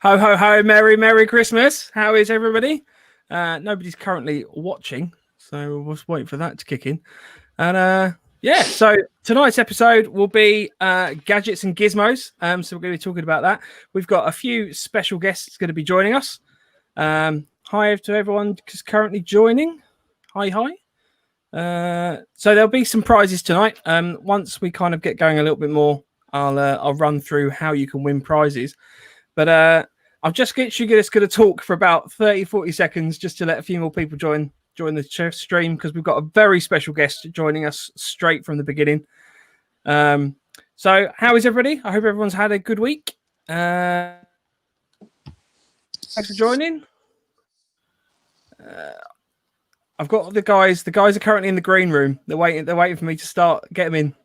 Ho, ho, ho, Merry Christmas. How is everybody? Nobody's currently watching, so we'll just wait for that to kick in. And so tonight's episode will be gadgets and gizmos. So we're going to be talking about that. We've got a few special guests going to be joining us. Hi to everyone who's currently joining. Hi. So there'll be some prizes tonight. Once we kind of get going a little bit more, I'll run through how you can win prizes. But I'm just going to talk for about 30-40 seconds just to let a few more people join the stream, because we've got a very special guest joining us straight from the beginning. So how is everybody? I hope everyone's had a good week. Thanks for joining. I've got the guys. The guys are currently in the green room. They're waiting for me to start. Get them in.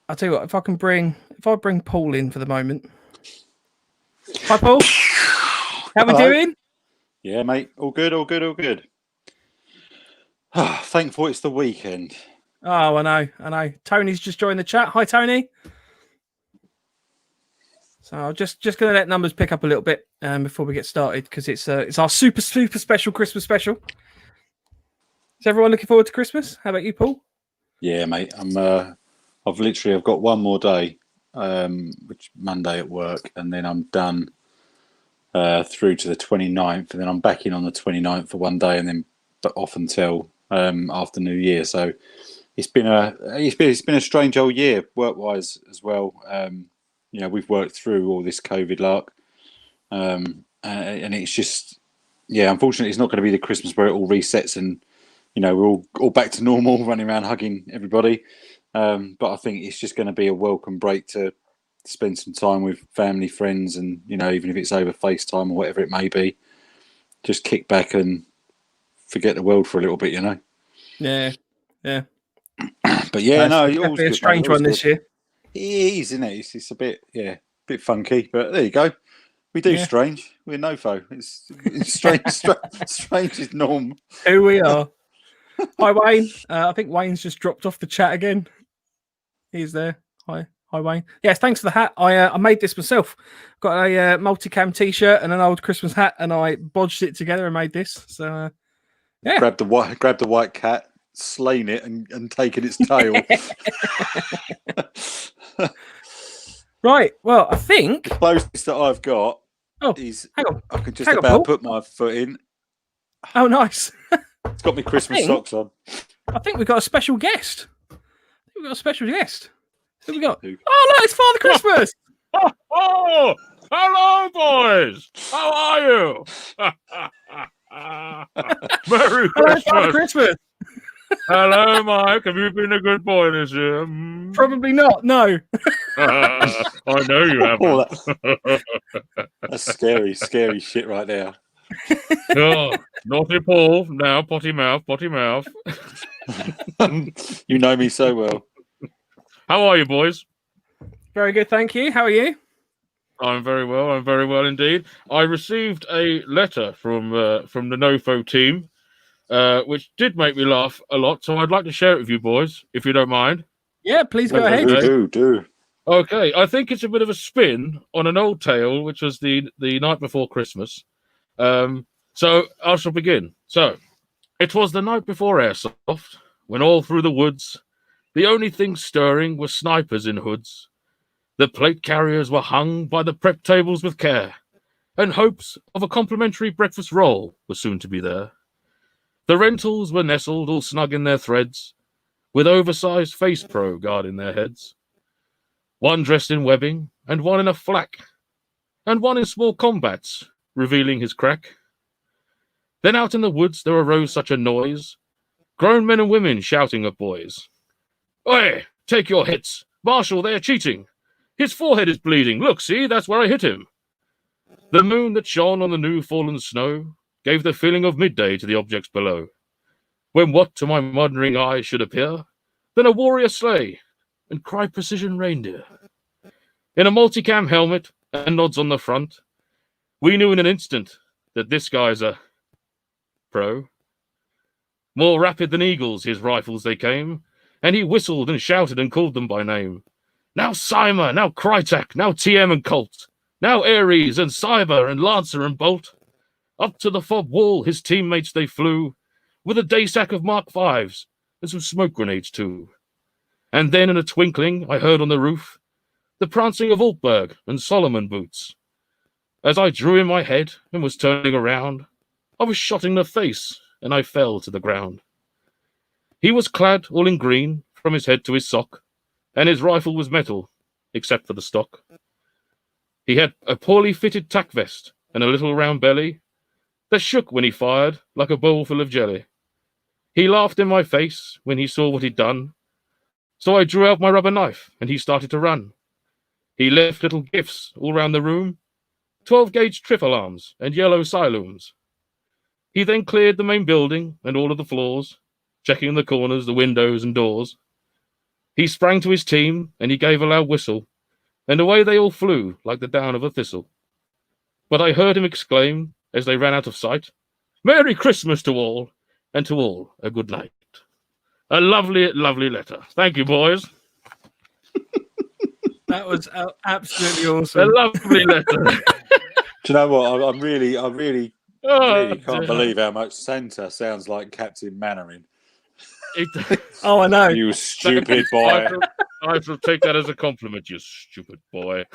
I'll tell you what. If I bring Paul in for the moment. Hi, Paul. How we doing? Yeah, mate. All good. Thankful it's the weekend. Oh, I know. Tony's just joined the chat. Hi, Tony. So I'm just going to let numbers pick up a little bit before we get started, because it's our super special Christmas special. Is everyone looking forward to Christmas? How about you, Paul? Yeah, mate. I've got one more day, which Monday at work, and then I'm done through to the 29th, and then I'm back in on the 29th for one day, and then off until after New Year. So it's been a strange old year work-wise as well. We've worked through all this COVID lark, and it's just, unfortunately, it's not going to be the Christmas where it all resets and we're all back to normal, running around hugging everybody. But I think it's just going to be a welcome break to spend some time with family, friends, and even if it's over FaceTime or whatever it may be, just kick back and forget the world for a little bit, Yeah. But yeah, no, it's definitely a strange one this year. It is, isn't it? It's a bit funky, but there you go. We do strange. We're nofo. It's strange. Strange is norm. Who we are. Hi, Wayne. I think Wayne's just dropped off the chat again. He's there. Hi, Wayne. Yes, thanks for the hat. I made this myself. Got a multicam t-shirt and an old Christmas hat, and I bodged it together and made this. So yeah. Grabbed the white cat, slain it, and taken its tail. Right. Well, I think the closest that I've got is hang on. I can just about put my foot in. Oh, nice. It's got me Christmas socks on. I think we've got a special guest. Who we got? Oh, look, it's Father Christmas. Oh, hello, boys. How are you? Merry Christmas. Hello, Father Christmas. Hello, Mike. Have you been a good boy this year? Probably not. No. I know you haven't. That's scary shit right there. Oh, naughty Paul. Now, potty mouth. You know me so well. How are you, boys? Very good, thank you. How are you? I'm very well indeed. I received a letter from the NoFo team, which did make me laugh a lot, so I'd like to share it with you boys, if you don't mind. Yeah, please go ahead. Do. Okay, I think it's a bit of a spin on an old tale, which was the night before Christmas. So I shall begin. So, it was the night before Airsoft, when all through the woods, the only thing stirring were snipers in hoods. The plate carriers were hung by the prep tables with care, and hopes of a complimentary breakfast roll were soon to be there. The rentals were nestled all snug in their threads, with oversized face pro guarding their heads. One dressed in webbing, and one in a flak, and one in small combats, revealing his crack. Then out in the woods there arose such a noise, grown men and women shouting at boys. Oi, take your hits! Marshal, they are cheating! His forehead is bleeding! Look, see, that's where I hit him! The moon that shone on the new fallen snow gave the feeling of midday to the objects below, when what to my wondering eyes should appear, then a warrior sleigh, and cry precision reindeer. In a multicam helmet and nods on the front, we knew in an instant that this guy's a pro. More rapid than eagles his rifles they came, and he whistled and shouted and called them by name. Now Cymer, now Krytek, now TM and Colt, now Ares and Cyber and Lancer and Bolt. Up to the fob wall his teammates they flew, with a day sack of Mark V's and some smoke grenades too. And then in a twinkling I heard on the roof the prancing of Altberg and Solomon boots. As I drew in my head and was turning around, I was shot in the face and I fell to the ground. He was clad all in green from his head to his sock, and his rifle was metal, except for the stock. He had a poorly fitted tack vest and a little round belly that shook when he fired like a bowl full of jelly. He laughed in my face when he saw what he'd done, so I drew out my rubber knife and he started to run. He left little gifts all round the room, 12-gauge triple arms and yellow silooms. He then cleared the main building and all of the floors, checking the corners, the windows and doors. He sprang to his team and he gave a loud whistle, and away they all flew like the down of a thistle. But I heard him exclaim as they ran out of sight, "Merry Christmas to all, and to all a good night." A lovely, lovely letter. Thank you, boys. That was absolutely awesome. A lovely letter. Do you know what? I really can't believe how much Santa sounds like Captain Mannering. Oh, I know. You stupid boy. I shall take that as a compliment, you stupid boy.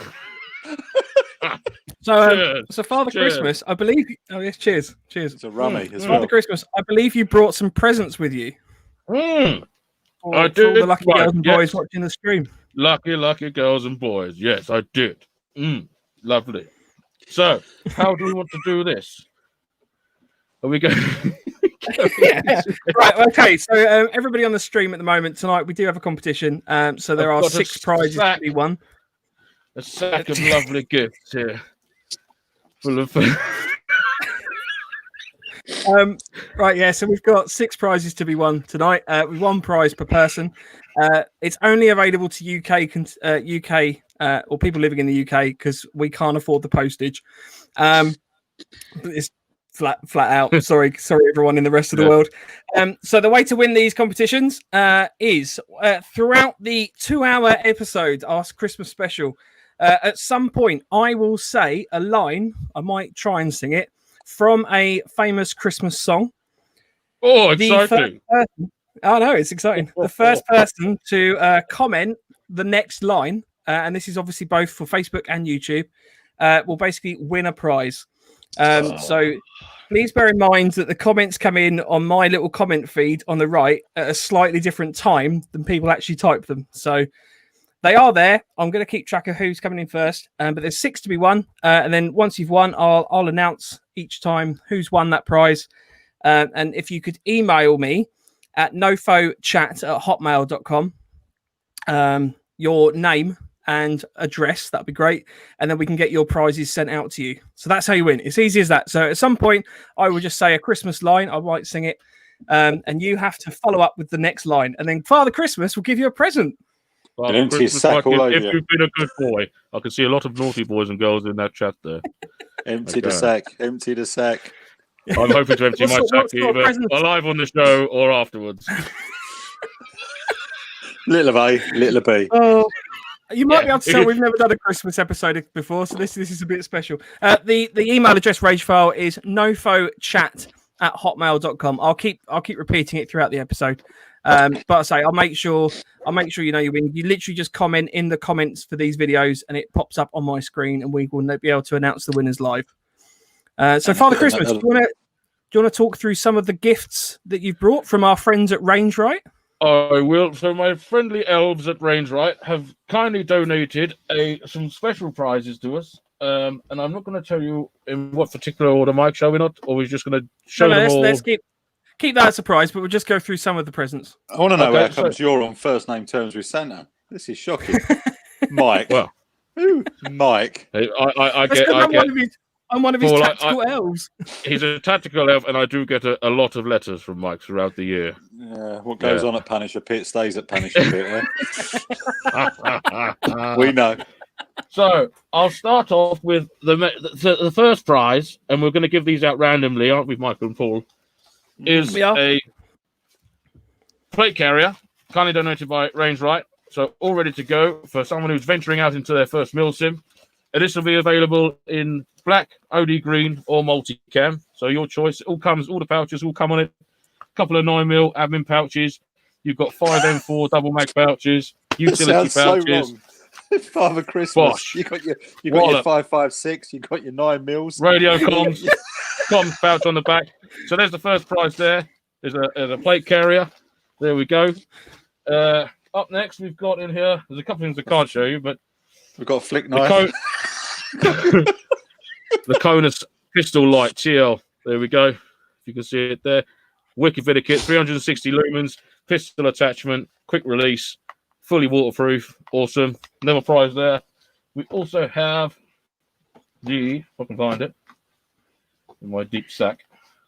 So Father Cheers. Christmas, I believe. Oh yes, cheers. It's a rummy as Father well. Christmas, I believe you brought some presents with you. Mm. For, I for all did, the lucky right, girls and yes. boys watching the stream. Lucky, lucky girls and boys. Yes, I did. Lovely. So, how do we want to do this? Are we going? Yeah. Right. Okay. So everybody on the stream at the moment tonight, we do have a competition. So there I've are got a 6 prizes to sack. be won. A sack of lovely gifts here, full of. Right. Yeah. So we've got 6 prizes to be won tonight. With 1 prize per person. It's only available to UK or people living in the UK because we can't afford the postage. It's flat out. Sorry, everyone in the rest of the world. So the way to win these competitions is throughout the 2-hour episode, our Christmas special. At some point, I will say a line. I might try and sing it from a famous Christmas song. Oh, exciting! Oh no, it's exciting. The first person to comment the next line, and this is obviously both for Facebook and YouTube, will basically win a prize. So please bear in mind that the comments come in on my little comment feed on the right at a slightly different time than people actually type them. So they are there. I'm going to keep track of who's coming in first, but there's 6 to be won. And then once you've won, I'll announce each time who's won that prize. And if you could email me at nofochat@hotmail.com, your name and address, that'd be great, and then we can get your prizes sent out to you. So that's how you win. It's easy as that. So at some point I will just say a Christmas line, I might sing it, and you have to follow up with the next line, and then Father Christmas will give you a present. Well, empty his sack all over if you. you've been a good boy, I can see a lot of naughty boys and girls in that chat there. Empty the sack. I'm hoping to empty my sack what sort of either presents? live on the show or afterwards. Little A, little B. Oh, you might be able to Yeah. tell we've never done a Christmas episode before, so this is a bit special. The email address rage file is nofochat@hotmail.com. I'll keep repeating it throughout the episode. But I say I'll make sure you know you win. You literally just comment in the comments for these videos, and it pops up on my screen, and we will be able to announce the winners live. So Father Christmas, do you want to talk through some of the gifts that you've brought from our friends at Range Right? I will. So my friendly elves at Range Right have kindly donated some special prizes to us. And I'm not going to tell you in what particular order, Mike, shall we not? Or we're just going to show them all? Let's keep that a surprise, but we'll just go through some of the presents. I want to know Okay, how comes you're on first name terms with Santa. This is shocking. Mike. Well, Who? Mike. I'm one of his Paul, tactical elves. He's a tactical elf, and I do get a lot of letters from Mike throughout the year. Yeah, what goes on at Punisher Pit stays at Punisher Pit. We know. So I'll start off with the first prize, and we're going to give these out randomly, aren't we, Michael and Paul? Is We are. a plate carrier, kindly donated by Range Right, So all ready to go for someone who's venturing out into their first MilSim. And this will be available in black, OD green, or multicam. So your choice. It all comes, all the pouches all come on it. A couple of 9mm admin pouches. You've got 5 M4 double mag pouches, utility That sounds pouches. so wrong. Father Christmas. Bosh. You got your 5.56. You got your 9 mils. Radio comms, comms pouch on the back. So there's the first prize there. There's a plate carrier. There we go. Up next, we've got in here. There's a couple of things I can't show you, but We've got a flick knife. the Conus pistol light TL. There we go. If you can see it there. Wicked bit of kit. 360 lumens. Pistol attachment. Quick release. Fully waterproof. Awesome. Another prize there. We also have if I can find it, in my deep sack.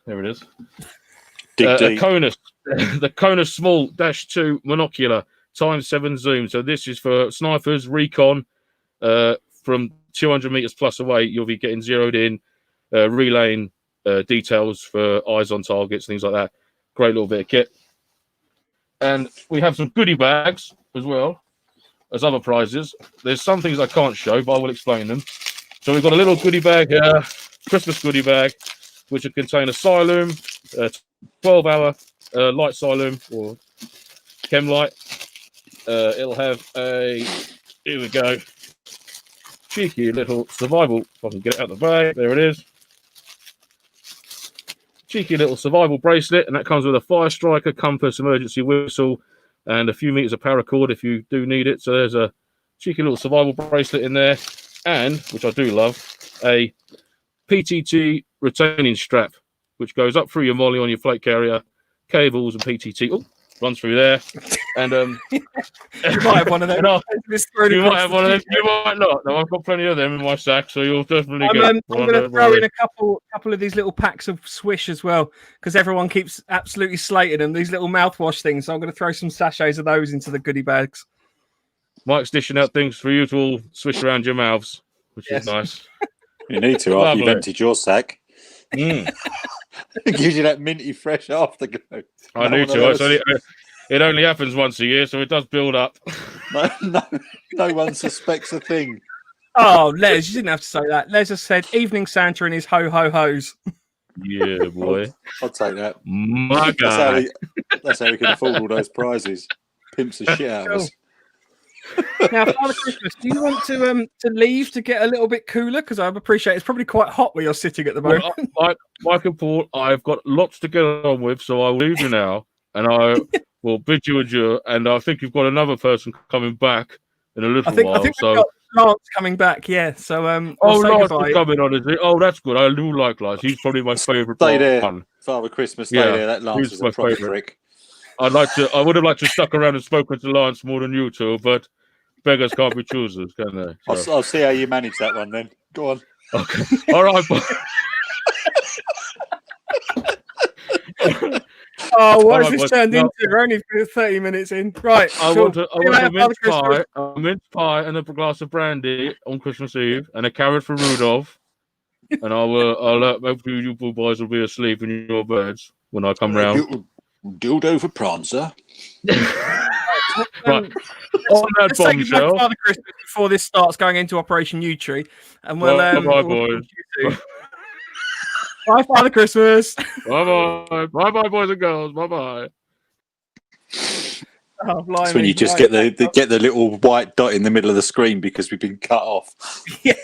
There it is. A Conus, the Conus Small -2 monocular ×7 zoom. So this is for snipers, recon, from 200 meters plus away. You'll be getting zeroed in, relaying details for eyes on targets, things like that. Great little bit of kit. And we have some goodie bags as well as other prizes. There's some things I can't show, but I will explain them. So we've got a little goodie bag here, Christmas goodie bag, which will contain a Silum, 12-hour light Silum or chem light. It'll have here we go, cheeky little survival. If I can get it out of the bag, there it is. Cheeky little survival bracelet, and that comes with a fire striker, compass, emergency whistle, and a few meters of paracord if you do need it. So there's a cheeky little survival bracelet in there, and which I do love, a PTT retaining strap, which goes up through your molly on your plate carrier, cables and PTT. Oh, runs through there, and you might have one of them. You might have one of them. You might not. No, I've got plenty of them in my sack, so you'll definitely get. I'm going to throw in a couple of these little packs of Swish as well, because everyone keeps absolutely slating them. These little mouthwash things. So I'm going to throw some sachets of those into the goodie bags. Mike's dishing out things for you to all swish around your mouths, which is nice. You need to after you've emptied your sack. It gives you that minty fresh afterglow. I need to. It only happens once a year, so it does build up. No one suspects a thing. Oh, Les, you didn't have to say that. Les has said evening Santa and his ho-ho-hos. Yeah, boy. I'll take that. My God. That's how we can afford all those prizes. Pimps the shit out of us. Now, Father Christmas, do you want to leave to get a little bit cooler? Because I appreciate it's probably quite hot where you're sitting at the moment. Well, Mike and Paul, I've got lots to get on with, so I'll leave you now, and I will bid you adieu. And I think you've got another person coming back in a little while. I think we've got Lance coming back, yeah. So, Lance is coming on, is it? Oh, that's good. I do like Lance. He's probably my favourite Stay there, one. Father Christmas. Stay there. That Lance is my proper trick. I would have liked to stuck around and spoken to Lance more than you two, but beggars can't be choosers, can they? So. I'll see how you manage that one then. Go on. Okay. All right. Oh, what has this turned into? We're only 30 minutes in. Right. I want a mince pie and a glass of brandy on Christmas Eve and a carrot for Rudolph. And I'll hopefully you boys will be asleep in your beds when I come round. Dildo for Prancer. Right. On that bombshell. Father Christmas before this starts going into Operation U Tree, and bye, boys. Bye, Father Christmas. Bye, boys and girls. Bye. Oh, that's when you just get the little white dot in the middle of the screen because we've been cut off. Yeah.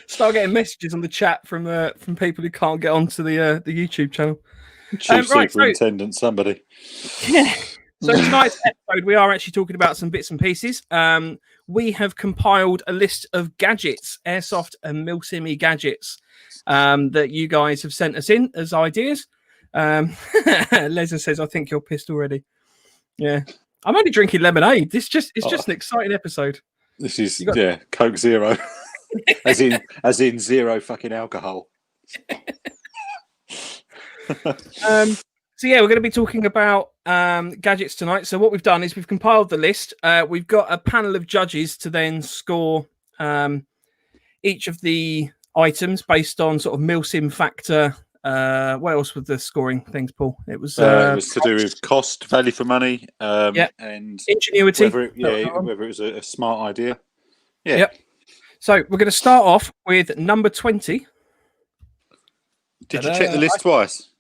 Start getting messages on the chat from people who can't get onto the YouTube channel. Chief Superintendent, somebody. Yeah. So tonight's episode, we are actually talking about some bits and pieces. We have compiled a list of gadgets, Airsoft and milsimy gadgets, that you guys have sent us in as ideas. Leza says, "I think you're pissed already." Yeah, I'm only drinking lemonade. It's just an exciting episode. This is Coke Zero, as in zero fucking alcohol. So yeah, we're going to be talking about gadgets tonight. So what we've done is we've compiled the list. We've got a panel of judges to then score each of the items based on sort of milsim factor what else was the scoring things, Paul? It was to do with cost, value for money, and ingenuity. whether it was a smart idea. Yeah. Yep. So we're going to start off with number 20. Did you check the list twice?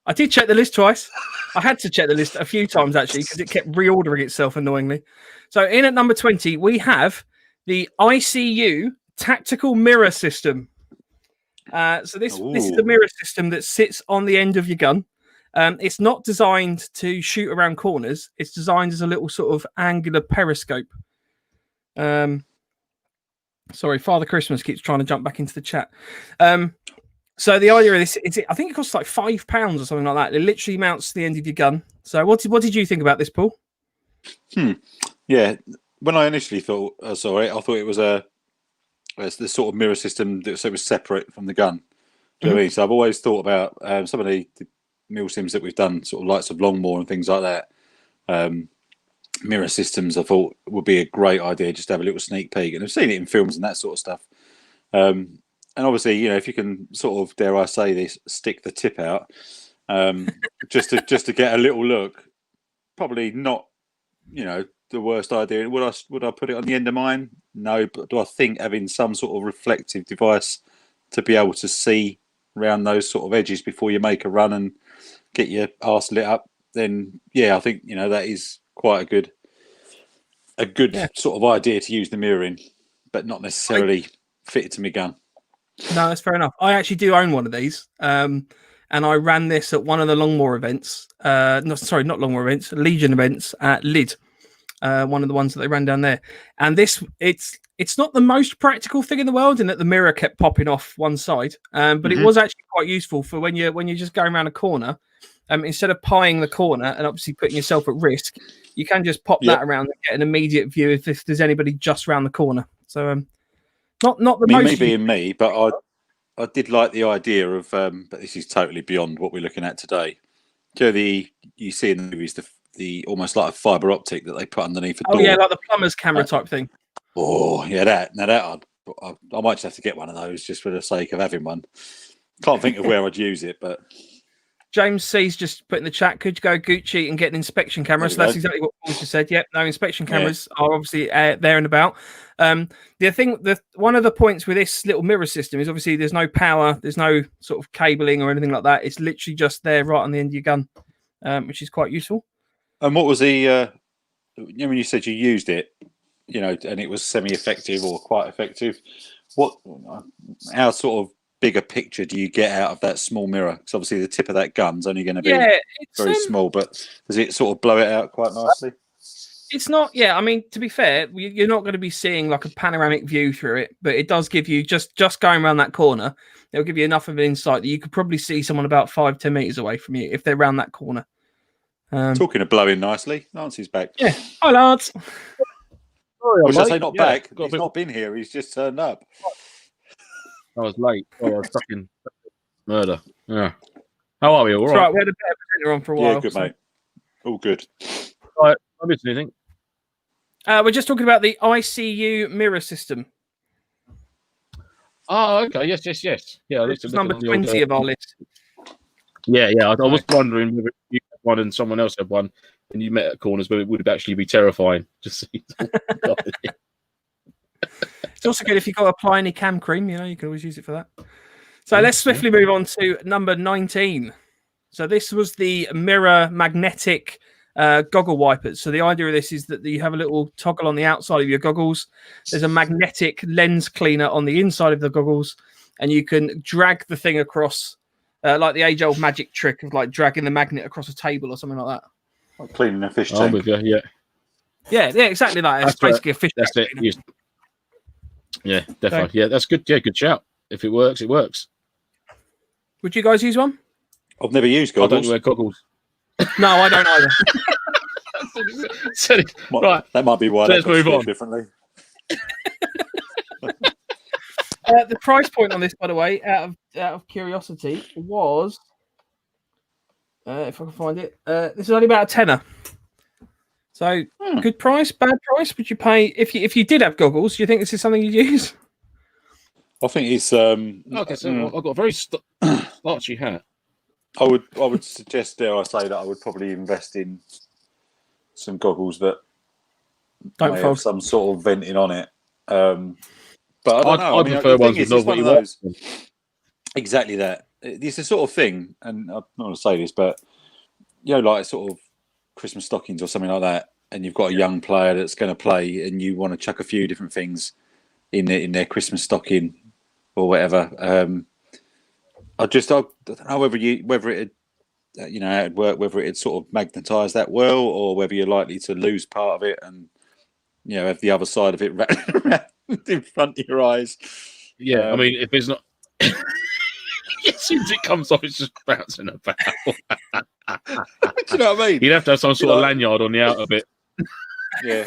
I did check the list twice. I had to check the list a few times actually because it kept reordering itself annoyingly. So in at number 20, we have the ICU tactical mirror system. So this is a mirror system that sits on the end of your gun. It's not designed to shoot around corners. It's designed as a little sort of angular periscope. Sorry, Father Christmas keeps trying to jump back into the chat. So the idea of this is, I think it costs like £5 or something like that. It literally mounts to the end of your gun. So what did you think about this, Paul? Yeah, when I initially thought, I thought it was the sort of mirror system that was separate from the gun. Do you know what I mean? So I've always thought about some of the milsims that we've done, sort of lights of Longmore and things like that. Mirror systems, I thought would be a great idea, just to have a little sneak peek. And I've seen it in films and that sort of stuff. And obviously, if you can sort of, dare I say this, stick the tip out, just to get a little look, probably not, the worst idea. Would I put it on the end of mine? No, but do I think having some sort of reflective device to be able to see around those sort of edges before you make a run and get your arse lit up, then yeah, I think that is quite a good sort of idea to use the mirror in, but not necessarily fitted to my gun. No, that's fair enough. I actually do own one of these, and I ran this at one of the Longmore events. Not Longmore events, Legion events at Lid. One of the ones that they ran down there. And it's not the most practical thing in the world in that the mirror kept popping off one side, but it was actually quite useful for when you're just going around a corner. Instead of pieing the corner and obviously putting yourself at risk, you can just pop that around and get an immediate view if there's anybody just around the corner. So not the most. Me being me, but I did like the idea of, but this is totally beyond what we're looking at today. You see in the movies the almost like a fibre optic that they put underneath a door. Oh yeah, like the plumber's camera type thing. Oh yeah, that I might just have to get one of those just for the sake of having one. Can't think of where I'd use it, but James C's just put in the chat, could you go Gucci and get an inspection camera? So that's exactly what Paul just said. Yep, no, inspection cameras are obviously there and about. One of the points with this little mirror system is obviously there's no power, there's no sort of cabling or anything like that. It's literally just there right on the end of your gun, which is quite useful. And what was the, when you said you used it, and it was semi-effective or quite effective, how sort of bigger picture do you get out of that small mirror? Because obviously the tip of that gun's only going to be very small, but does it sort of blow it out quite nicely? It's not, I mean, to be fair, you're not going to be seeing like a panoramic view through it, but it does give you, just going around that corner, it'll give you enough of an insight that you could probably see someone about 5-10 meters away from you if they're around that corner. Talking of blowing nicely, Lance's back. Yeah. Hi, Lance. Or should I say not back? He's not been here. He's just turned up. I was late. I was fucking murder. Yeah. How are we? All right. Right. We had a better presenter on for a while. Yeah, good, mate. All good. Right. I missed anything? We're just talking about the ICU mirror system. Oh, okay. Yes. Yeah, this is number 20 of our list. Yeah. I was wondering whether you had one and someone else had one, and you met at corners, but it would actually be terrifying to see. It's also good if you've got to apply any cam cream, you can always use it for that. So let's swiftly move on to number 19. So this was the mirror magnetic goggle wipers. So the idea of this is that you have a little toggle on the outside of your goggles. There's a magnetic lens cleaner on the inside of the goggles, and you can drag the thing across like the age-old magic trick of like dragging the magnet across a table or something like that. Like cleaning a fish tank. With you, yeah. Yeah, exactly that. It's basically a fish tank. That's it. Yeah, definitely. So, yeah, that's good. Yeah, good shout. If it works, it works. Would you guys use one? I've never used goggles. I don't wear goggles. No, I don't either. Right, that might be why. Let's move on differently. The price point on this, by the way, out of curiosity, was if I can find it. This is only about a tenner. So good price, bad price. Would you pay if you did have goggles? Do you think this is something you'd use? I think it's okay. So I've got a very starchy hat. I would suggest, dare I say, that I would probably invest in some goggles that Don't may fog. have some sort of venting on it. But I don't know. I I mean, prefer the thing ones is, with it's one of novelty those. Exactly that. It's the sort of thing, and I'm not going to say this, but like sort of Christmas stockings or something like that, and you've got a young player that's going to play, and you want to chuck a few different things in their Christmas stocking or whatever. I don't know whether it how it'd work, whether it'd sort of magnetise that well, or whether you're likely to lose part of it and have the other side of it wrapped in front of your eyes. Yeah, I mean, if there's not, as soon as it comes off, it's just bouncing about. Do you know what I mean? You'd have to have some sort of lanyard on the outer bit. Yeah.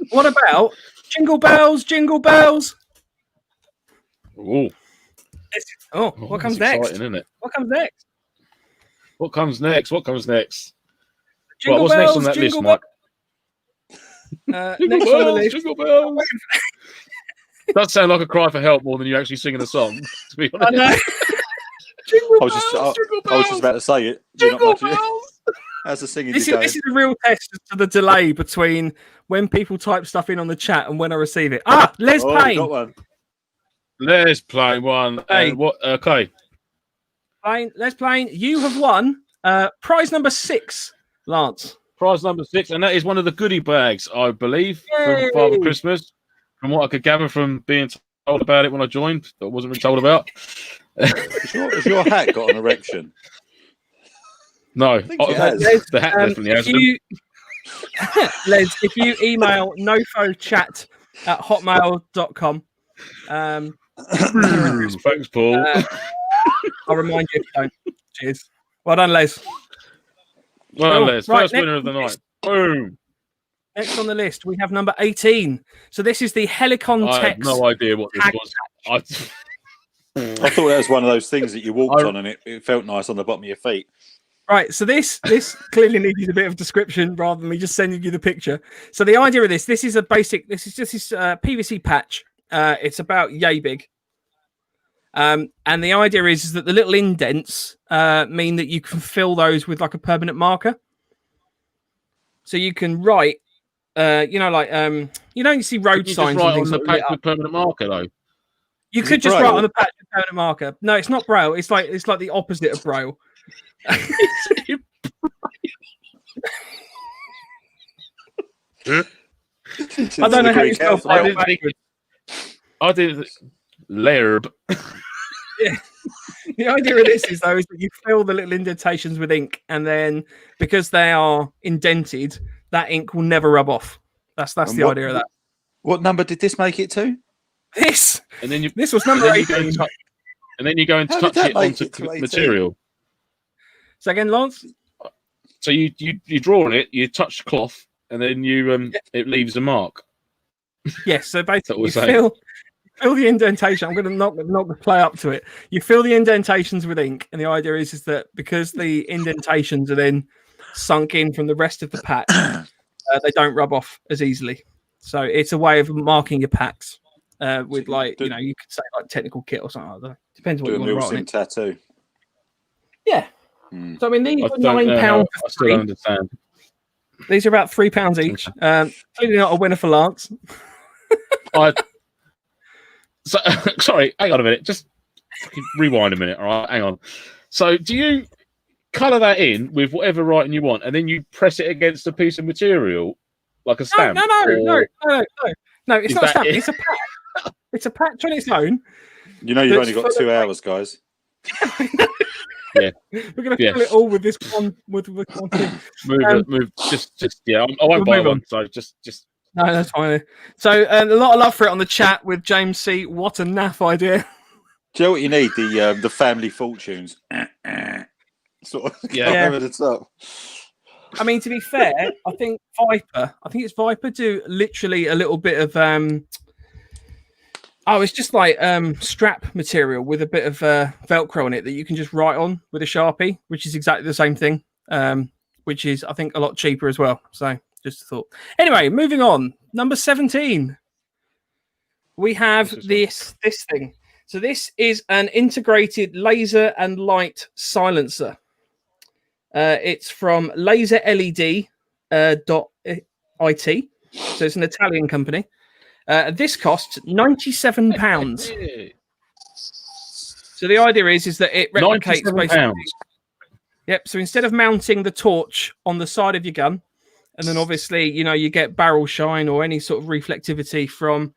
What about Jingle Bells, Jingle Bells? Ooh. What comes that's next? exciting, isn't it? What comes next? What comes next? What comes next? Jingle What's bells, next on that jingle list, Mike? Next on the list. Jingle bells. Does sound like a cry for help more than you actually singing a song, to be honest. I know. Jingle I was just about to say it. Jingle bells. How's the singing This is a real test to the delay between when people type stuff in on the chat and when I receive it. Les Payne. Got one. Let's play one. Hey. What? Okay. Les Payne, you have won prize number 6, Lance. Prize number 6, and that is one of the goodie bags, I believe, Yay. from Father Christmas. From what I could gather from being told about it when I joined, that wasn't been told about. Has your hat got an erection? No, Les, the hat definitely has. Les, if you email nofochat@hotmail.com, thanks, Paul. I'll remind you if you don't. Cheers. Well done, Les. Well, Les, Right, first winner of the night. Boom. Next on the list, we have number 18. So this is the Helicon I have Tex. no idea what this was. I thought that was one of those things that you walked on and it felt nice on the bottom of your feet. Right, so this clearly needs a bit of description rather than me just sending you the picture. So the idea of this is just this PVC patch. It's about yay big. And the idea is that the little indents mean that you can fill those with like a permanent marker. So you can write, you don't see road signs just write and things on the patch with permanent marker though. You could just write on the patch with permanent marker. No, it's not Braille. It's like the opposite of Braille. I don't know how you spell Braille. I did Lerb. Yeah. The idea of this is that you fill the little indentations with ink, and then because they are indented, that ink will never rub off. That's the idea of that. What number did this make it to? This. And then this was number 18. And then you go and touch it onto material. So again, Lance. So you draw on it, you touch cloth, and then it leaves a mark. Yes. So basically, you fill the indentation. I'm going to knock the play up to it. You fill the indentations with ink, and the idea is that because the indentations are then sunk in from the rest of the patch, they don't rub off as easily. So it's a way of marking your packs with you could say like technical kit or something like that. Depends what you want to write on it. Tattoo. Yeah. So I mean, these are £9. I still don't understand. These are about £3 each. Clearly not a winner for Lance. Sorry, hang on a minute. Just rewind a minute. All right, hang on. So, do you colour that in with whatever writing you want, and then you press it against a piece of material, like a stamp? No. It's not a stamp. It's a patch. It's a patch on its own. You know, you've only got 2 hours, guys. Yeah, we're gonna fill it all with this one. With one thing. Move. Just yeah. I won't buy one. So just. No, that's fine. So a lot of love for it on the chat with James C. What a naff idea. Do you know what you need? The family fortunes. Sort of over the top. I mean, to be fair, I think it's Viper do literally a little bit of it's just like strap material with a bit of Velcro on it that you can just write on with a Sharpie, which is exactly the same thing, which is, I think, a lot cheaper as well. So just a thought. Anyway, moving on. Number 17. We have this thing. So this is an integrated laser and light silencer. It's from Laser LED dot IT. So it's an Italian company. This costs £97. So the idea is that it replicates basically. Yep. So instead of mounting the torch on the side of your gun, and then obviously you get barrel shine or any sort of reflectivity from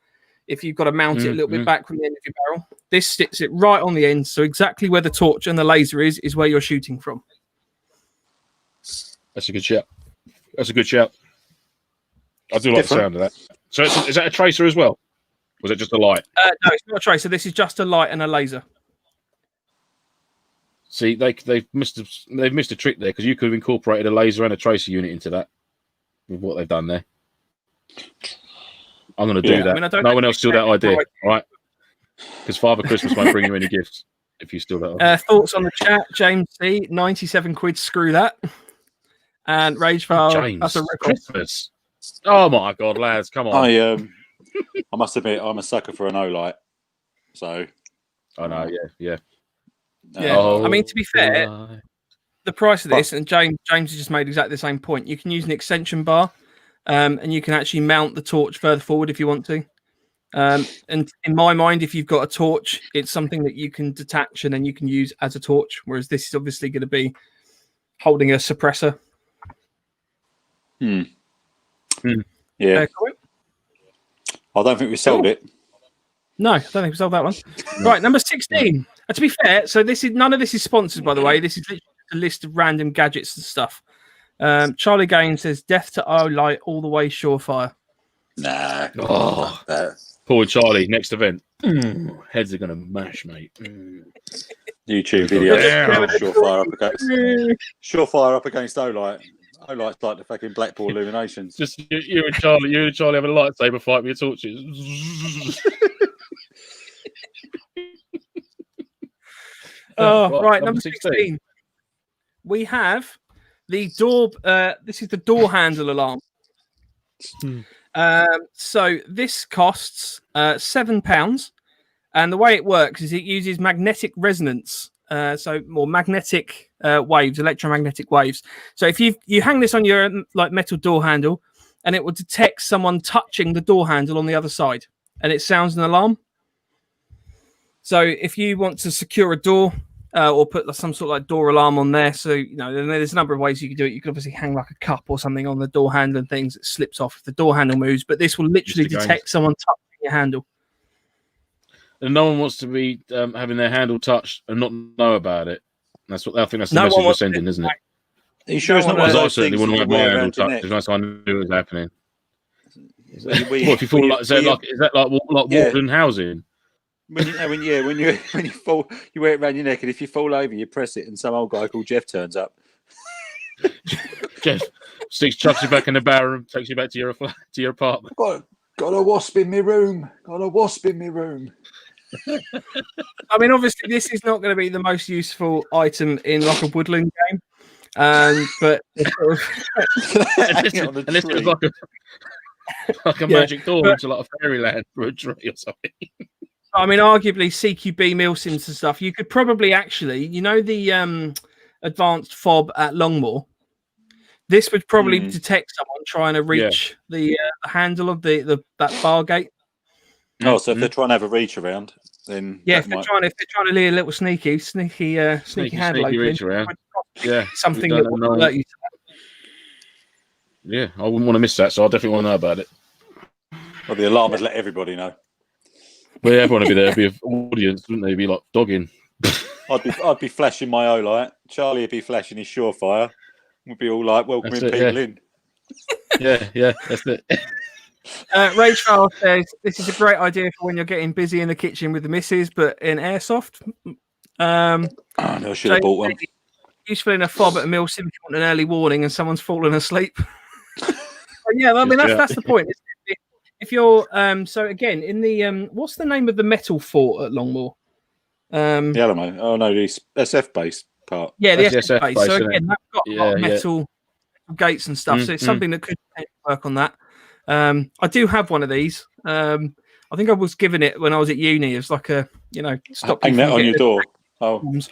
if you've got to mount it a little bit back from the end of your barrel, this sticks it right on the end. So exactly where the torch and the laser is where you're shooting from. That's a good shout. I do like the sound of that. So is that a tracer as well? Or was it just a light? No, it's not a tracer. This is just a light and a laser. See, they've missed a trick there, because you could have incorporated a laser and a tracer unit into that with what they've done there. I'm going to do that. No one else steal that idea, right? Because Father Christmas won't bring you any gifts if you steal that idea. Thoughts on the chat? James C, 97 quid. Screw that. And Ragefile, James, that's a record. Christmas. Oh my God, lads, come on! I must admit, I'm a sucker for an O-light. So I know, yeah. Yeah, I mean, to be fair, the price of this, and James has just made exactly the same point. You can use an extension bar, and you can actually mount the torch further forward if you want to. And in my mind, if you've got a torch, it's something that you can detach and then you can use as a torch. Whereas this is obviously going to be holding a suppressor. Yeah. I don't think we sold it. No, I don't think we sold that one. Right, number 16. To be fair, so none of this is sponsored, by the way. This is literally a list of random gadgets and stuff. Charlie Gaines says, "Death to O-Light all the way, surefire." Nah. Poor Charlie. Next event. Heads are gonna mash, mate. YouTube video. Surefire up against O-Light. O-Light's like the fucking Blackpool Illuminations. Just you and Charlie have a lightsaber fight with your torches. Right, number 16. We have the door. This is the door handle alarm. So this costs £7, and the way it works is it uses magnetic resonance. So more magnetic waves, electromagnetic waves. So if you hang this on your metal door handle, and it will detect someone touching the door handle on the other side, and it sounds an alarm. So if you want to secure a door or put some sort of door alarm on there, so there's a number of ways you can do it. You can obviously hang like a cup or something on the door handle and things that slips off if the door handle moves, but this will literally detect someone touching your handle. And no one wants to be having their handle touched and not know about it. I think that's the message we're sending, isn't it? Are you sure it's not one of those things? I certainly wouldn't want my handle touched. It's nice I knew it was happening. If you fall is that like Walden housing? When you fall, you wear it around your neck, and if you fall over, you press it, and some old guy called Jeff turns up. Jeff chucks you back in the barrel and takes you back to your apartment. Got a wasp in my room. I mean, obviously, this is not going to be the most useful item in like a woodland game, but unless it was like a magic door into like a fairyland for a tree or something. I mean, arguably CQB milsims and stuff. You could probably actually, the advanced fob at Longmoor. This would probably detect someone trying to reach the handle of that bar gate. Oh, so if they're trying to have a reach around, then if they're trying to leave a little sneaky handle open, reach around. Something that would alert you to that. Yeah, I wouldn't want to miss that, so I definitely want to know about it. Well, the alarm has let everybody know. Well, everyone would be there. It'd be an audience, wouldn't they? Be like dogging. I'd be flashing my O-Light. Charlie would be flashing his Surefire. We'd be all like welcoming people in. Yeah, that's it. Rachel says this is a great idea for when you're getting busy in the kitchen with the missus, but in Airsoft. I should have bought one. Useful in a fob at a milsim if you want an early warning and someone's fallen asleep. Yeah, I mean that's the point. If you're so again in the what's the name of the metal fort at Longmoor? The Alamo. Oh no, the SF base part. Yeah, the SF base. So again, that's got a lot of metal gates and stuff. So it's something that could work on that. I do have one of these. I I think I was given it when I was at uni. It's like a, stop Hang you that from on your getting door. Oh, In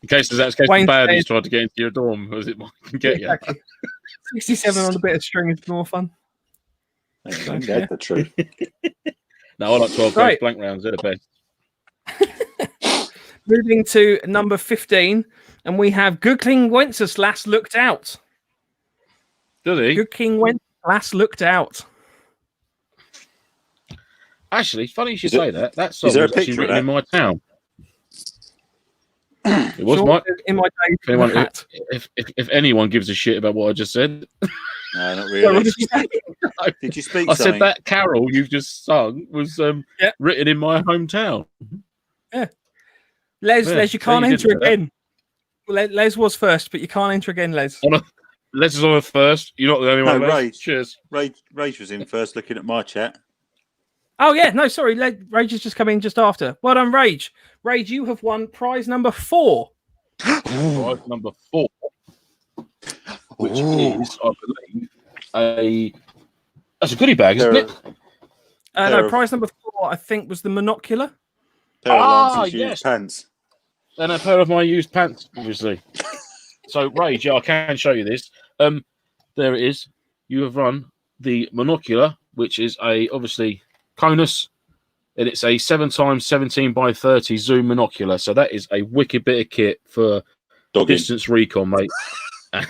case the Wayne baddies said- tried to get into your dorm, as it might get you. exactly. 67 on a bit of string is more fun. that's the truth. No, I like 12 Right. gauge blank rounds. They're the best. Moving to number 15, and we have Good King Wenceslas looked out. Does he? Good King Wenceslas looked out. Actually, funny you should Is it- say that. That song is there a was actually picture of written in my town. It was Sean Mike. said, in my day, If anyone, hat. if anyone gives a shit about what I just said, No, not Sorry, what really. did you say? Did you speak I something? said that carol you've just sung was written in my hometown. Les, Yeah, Les, you can't you enter didn't say that. again. Well, Les was first, but you can't enter again, Les. Les is on the first. You're not the only No, one. Les. Rage. Cheers. Rage was in first, looking at my chat. Oh, yeah. No, sorry. Rage has just come in just after. Well done, Rage. Rage, you have won prize number 4. Prize number 4, which is, I believe, that's a goodie bag, isn't it? No, prize number 4, I think, was the monocular. Pair of Lance's yes. used pants. And a pair of my used pants, obviously. So, Rage, I can show you this. There it is. You have run the monocular, which is obviously Conus, and it's a 7x17 by 30 zoom monocular. So that is a wicked bit of kit for Dogging. distance recon, mate. And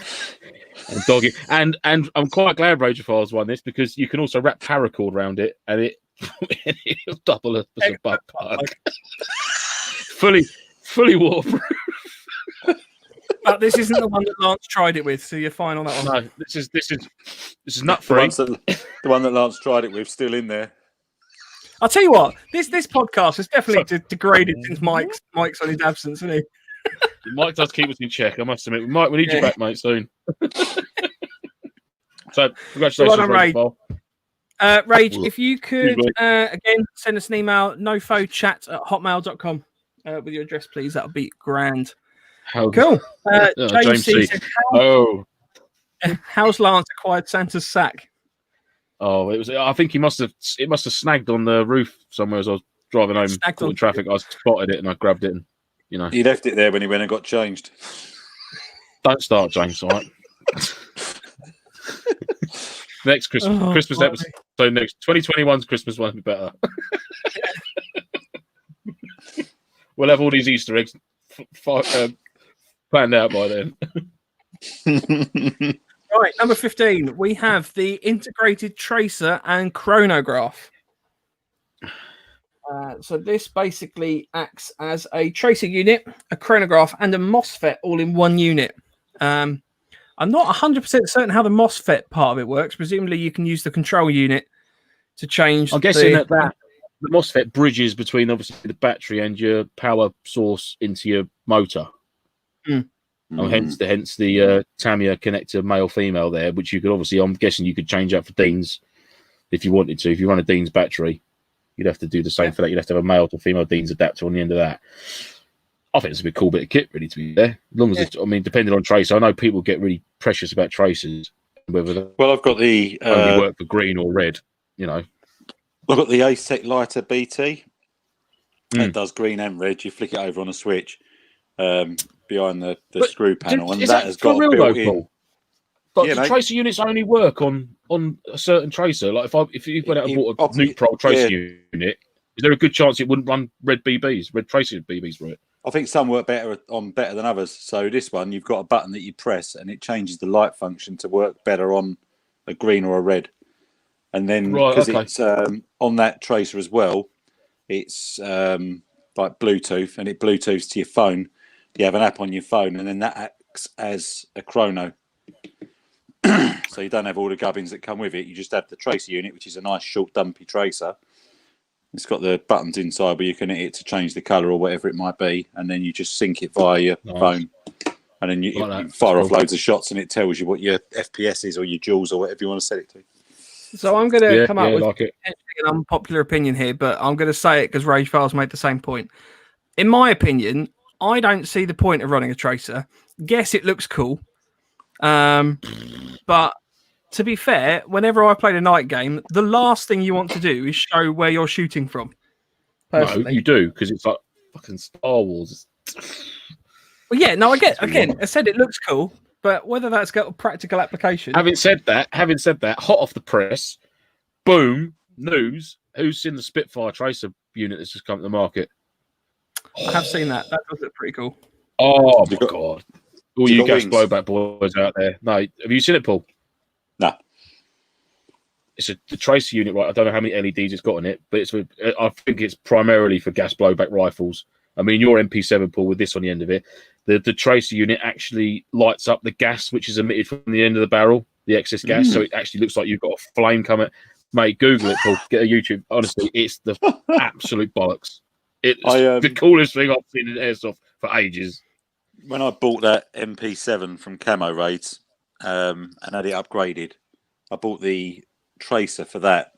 dogging. And I'm quite glad Ragephiles won this because you can also wrap paracord around it, and it'll double as a butt plug. fully waterproof. But this isn't the one that Lance tried it with, so you're fine on that one. No, this is nut The, free. the one that Lance tried it with, still in there. I'll tell you what, this podcast has definitely degraded since Mike's on his absence, isn't he? Mike does keep us in check, I must admit. Mike, we need you back, mate, soon. So, congratulations, Well done, Ray. Ragepile. Rage, if you could, Usually. again, send us an email, nofochat@hotmail.com with your address, please. That would be grand. Cool. James C. C. said, how's Lance acquired Santa's sack? Oh, it was. I think it must have snagged on the roof somewhere as I was driving home, caught in traffic. I spotted it and I grabbed it, and He left it there when he went and got changed. Don't start, James. All right. Next Christmas episode. So next 2021's Christmas won't be better. We'll have all these Easter eggs planned out by then. Right, number 15, we have the integrated tracer and chronograph. So this basically acts as a tracer unit, a chronograph, and a MOSFET all in one unit. I'm not 100% certain how the MOSFET part of it works. Presumably you can use the control unit to change. I'm guessing that the MOSFET bridges between obviously the battery and your power source into your motor. Hence the Tamiya connector male female there, which you could obviously, I'm guessing you could change out for Dean's if you wanted to. If you run a Dean's battery, you'd have to do the same for that. You'd have to have a male to female Dean's adapter on the end of that. I think it's a bit cool bit of kit, really, to be there. As long as it's, depending on tracer, I know people get really precious about tracers, whether they I've got the only work for green or red. I've got the Ace Tech Lighter BT. It does green and red. You flick it over on a switch behind the screw panel, and that has got a built-in. But the tracer units only work on a certain tracer. Like if you went out and bought a neutral tracer unit, is there a good chance it wouldn't run red tracer BBs for it? I think some work better than others. So this one, you've got a button that you press, and it changes the light function to work better on a green or a red. And then because it's on that tracer as well, it's like Bluetooth, and it Bluetooths to your phone. You have an app on your phone, and then that acts as a chrono. So you don't have all the gubbins that come with it. You just have the tracer unit, which is a nice short dumpy tracer. It's got the buttons inside where you can hit it to change the colour or whatever it might be, and then you just sync it via your phone. And then you fire off loads of shots, and it tells you what your FPS is or your joules or whatever you want to set it to. So I'm going to come up with like an unpopular opinion here, but I'm going to say it because Rage Files made the same point. In my opinion, I don't see the point of running a tracer. Yes, it looks cool, but to be fair, whenever I played a night game, the last thing you want to do is show where you're shooting from. Personally. No, you do, because it's like fucking Star Wars. Well, yeah, no, I said it looks cool, but whether that's got a practical application. Having said that, hot off the press, boom, news. Who's seen the Spitfire tracer unit that's just come to the market? I have seen that. That does look pretty cool. Oh my god! All you gas blowback boys out there. No, have you seen it, Paul? No. It's the tracer unit, right? I don't know how many LEDs it's got in it, but I think it's primarily for gas blowback rifles. I mean, your MP7, Paul, with this on the end of it, the tracer unit actually lights up the gas which is emitted from the end of the barrel, the excess gas, so it actually looks like you've got a flame coming. Mate, Google it, Paul. Get a YouTube. Honestly, it's the absolute bollocks. It's the coolest thing I've seen in Airsoft for ages. When I bought that MP7 from Camo Raids and had it upgraded, I bought the tracer for that.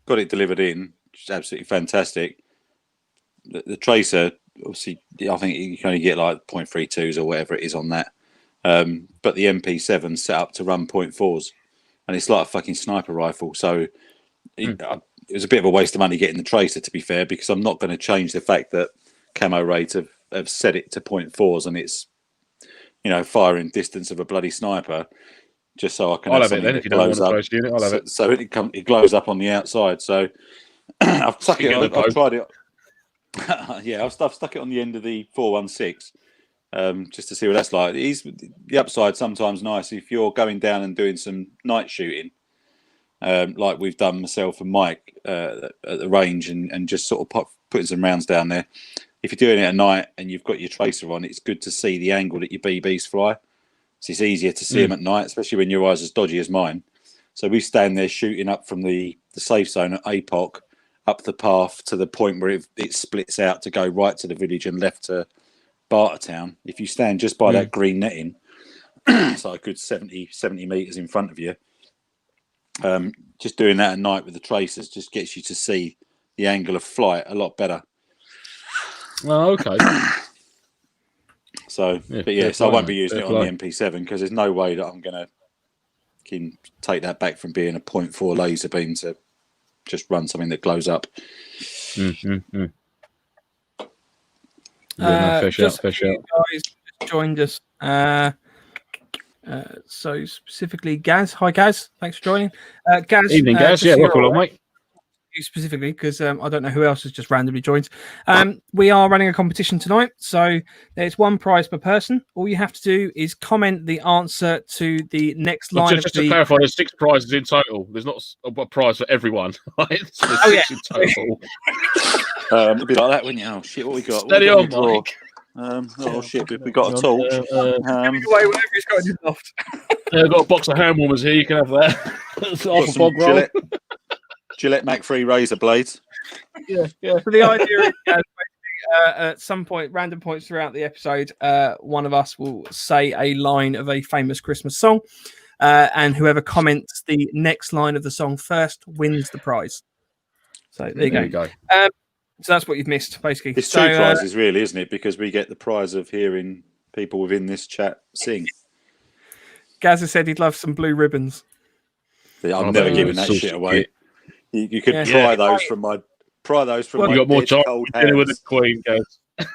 Got it delivered in, which is absolutely fantastic. The tracer, obviously, I think you can only get like 0.32s or whatever it is on that. But the MP7 set up to run 0.4s. And it's like a fucking sniper rifle. So it was a bit of a waste of money getting the tracer, to be fair, because I'm not going to change the fact that Camo Raids have set it to 0.4s and it's, firing distance of a bloody sniper, just so I can. I'll have it then if you don't want a tracer unit. I'll have it. So it glows up on the outside. So I've stuck it. I've tried it. Yeah, I've stuck it on the end of the 416. Just to see what that's like. The upside sometimes nice if you're going down and doing some night shooting, like we've done myself and Mike at the range, and just sort of putting some rounds down there. If you're doing it at night and you've got your tracer on, it's good to see the angle that your BBs fly. So it's easier to see them at night, especially when your eyes are as dodgy as mine. So we stand there shooting up from the safe zone at APOC, up the path to the point where it splits out to go right to the village and left to Bartertown. If you stand just by that green netting, it's like a good 70 metres in front of you. Just doing that at night with the tracers just gets you to see the angle of flight a lot better. Oh, okay. So I won't be using it on the MP7 because there's no way that I'm going to take that back from being a 0.4 laser beam to just run something that glows up. Fair shout. Guys joined us. So specifically, Gaz. Hi, Gaz. Thanks for joining. Gaz. Evening, Gaz. Yeah, welcome along, mate. You specifically, because I don't know who else has just randomly joined. We are running a competition tonight, so there's one prize per person. All you have to do is comment the answer to the next line. Just to clarify, there's 6 prizes in total. There's not a prize for everyone. Right? So there's 6 in total. It'd be like that, wouldn't you? Oh shit, what we got? Steady on, Mike. Oh shit, we got a torch. Give it away whatever he's got in his loft. I've got a box of hand warmers here. You can have that. It's half a bog roll. Gillette Mach 3 razor blades. Yeah. So the idea is at some point, random points throughout the episode, one of us will say a line of a famous Christmas song, and whoever comments the next line of the song first wins the prize. So there you go. So that's what you've missed, basically. It's 2 prizes, really, isn't it? Because we get the prize of hearing people within this chat sing. Gaz has said he'd love some blue ribbons. I'm never giving that shit away. You could pry those from my. You got more time with the Queen, Gaz. To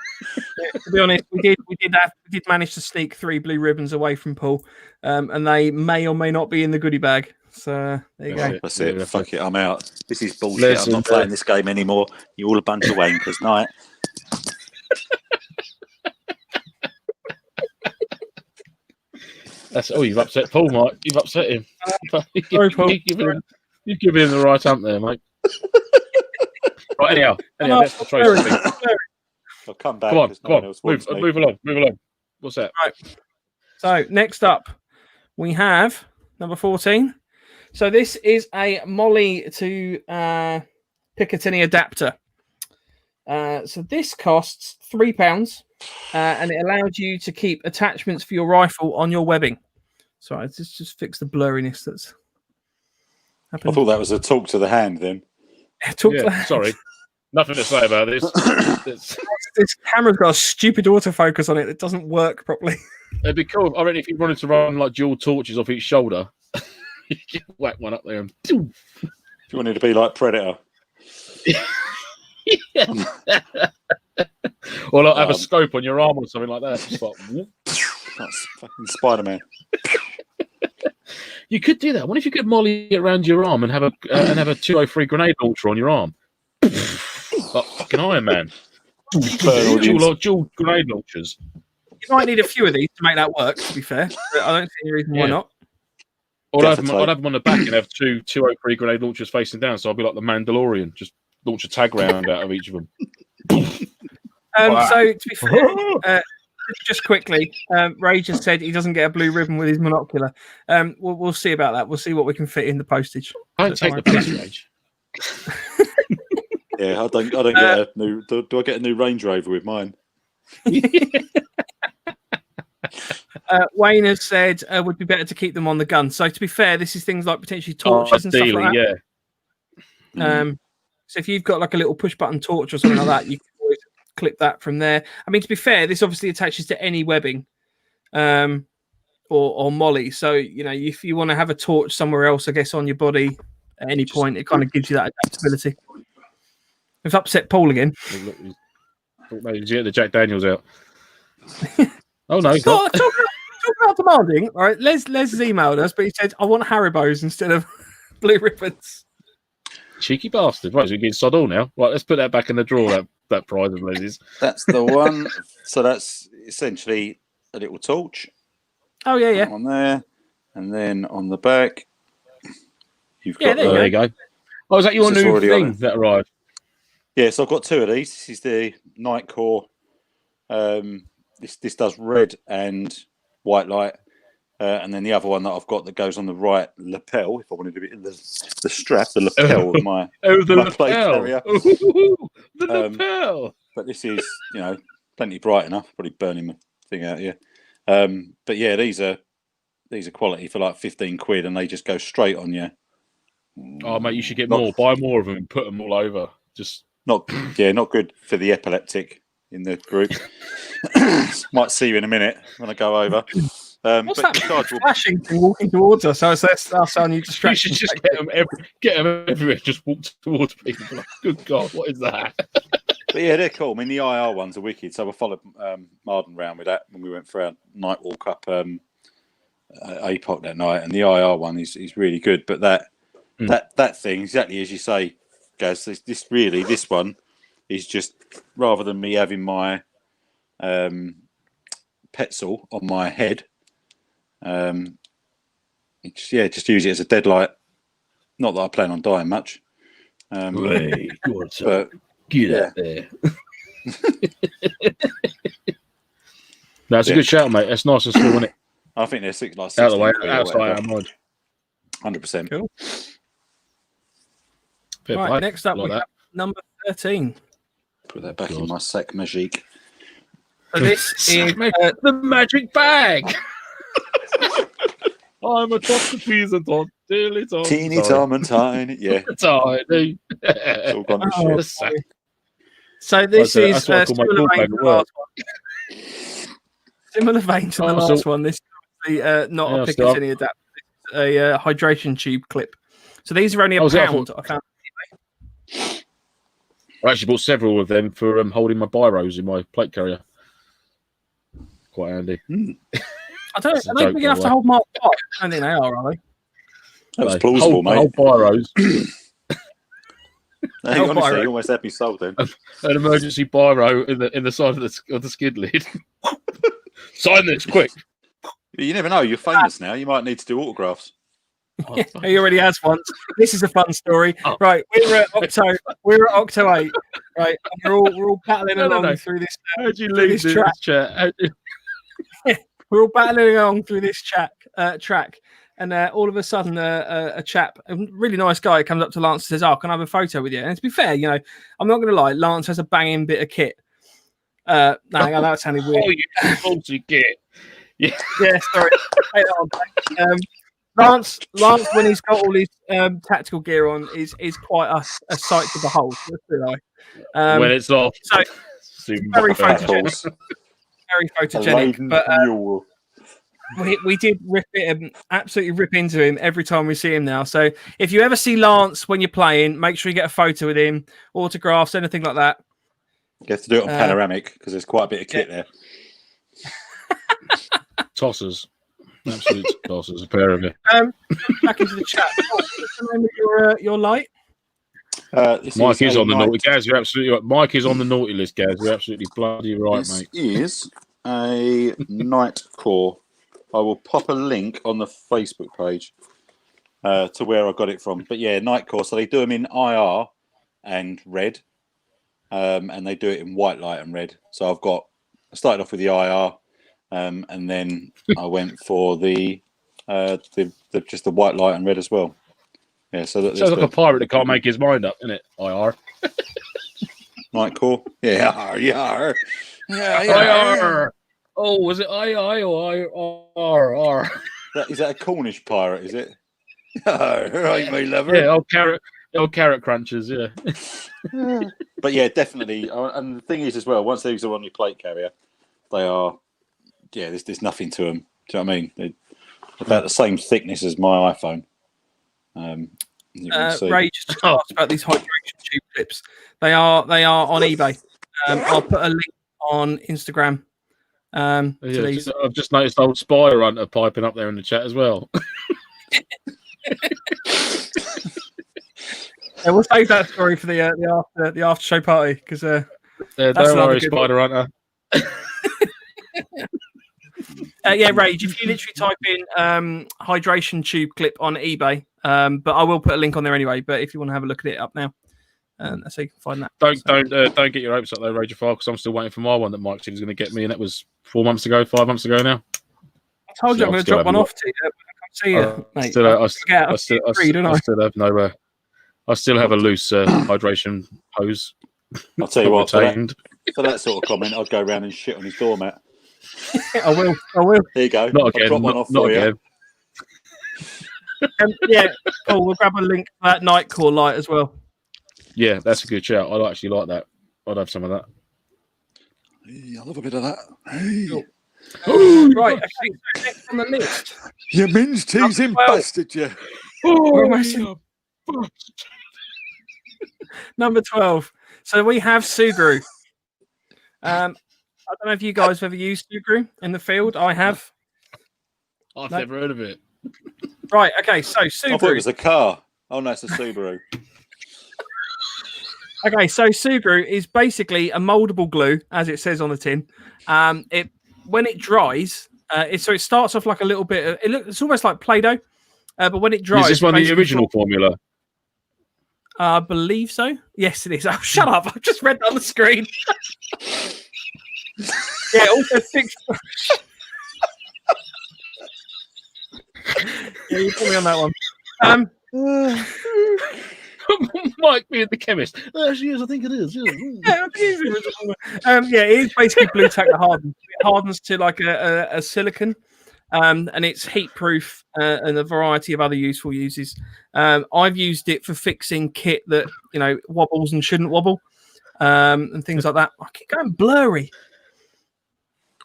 be honest, we did manage to sneak 3 blue ribbons away from Paul, and they may or may not be in the goodie bag. So there you go. That's it. Fuck it. I'm out. This is bullshit. I'm not playing this game anymore. You're all a bunch of wankers. Night. You've upset Paul, Mike. You've upset him. Sorry, Paul. You've given him the right hump there, mate. Right, anyhow, that's the tracer thing. I'll come back. Come on. Move along. What's that? Right. So next up, we have number 14. So this is a Molly to Picatinny adapter. So this costs £3, and it allows you to keep attachments for your rifle on your webbing. Sorry, just fix the blurriness that's happened. I thought that was a talk to the hand then. Sorry. Nothing to say about this. This camera's got a stupid autofocus on it that doesn't work properly. It'd be cool. I reckon if you wanted to run like dual torches off each shoulder. You whack one up there and If you wanted to be like Predator. or like have a scope on your arm or something like that. Just like, whoop. That's fucking Spider-Man. You could do that. What if you could molly it around your arm and have a 203 grenade launcher on your arm? Like fucking Iron Man. Dual grenade launchers. You might need a few of these to make that work, to be fair. But I don't see any reason why not. Or I'd have them on the back and have 203 grenade launchers facing down, so I'll be like the Mandalorian, just launch a tag round out of each of them. So, to be fair, just quickly, Ray just said he doesn't get a blue ribbon with his monocular. We'll see about that. We'll see what we can fit in the postage. I don't take the piss, Rage. Yeah, I don't get a new. Do I get a new Range Rover with mine? Wayne has said would be better to keep them on the gun. So to be fair, this is things like potentially torches and stuff like that. Yeah. So if you've got like a little push button torch or something like that, you can always clip that from there. I mean, to be fair, this obviously attaches to any webbing or molly. So, you know, if you want to have a torch somewhere else, I guess, on your body at any point, it kind of gives you that adaptability. We've upset Paul again. Did you get the Jack Daniels out? Oh, no. Talk about demanding. All right, Les has emailed us, but he said, I want Haribos instead of blue ribbons. Cheeky bastard. Right, so we get sod all now. Right, let's put that back in the drawer, that prize of Les's. That's the one. So that's essentially a little torch. Oh, yeah. On there. And then on the back, you've got there you go. Oh, is that your new thing that arrived? Yeah, so I've got two of these. This is the Nightcore. This does red and white light. And then the other one that I've got that goes on the right lapel, if I wanted to be the strap, the lapel of my, my plate carrier. The lapel. But this is, you know, plenty bright enough. Probably burning the thing out here. But yeah, these are quality for like 15 quid, and they just go straight on you. Oh, mate, you should get more. Buy more of them and put them all over. Just not good for the epileptic in the group. Might see you in a minute when I go over. What's that flashing thing walking towards us? So that's our new distraction. You should just get them everywhere. Just walk towards people. Like, good God, what is that? But yeah, they're cool. I mean, the IR ones are wicked. So I followed Marden round with that when we went for our night walk up APOC that night, and the IR one is really good. But that thing, exactly as you say, Gaz, this one is just, rather than me having my Petzl on my head, just use it as a deadlight. Not that I plan on dying much. But get out there. That's a good shout, mate. That's nice and small, isn't it? I think they're 6 like 16 out of the way, outside our mind. 100%. Cool. Right, right, next up we have number 13. Put that back in my sac magique. So this is the magic bag. I'm a chocolate and Tom. Teeny Tom and Tiny. Yeah. Tiny. It's all gone to shit. So this is similar vein to the last one. Similar vein to the last one. This is not a Picatinny adapter. It's a hydration tube clip. So these are only £1. I found. I actually bought several of them for holding my biros in my plate carrier. Quite handy. I don't think big enough to hold my pipe. I don't think they are they? That was plausible, mate. Hold biros. Honestly, you almost had me sold then. An emergency biro in the side of the skid lid. Sign this quick. You never know. You're famous now. You might need to do autographs. Yeah, he already has one. This is a fun story. Right, we're at Octo 8. Right, and we're all battling along through this. How do you leave this chat? We're all battling along through this track, and all of a sudden, a chap, a really nice guy, comes up to Lance and says, "Oh, can I have a photo with you?" And to be fair, you know, I'm not going to lie, Lance has a banging bit of kit. No, hang on, that sounded weird. Oh, you faulty kit. Yeah, sorry. Lance, when he's got all his tactical gear on, is quite a sight to behold. When it's off, so very photogenic. Very photogenic, but we did absolutely rip into him every time we see him now. So if you ever see Lance when you're playing, make sure you get a photo with him, autographs, anything like that. You have to do it on panoramic because there's quite a bit of kit there. Tossers. Absolute tossers, a pair of you. Back into the chat. What's the name of your light? Mike is on the naughty. Gaz, you're absolutely right. Mike is on the naughty list, Gaz. You're absolutely bloody right, mate. This is a night core. I will pop a link on the Facebook page to where I got it from. But yeah, night core. So they do them in IR and red, and they do it in white light and red. So I started off with the IR, and then I went for the just the white light and red as well. Yeah, so that sounds like a pirate that can't make his mind up, isn't it? IR. Night core. Yeah, yeah. IR. Oh, was it II or IR? Is that a Cornish pirate? Is it? Oh, right, my lover. Yeah, old carrot crunchers. Yeah. But yeah, definitely. And the thing is, as well, once these are on your plate carrier, they are. Yeah, there's nothing to them. Do you know what I mean? They're about the same thickness as my iPhone. Ray just asked about these hydration tube clips. They are on eBay. I'll put a link on Instagram. I've just noticed old Spider Hunter piping up there in the chat as well. We'll save that story for the after show party because don't worry, Spider Hunter. Yeah, Rage, if you literally type in hydration tube clip on eBay, but I will put a link on there anyway. But if you want to have a look at it up now, so you can find that. Don't get your hopes up though, Rage of Fire, because I'm still waiting for my one that Mike said he's going to get me, and that was 5 months ago now. I told you I'm going to drop one off to you. I can't see you, mate. I still have a loose hydration hose. I'll tell you what, for that sort of comment, I'd go around and shit on his doormat. I will. There you go. Not again. Not again. Yeah, cool. We'll grab a link for that night core light as well. Yeah, that's a good shout. I'd actually like that. I'd have some of that. Hey, I love a bit of that. Hey. Cool. Right, okay, so next on the list. You mince teasing bastard, you. Number 12. So we have Sugru. I don't know if you guys have ever used Sugru in the field. I have. I've never heard of it. Right, okay, so Subaru. I thought it was a car. Oh, no, it's a Subaru. Okay, so Subaru is basically a moldable glue, as it says on the tin. When it dries, it starts off like a little bit of, it's almost like Play-Doh, but when it dries... Is this one the original formula? I believe so. Yes, it is. Oh, shut up. I've just read that on the screen. Yeah, also 6... Yeah, you put me on that one. Mike being the chemist. Actually, yes, I think it is. Yeah, it is basically blue tack that hardens. It hardens to like a silicon, and it's heat proof and a variety of other useful uses. I've used it for fixing kit that wobbles and shouldn't wobble, and things like that. I keep going blurry.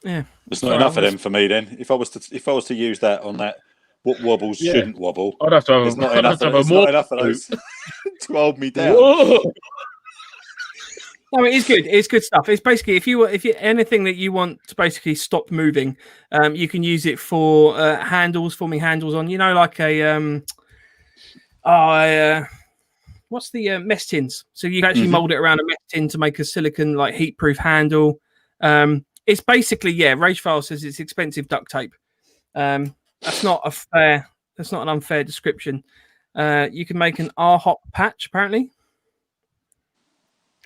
Yeah, there's not enough of them for me. Then, if I was to use that on that. What wobbles shouldn't wobble. I'd have to have not enough of those to hold me down. No, it is good. It's good stuff. It's basically if you anything that you want to basically stop moving, you can use it for forming handles on. Like a what's the mess tins? So you can actually mold it around a mess tin to make a silicon like heat proof handle. It's basically Ragefile says it's expensive duct tape. That's not an unfair description. You can make an R-hop patch, apparently.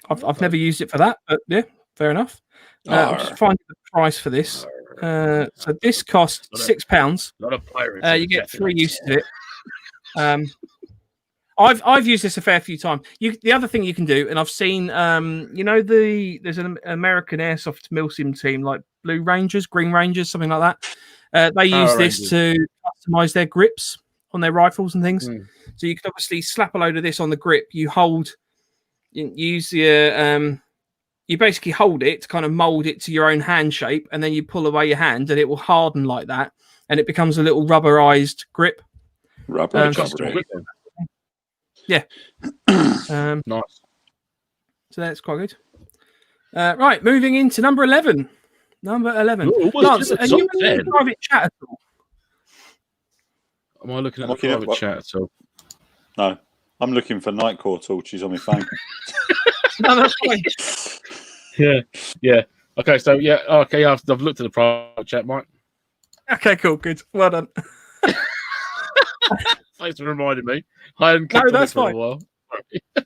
I've never used it for that, but yeah, fair enough. I'm just finding the price for this. So this costs £6. Not a pirate. You get 3 uses of it. I've used this a fair few times. The other thing you can do, and I've seen, there's an American Airsoft MilSim team like Blue Rangers, Green Rangers, something like that. They use this to customize their grips on their rifles and things. So you can obviously slap a load of this on the grip. You use your you basically hold it to kind of mold it to your own hand shape, and then you pull away your hand, and it will harden like that, and it becomes a little rubberized grip. Rubberized grip. Yeah. Nice. So that's quite good. Right, moving into number 11. Number 11. Ooh, Lance, are you in the private chat at all? Am I looking at the private chat at all? No, I'm looking for Nightcore torches on my phone. No, that's fine. Yeah. Okay, so I've looked at the private chat, Mike. Okay, cool, good. Well done. Thanks for reminding me. I hadn't clicked on it for a while.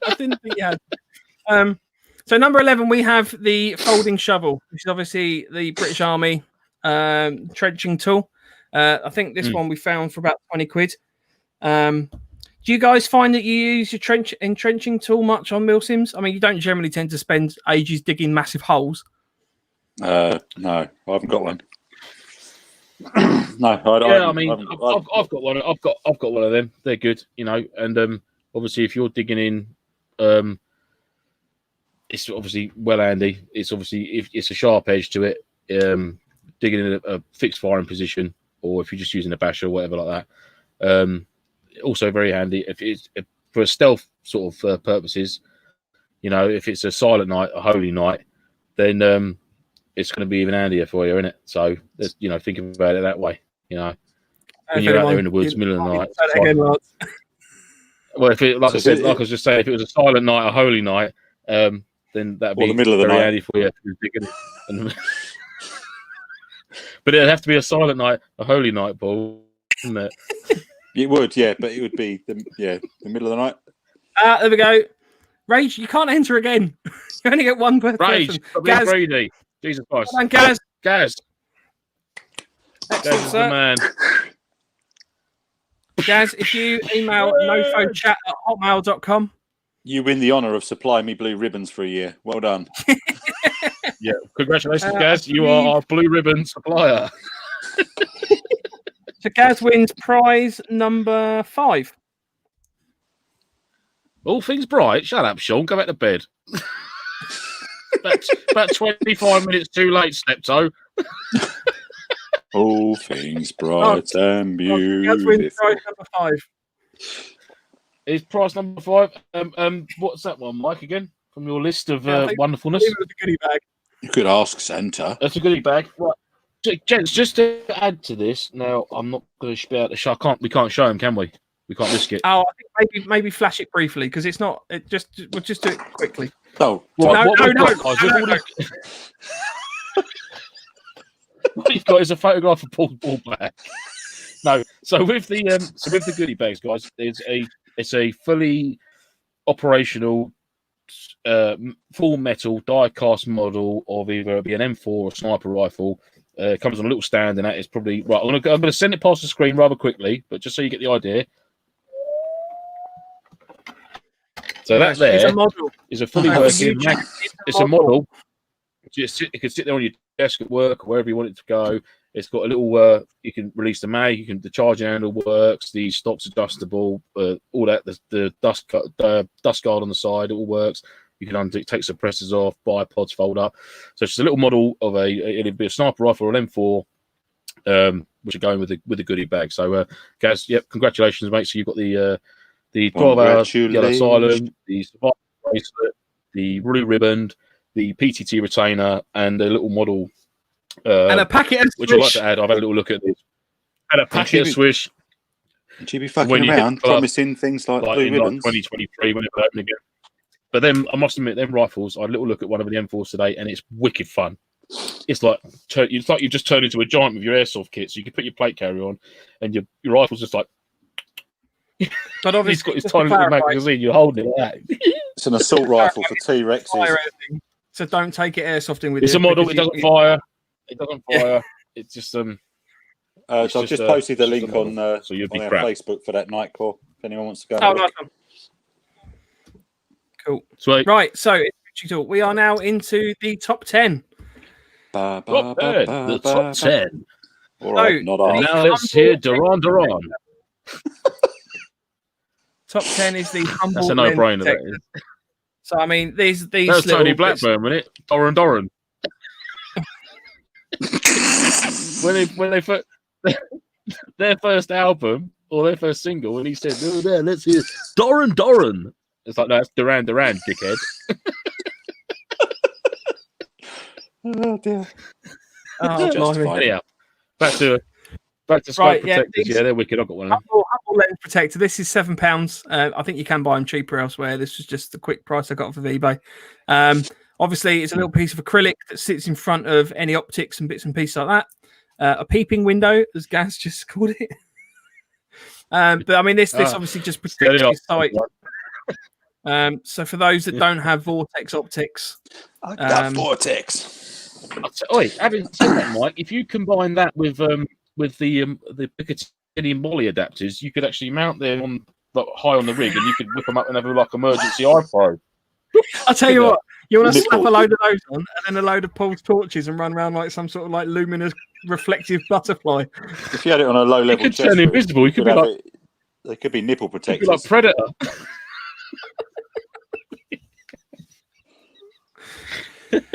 I didn't think you had. So number 11, we have the folding shovel, which is obviously the British Army trenching tool. I think this one we found for about 20 quid. Do you guys find that you use your entrenching tool much on milsims? I mean, you don't generally tend to spend ages digging massive holes. No, I haven't got one. No, I've got one. I've got one of them. They're good, And obviously, if you're digging in, it's obviously well handy. It's obviously if it's a sharp edge to it, digging in a fixed firing position, or if you're just using a basher or whatever like that. Also very handy if for stealth sort of purposes. If it's a silent night, a holy night, then it's going to be even handier for you, isn't it? So think about it that way. When you're out there in the woods, middle of the night. Well, if it, like I said, like I was just saying, if it was a silent night, a holy night, then that'd be the middle of the very night. handy for you. But it'd have to be a silent night, a holy night, Paul, wouldn't it? It would, yeah, but it would be the middle of the night. There we go. Rage, you can't enter again. You only get one per Rage, person. Gaz, greedy. Jesus Christ. Well done, Gaz. Excellent, Gaz is the man. Gaz, if you email nophonechat@hotmail.com. You win the honour of supplying me blue ribbons for a year. Well done. Yeah, congratulations, Gaz. You are our blue ribbon supplier. So Gaz wins prize number 5. All things bright. Shut up, Sean. Go back to bed. about 25 minutes too late, Steptoe. All things bright and beautiful. Gaz wins prize number 5. Is prize number 5? What's that one, Mike? Again, from your list of wonderfulness. The goodie bag. You could ask Santa. That's a goodie bag. Right. Gents, just to add to this, now I'm not going to be able to show. We can't show him, can we? We can't risk it. Oh, I think maybe flash it briefly because it's not. We'll just do it quickly. Oh, right, no. What you've got is a photograph of Paul's ball bag. No, so with the goodie bags, guys, it's a fully operational, full metal die-cast model of either it'll be an M4 or a sniper rifle. It comes on a little stand, and that is probably right. I'm going to send it past the screen rather quickly, but just so you get the idea. So that there is a fully working. It's a model. It can sit there on your desk at work, or wherever you want it to go. It's got a little. You can release the mag. The charging handle works. The stock's adjustable. All that. The dust guard on the side. It all works. You can take suppressors off, bipods fold up. So it's just a little model of it'd be a sniper rifle or an M4, which are going with the goodie bag. So, Gaz, yep, congratulations, mate. So you've got the 12-hour yellow asylum, the survival bracelet, the blue ribbon, the PTT retainer, and a little model. And a packet of which I'd like to add. I've had a little look at this. And a packet of Swish. Would you be fucking around promising things like blue ribbons? 2023 when it will open again. But then I must admit, them rifles, I had a little look at one of the M4s today, and it's wicked fun. It's like you've just turned into a giant with your airsoft kit. So you can put your plate carrier on, and your rifle's just like. But obviously, he's got his tiny little magazine. You're holding it like that. It's an assault rifle for T-Rexes. So don't take it airsoffing with it's you. It's a model. It doesn't fire. It doesn't fire. Yeah. It's just So I've just posted the link on our Facebook for that Nightcore. If anyone wants to go. Oh, nice one. Cool. Sweet. Right, so we are now into the top 10. The top 10. All right, not and now let's hear Duran. Top 10 is the humble. That's a no-brainer. So I mean, these That was little Tony bits- Blackburn, wasn't it? Doran. when they first, their first album or their first single, and he said, "Oh, there, let's hear Doran." It's like, no, that's Duran, dickhead. Oh dear. Oh, Justified. blimey. Anyhow, back to smoke Right, yeah, protectors. these- Yeah, they're wicked. I've got one of them. Hubble lens protector. This is £7. I think you can buy them cheaper elsewhere. This was just the quick price I got off of eBay. Obviously, it's a little piece of acrylic that sits in front of any optics and bits and pieces like that. A peeping window, as Gaz just called it. But I mean, this obviously just protects your sight. So for those that don't have Vortex optics, I got Vortex. Oi, having said that, Mike, if you combine that with the Picatinny Molly adapters, you could actually mount them on high on the rig, and you could whip them up and have like emergency eye probe. I'll tell you what, you want to slap a load of those on, and then a load of Paul's torches, and run around like some sort of like luminous reflective butterfly. If you had it on a low level, You could turn invisible. You could be like they could be nipple protectors. like Predator.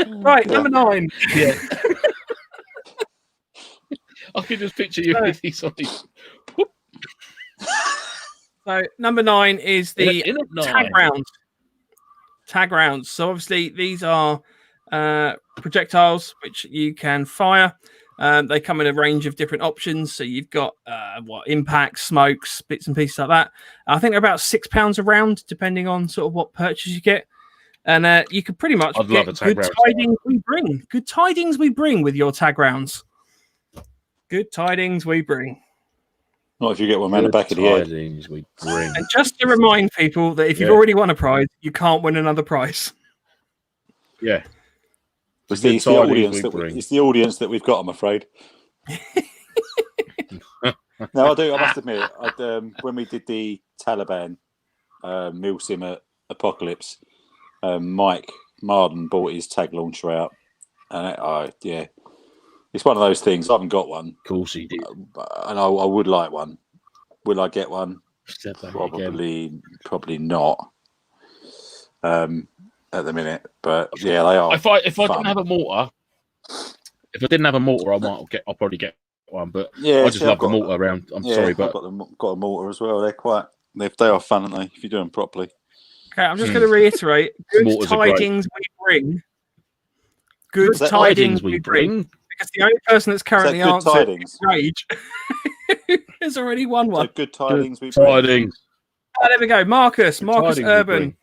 Right, number 9. Yeah. I can just picture you with these on these. So number 9 is the tag round. rounds. Tag rounds. So obviously these are projectiles which you can fire. They come in a range of different options. So you've got impacts, smokes, bits and pieces like that. I think they're about £6 a round, depending on sort of what purchase you get. And you can pretty much get good tidings we bring. Good tidings we bring with your tag rounds. Good tidings we bring. Not if you get one around the back of the head. We bring. And just to remind people that if you've already won a prize, you can't win another prize. Yeah. It's the audience that we've got, I'm afraid. No, I must admit, when we did the Taliban MilSim at Apocalypse, Mike Marden bought his tag launcher out, and it's one of those things. I haven't got one. Of course he did, and I would like one. Will I get one? Probably not. At the minute, but yeah, they are. If I didn't have a mortar, I'll probably get one. But yeah, I just love the mortar around. I'm sorry, but I've got a mortar as well. They are fun, aren't they? If you're doing properly. Okay, I'm just going to reiterate. Good tidings we bring. Good tidings we bring. Because the only person that's currently answered Rage has already won one. So good tidings we bring. Tidings. Oh, there we go. Marcus Urban.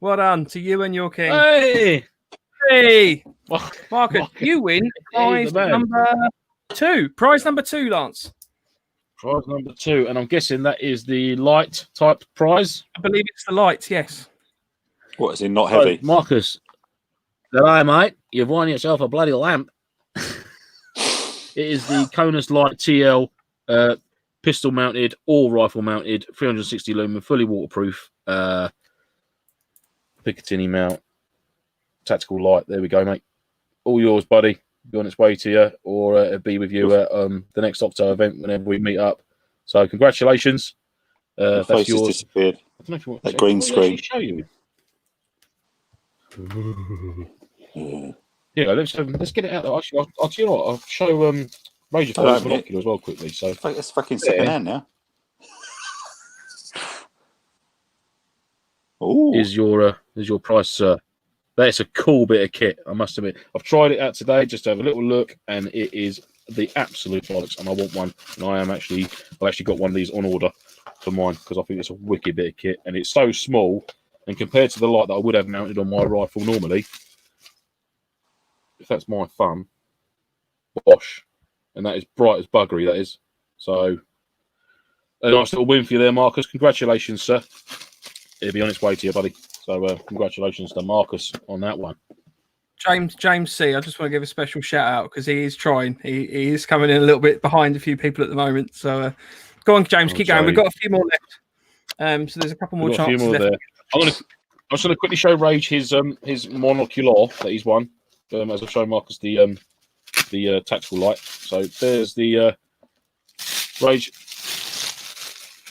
Well done to you and your king. Hey! Marcus, you win prize number 2. Prize number 2, Lance. Prize number 2, and I'm guessing that is the light type prize. I believe it's the lights, yes. What is it? Not heavy, Marcus. Hello, mate. You've won yourself a bloody lamp. It is the Conus Light TL, pistol mounted or rifle mounted, 360 lumen, fully waterproof. Picatinny mount, tactical light. There we go, mate. All yours, buddy. Be on its way to you, or it'll be with you at the next Octo event whenever we meet up. So, congratulations. That's yours. Disappeared. I don't know if you want that green screen. Show you. Yeah, let's get it out there. Actually, I'll show Rage Force Monocular as well quickly. So it's fucking second hand now. Is your price, sir? That's a cool bit of kit, I must admit. I've tried it out today just to have a little look, and it is the absolute bollocks. And I want one. And I've actually got one of these on order for mine because I think it's a wicked bit of kit, and it's so small. And compared to the light that I would have mounted on my rifle normally, if that's my thumb, bosh, and that is bright as buggery. That is. So a nice little win for you there, Marcus. Congratulations, sir. It'll be on its way to you, buddy. So congratulations to Marcus on that one. James C. I just want to give a special shout out because he is trying. He is coming in a little bit behind a few people at the moment. So go on, James, keep going. We've got a few more left. So there's a couple more chances left. There. I'm just going to quickly show Rage his monocular that he's won. As I've shown Marcus the tactical light. So there's the Rage.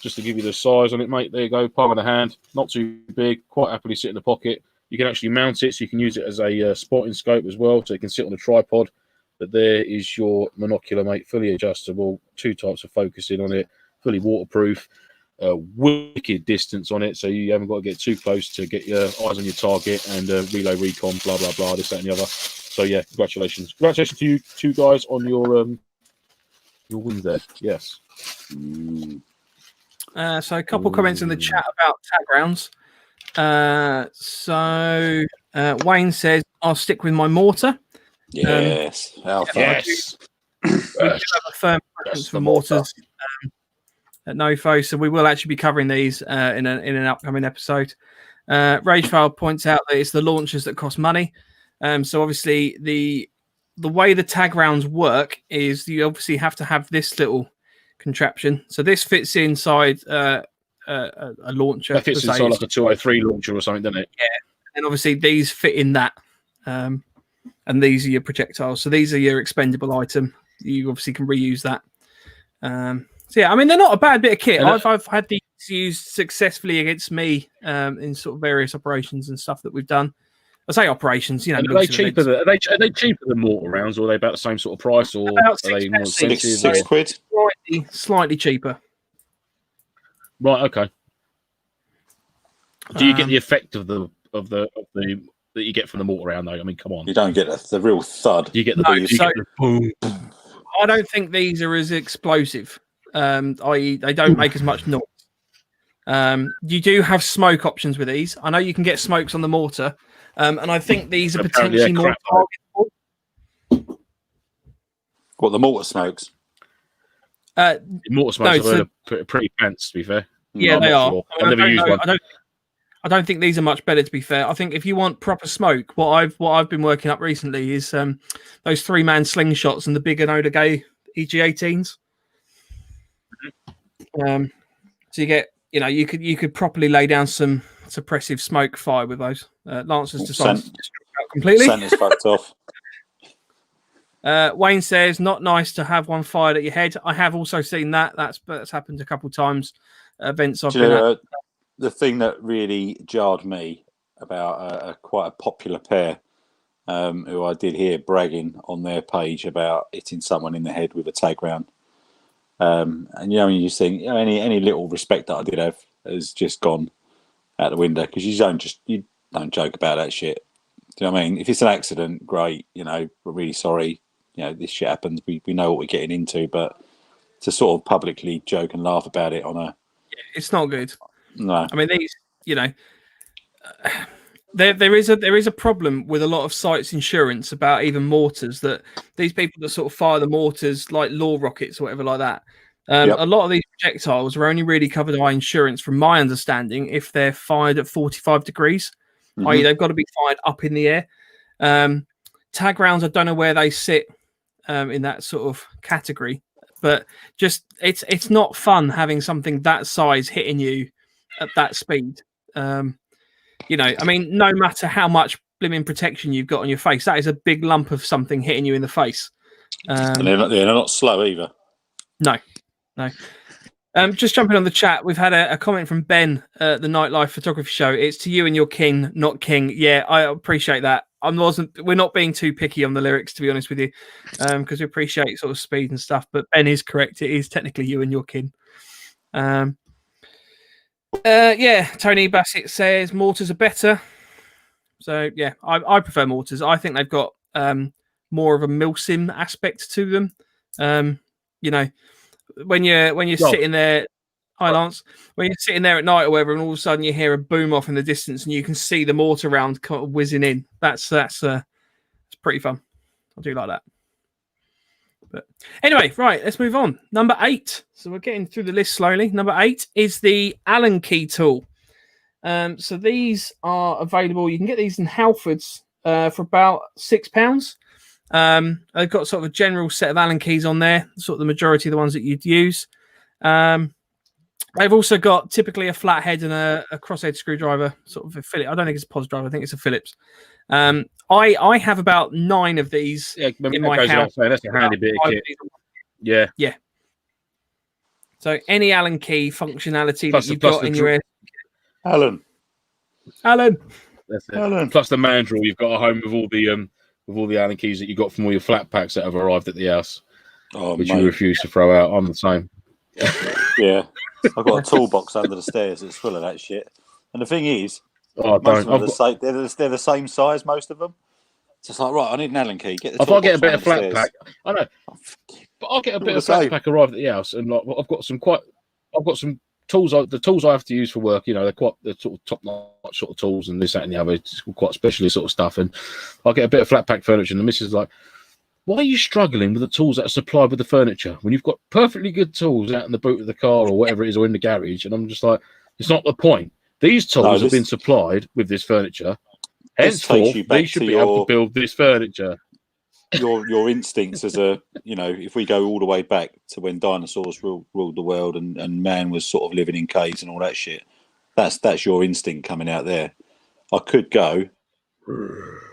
just to give you the size on it, mate. There you go, palm of the hand, not too big, quite happily sit in the pocket. You can actually mount it, so you can use it as a spotting scope as well, so you can sit on a tripod. But there is your monocular, mate, fully adjustable, 2 types of focusing on it, fully waterproof, wicked distance on it, so you haven't got to get too close to get your eyes on your target and relay recon, blah, blah, blah, this, that, and the other. So, yeah, congratulations. Congratulations to you two guys on your win there. Yes. So a couple comments in the chat about tag rounds. Wayne says, I'll stick with my mortar. Yes. Yes. We do have a firm preference for mortars at NoFo, so we will actually be covering these in an upcoming episode. Ragefile points out that it's the launchers that cost money. So obviously the way the tag rounds work is you obviously have to have this little contraption. So this fits inside a launcher. That fits inside like a 203 launcher or something, doesn't it? Yeah. And obviously these fit in that. And these are your projectiles. So these are your expendable item. You obviously can reuse that. So yeah, I mean, they're not a bad bit of kit. I've had these used successfully against me in sort of various operations and stuff that we've done. I say operations, you know. Are they cheaper? Are they cheaper than mortar rounds, or are they about the same sort of price, or are they more expensive? £6. Slightly cheaper. Right. Okay. Do you get the effect of the that you get from the mortar round, though? I mean, come on. You don't get the real thud. You get the boom. I don't think these are as explosive. I.e., they don't make as much noise. You do have smoke options with these. I know you can get smokes on the mortar, and I think these are potentially more targetable. What, the mortar smokes? The mortar smokes are pretty pants, to be fair. Yeah, they are. Sure. I've never used one. I don't think these are much better, to be fair. I think if you want proper smoke, what I've been working up recently is those 3-man slingshots and the big Enoda Gay EG18s. So you get, you could properly lay down some suppressive smoke fire with those. Lancers decided to strip out completely. Center's fucked off. Wayne says, not nice to have one fired at your head. I have also seen that. That's happened a couple of times. Events I've been at. The thing that really jarred me about quite a popular pair who I did hear bragging on their page about hitting someone in the head with a tag round. And you think any little respect that I did have has just gone out the window, because you don't joke about that shit. Do you know what I mean? If it's an accident, great. We're really sorry. This shit happens. We know what we're getting into, but to sort of publicly joke and laugh about it it's not good. No, I mean these. There is a problem with a lot of sites' insurance about even mortars, that these people that sort of fire the mortars like law rockets or whatever like that. A lot of these projectiles are only really covered by insurance, from my understanding, if they're fired at 45 degrees, i.e. they've got to be fired up in the air. Tag rounds, I don't know where they sit in that sort of category, but just it's not fun having something that size hitting you at that speed. I mean, no matter how much blimmin' protection you've got on your face, that is a big lump of something hitting you in the face. And they're not slow either. No. Just jumping on the chat, we've had a comment from Ben at the Nightlife Photography Show. It's to you and your king, not king. Yeah, I appreciate that. We're not being too picky on the lyrics, to be honest with you, because we appreciate sort of speed and stuff. But Ben is correct. It is technically you and your king. Tony Bassett says mortars are better. So yeah, I prefer mortars. I think they've got more of a milsim aspect to them. When you're sitting there, hi Lance, when you're sitting there at night or whatever, and all of a sudden you hear a boom off in the distance and you can see the mortar round kind of whizzing in. That's pretty fun. I do like that. But anyway, right, let's move on. Number 8. So we're getting through the list slowly. Number 8 is the Allen key tool. So these are available. You can get these in Halfords for about £6. They've got sort of a general set of Allen keys on there, sort of the majority of the ones that you'd use. They've also got typically a flathead and a crosshead screwdriver, sort of a Phillips. I don't think it's a pos driver. I think it's a Phillips. I have about 9 of these in my house. That's a handy bit of kit. Yeah. So any Allen key functionality Plus that you've plus got the in your air. Alan. That's it. Alan. Plus the mandrel you've got at home with all the Allen keys that you got from all your flat packs that have arrived at the house, Oh, which mate. you refuse to throw out. I'm the same. Yeah. I've got a toolbox under the stairs that's full of that shit. And the thing is, Oh, most don't. of them they're the same size, most of them. It's just like, right, I need an Allen key. Get the If I get a toolbox bit down of flat the pack, stairs. I know, but I'll get a All bit the of flat same. pack arrived at the house, and like I've got some tools. The tools I have to use for work, you know, they're sort of top notch sort of tools, and this, that, and the other. It's quite specialist sort of stuff. And I'll get a bit of flat pack furniture, and the missus is like, "Why are you struggling with the tools that are supplied with the furniture when you've got perfectly good tools out in the boot of the car or whatever it is, or in the garage?" And I'm just like, "It's not the point. These tools have been supplied with this furniture. Henceforth, they should be able to build this furniture." Your instincts as a, you know, if we go all the way back to when dinosaurs ruled the world and man was sort of living in caves and all that shit, that's your instinct coming out there. I could go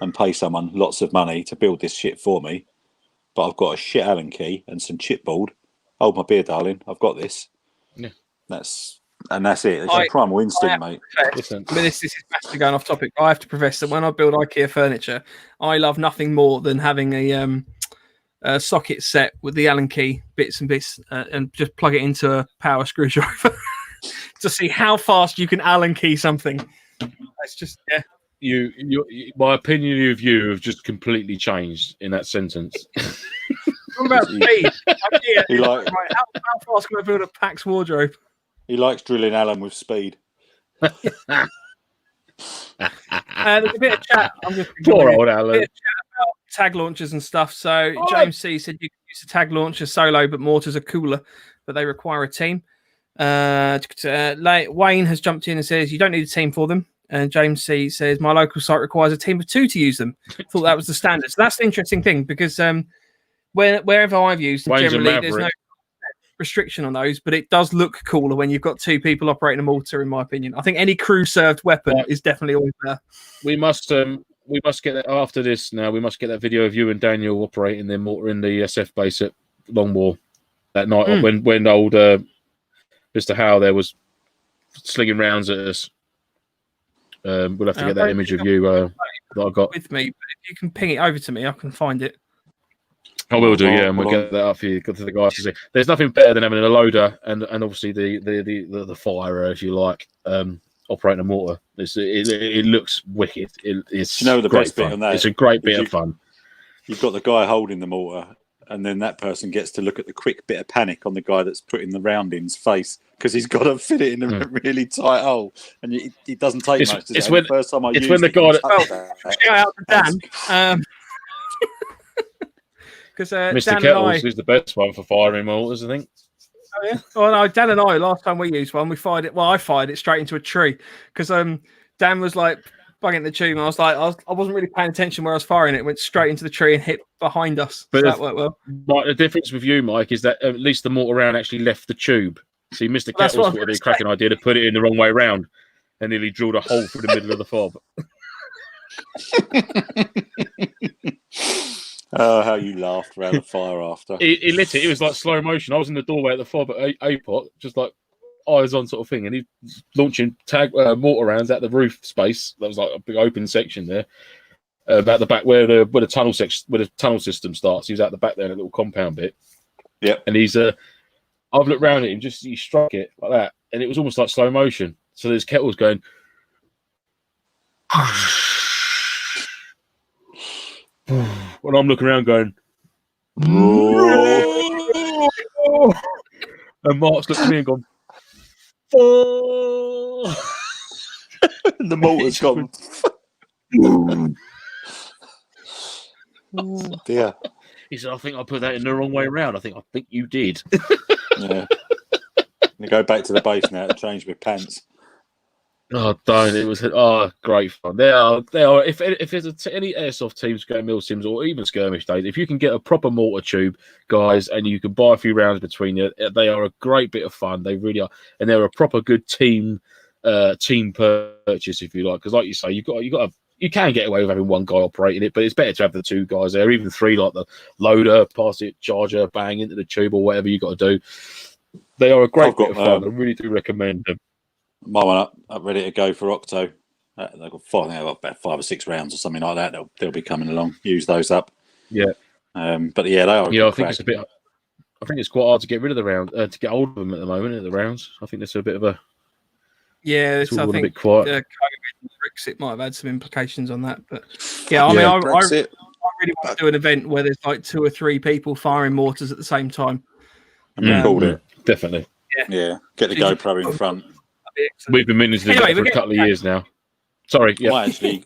and pay someone lots of money to build this shit for me, but I've got a shit Allen key and some chipboard. Hold my beer, darling. I've got this. Yeah. That's it. It's a primal instinct, mate. Listen, I mean, this is massively going off topic. I have to profess that when I build IKEA furniture, I love nothing more than having a socket set with the Allen key bits and just plug it into a power screwdriver to see how fast you can Allen key something. That's just My opinion of you have just completely changed in that sentence. What about speed? How fast can I build a PAX wardrobe? He likes drilling Allen with speed. There's a bit of chat. Poor old Alan. About tag launchers and stuff. So James C said you can use a tag launcher solo, but mortars are cooler, but they require a team. Wayne has jumped in and says you don't need a team for them. And James C says my local site requires a team of 2 to use them. Thought that was the standard. So that's the interesting thing because wherever I've used them, generally there's no restriction on those, but it does look cooler when you've got 2 people operating a mortar, in my opinion. I think any crew served weapon is definitely always there. We must get that after this now. We must get that video of you and Daniel operating their mortar in the SF base at Longmoor that night when old Mr. Howe there was slinging rounds at us. We'll have to get that image of you that I got with me. But if you can ping it over to me, I can find it. I will do, yeah, and we'll get that up for you. Got to the guys to see. There's nothing better than having a loader and obviously the firer, if you like, operating a mortar. It looks wicked. It's the best bit on that. It's a great bit of fun. You've got the guy holding the mortar, and then that person gets to look at the quick bit of panic on the guy that's putting the round in's face because he's got to fit it in a really tight hole, and it doesn't take much. It's when the guy shout out to Dan. Because Mr. Dan Kettles is the best one for firing mortars, I think. Oh yeah. Well, no, Dan and I last time we used one, we fired it. Well, I fired it straight into a tree because Dan was like bugging the tube, and I was like, I wasn't really paying attention where I was firing it. It went straight into the tree and hit behind us. But that worked well. The difference with you, Mike, is that at least the mortar round actually left the tube. See, Mr. Kettles thought it'd be a cracking idea to put it in the wrong way round, and nearly drilled a hole through the middle of the fob. Oh, how you laughed around the fire after. He lit it. It was like slow motion. I was in the doorway at the fob at APOT, just like eyes on sort of thing, and he's launching mortar rounds out the roof space. That was like a big open section there, about the back where the tunnel section, where the tunnel system starts. He was out the back there in a little compound bit. Yeah, and he's I've looked around at him, he struck it like that, and it was almost like slow motion. So there's Kettles going. When I'm looking around going, and Mark's looked at me and gone, and the mortar's gone. Oh, dear. He said, I think I put that in the wrong way around. I think you did. Yeah. I'm going to go back to the base now to change my pants. Oh, don't! It was great fun. They are. If there's any airsoft teams going milsims or even skirmish days, if you can get a proper mortar tube, guys, and you can buy a few rounds between you, they are a great bit of fun. They really are, and they're a proper good team purchase, if you like. Because, like you say, you can get away with having one guy operating it, but it's better to have the 2 guys there, even 3, like the loader, pass it, charger, bang into the tube or whatever you got to do. They are a great I've got, bit of fun. I really do recommend them. My one up ready to go for Octo. They've got I think they've got about 5 or 6 rounds or something like that. They'll be coming along. Use those up. Yeah. But yeah, they are. I think it's a bit. I think it's quite hard to get rid of the round, to get hold of them at the moment at the rounds. I think there's a bit of a. Yeah, it's all I a think bit quiet. COVID and Brexit might have had some implications on that, but yeah, I mean, I really want to do an event where there's like 2 or 3 people firing mortars at the same time. And record it. Definitely. Yeah. Get the GoPro in front. We've been meaning to do that for a couple of years now. Sorry. Yeah. I might actually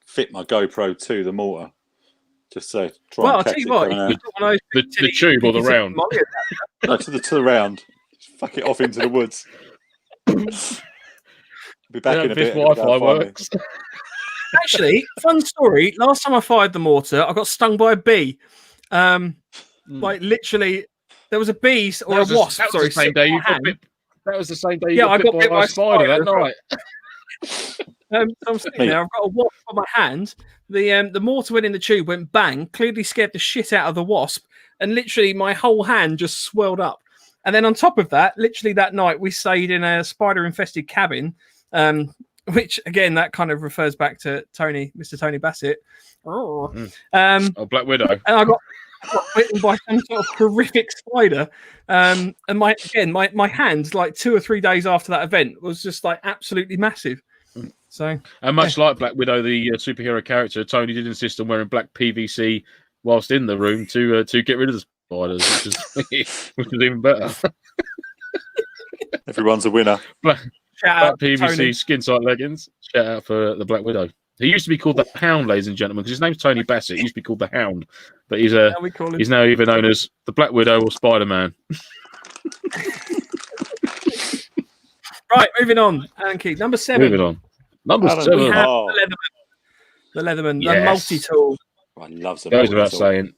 fit my GoPro to the mortar. Just so try Well, and I'll tell you what, the tube or the round. No, to the round. Just fuck it off into the woods. Be back in a bit. Wi-Fi works. Actually, fun story. Last time I fired the mortar, I got stung by a bee. Like literally, there was a bee or a wasp. That was the same day you got bit. That was the same day you got bit by a spider that night. I'm sitting there. I've got a wasp on my hand. The mortar went in the tube, went bang, clearly scared the shit out of the wasp, and literally my whole hand just swelled up. And then on top of that, literally that night we stayed in a spider-infested cabin, which again that kind of refers back to Mr. Tony Bassett. Black Widow. And I got bitten by some sort of horrific spider. And my hands, like 2 or 3 days after that event, was just like absolutely massive. So, and much like Black Widow, the superhero character, Tony did insist on wearing black PVC whilst in the room to get rid of the spiders, which is even better. Everyone's a winner. Black PVC Tony. Skin tight leggings. Shout out for the Black Widow. He used to be called the Hound, ladies and gentlemen, because his name's Tony Bassett. He used to be called the Hound, but he's now even known as the Black Widow or Spider-Man. Right, moving on. Alan Key, number 7. Moving on. Number 7. We have the Leatherman, yes. The multi-tool. I love the goes without saying.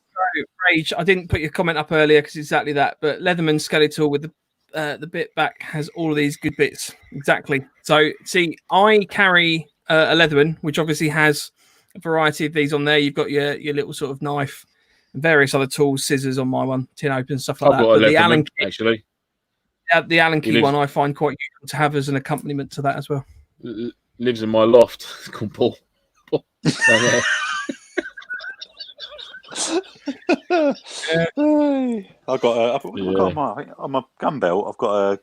Rage, I didn't put your comment up earlier because exactly that, but Leatherman skeletal with the bit back has all of these good bits. Exactly. So, see, I carry a Leatherman, which obviously has a variety of these on there. You've got your little sort of knife and various other tools, scissors on my one, tin open, stuff like that. But the Allen Key, actually. The Allen Key one I find quite useful to have as an accompaniment to that as well. Lives in my loft. It's called Paul. I've got on my gun belt. I've got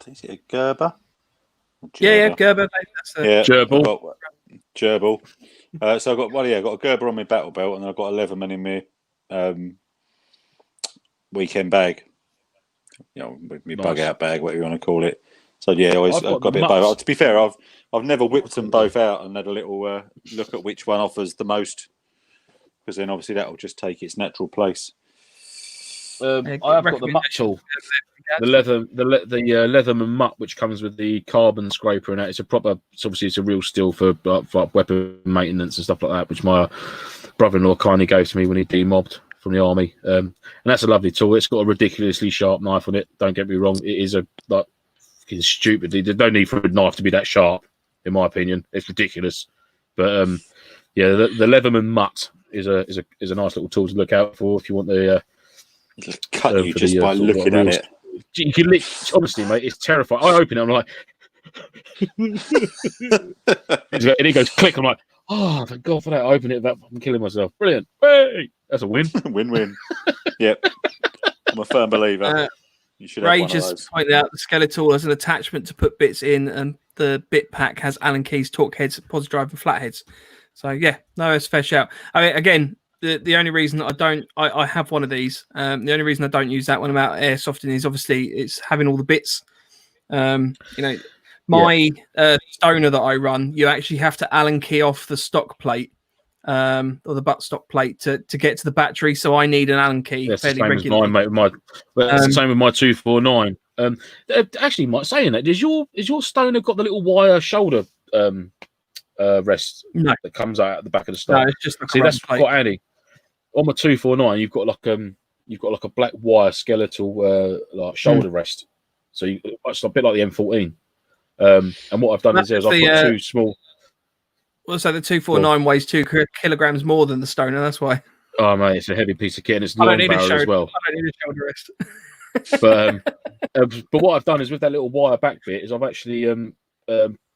is it a Gerber? Yeah, Gerber. That's Gerbil. Gerbil. So I've got I've got a Gerber on my battle belt, and then I've got a Leatherman in my weekend bag. You know, my bug out bag, whatever you want to call it. So yeah, I've got a bit of both. To be fair, I've never whipped them both out and had a little look at which one offers the most, because then obviously that will just take its natural place. I have got the mutt tool, the Leatherman mutt, which comes with the carbon scraper and that. It's obviously it's a real steel for weapon maintenance and stuff like that, which my brother-in-law kindly gave to me when he demobbed from the army, and that's a lovely tool. It's got a ridiculously sharp knife on it. Don't get me wrong; it is stupidly. There's no need for a knife to be that sharp, in my opinion. It's ridiculous, but yeah, the Leatherman mutt is a nice little tool to look out for if you want the. It'll cut you just by looking at it. You can honestly, mate, it's terrifying. I open it, I'm like, and it goes click. I'm like, oh, thank God for that. I open it, I'm killing myself. Brilliant. Hey, that's a win. Win-win. Yep. I'm a firm believer. You should have Ray one just of those. pointed out the skeletal as an attachment to put bits in, and the bit pack has Allen Key's torque heads, pods drive, and flatheads. So yeah, no, it's a fair shout. I mean, again, the only reason that I have one of these. The only reason I don't use that when I'm out airsofting is obviously it's having all the bits. My stoner that I run, you actually have to Allen Key off the stock plate, or the buttstock plate to get to the battery. So I need an Allen Key fairly regularly. Mine, mate. That's the same with my 249. Actually, Mike, saying that, is your stoner got the little wire shoulder rest that comes out at the back of the stock? No, it's just that's quite handy. On my 249, you've got like a black wire skeletal like shoulder rest. So it's a bit like the M14. And what I've done is I've got 2 small. Well, so the 249 weighs 2 kilograms more than the stoner. That's why. Oh mate, it's a heavy piece of kit, and it's long barrel as well. I don't need a shoulder rest. But what I've done is with that little wire back bit is I've actually